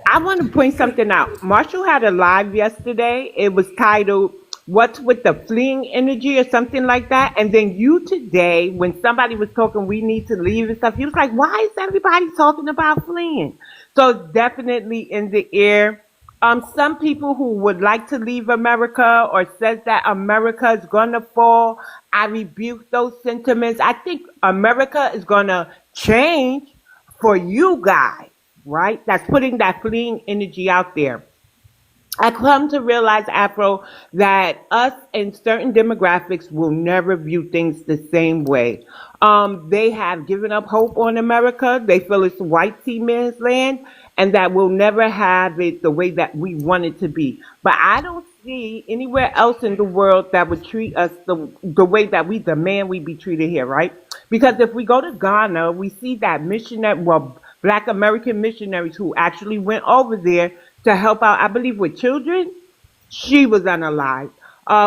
I want to point something out. Marshall had a live yesterday. It was titled "What's with the Fleeing Energy" or something like that. And then you today, when somebody was talking, we need to leave and stuff, he was like, why is everybody talking about fleeing? So it's definitely in the air. Some people who would like to leave America or says that America is going to fall, I rebuke those sentiments. I think America is going to change for you guys. Right? That's putting that fleeing energy out there. I come to realize, Afro, that us in certain demographics will never view things the same way. They have given up hope on America. They feel it's white man's land, and that we'll never have it the way that we want it to be. But I don't see anywhere else in the world that would treat us the way that we demand we be treated here, right? Because if we go to Ghana, we see that Black American missionaries who actually went over there to help out, I believe, with children. She was unalived.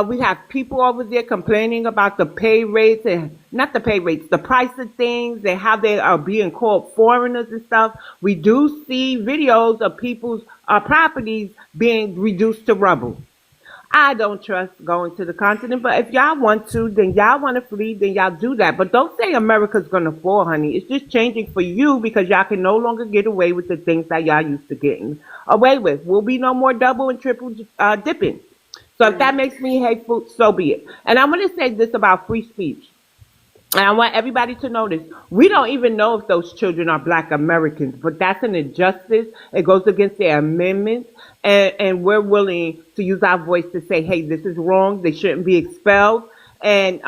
We have people over there complaining about the pay rates and not the pay rates, the price of things and how they are being called foreigners and stuff. We do see videos of people's properties being reduced to rubble. I don't trust going to the continent, but if y'all want to, then y'all want to flee, then y'all do that. But don't say America's going to fall, honey. It's just changing for you because y'all can no longer get away with the things that y'all used to getting away with. Will be no more double and triple dipping. So if that makes me hateful, so be it. And I'm going to say this about free speech. And I want everybody to know this. We don't even know if those children are Black Americans, but that's an injustice. It goes against their amendments. And we're willing to use our voice to say, hey, this is wrong. They shouldn't be expelled. And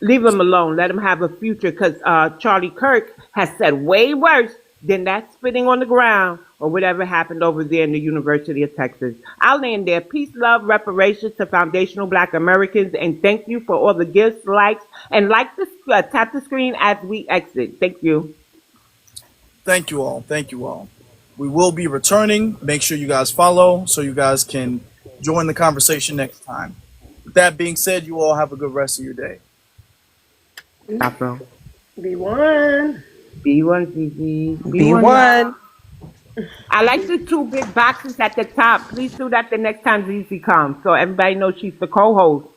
leave them alone. Let them have a future because Charlie Kirk has said way worse than that spitting on the ground or whatever happened over there in the University of Texas. I'll land there. Peace, love, reparations to foundational Black Americans, and thank you for all the gifts, likes, and tap the screen as we exit. Thank you. Thank you all. Thank you all. We will be returning. Make sure you guys follow so you guys can join the conversation next time. With that being said, you all have a good rest of your day. Afro. B1. B1, Gigi. B1. I like the two big boxes at the top. Please do that the next time Zizi comes so everybody knows she's the co-host.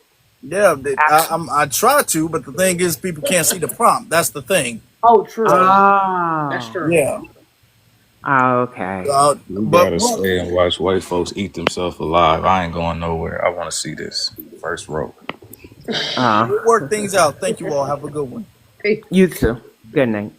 Yeah, I try to, but the thing is people can't see the prompt. That's the thing. Oh, true. That's true. Yeah. Okay. We gotta stay and watch white folks eat themselves alive. I ain't going nowhere. I want to see this first row. We'll work things out. Thank you all. Have a good one. You too. Good night.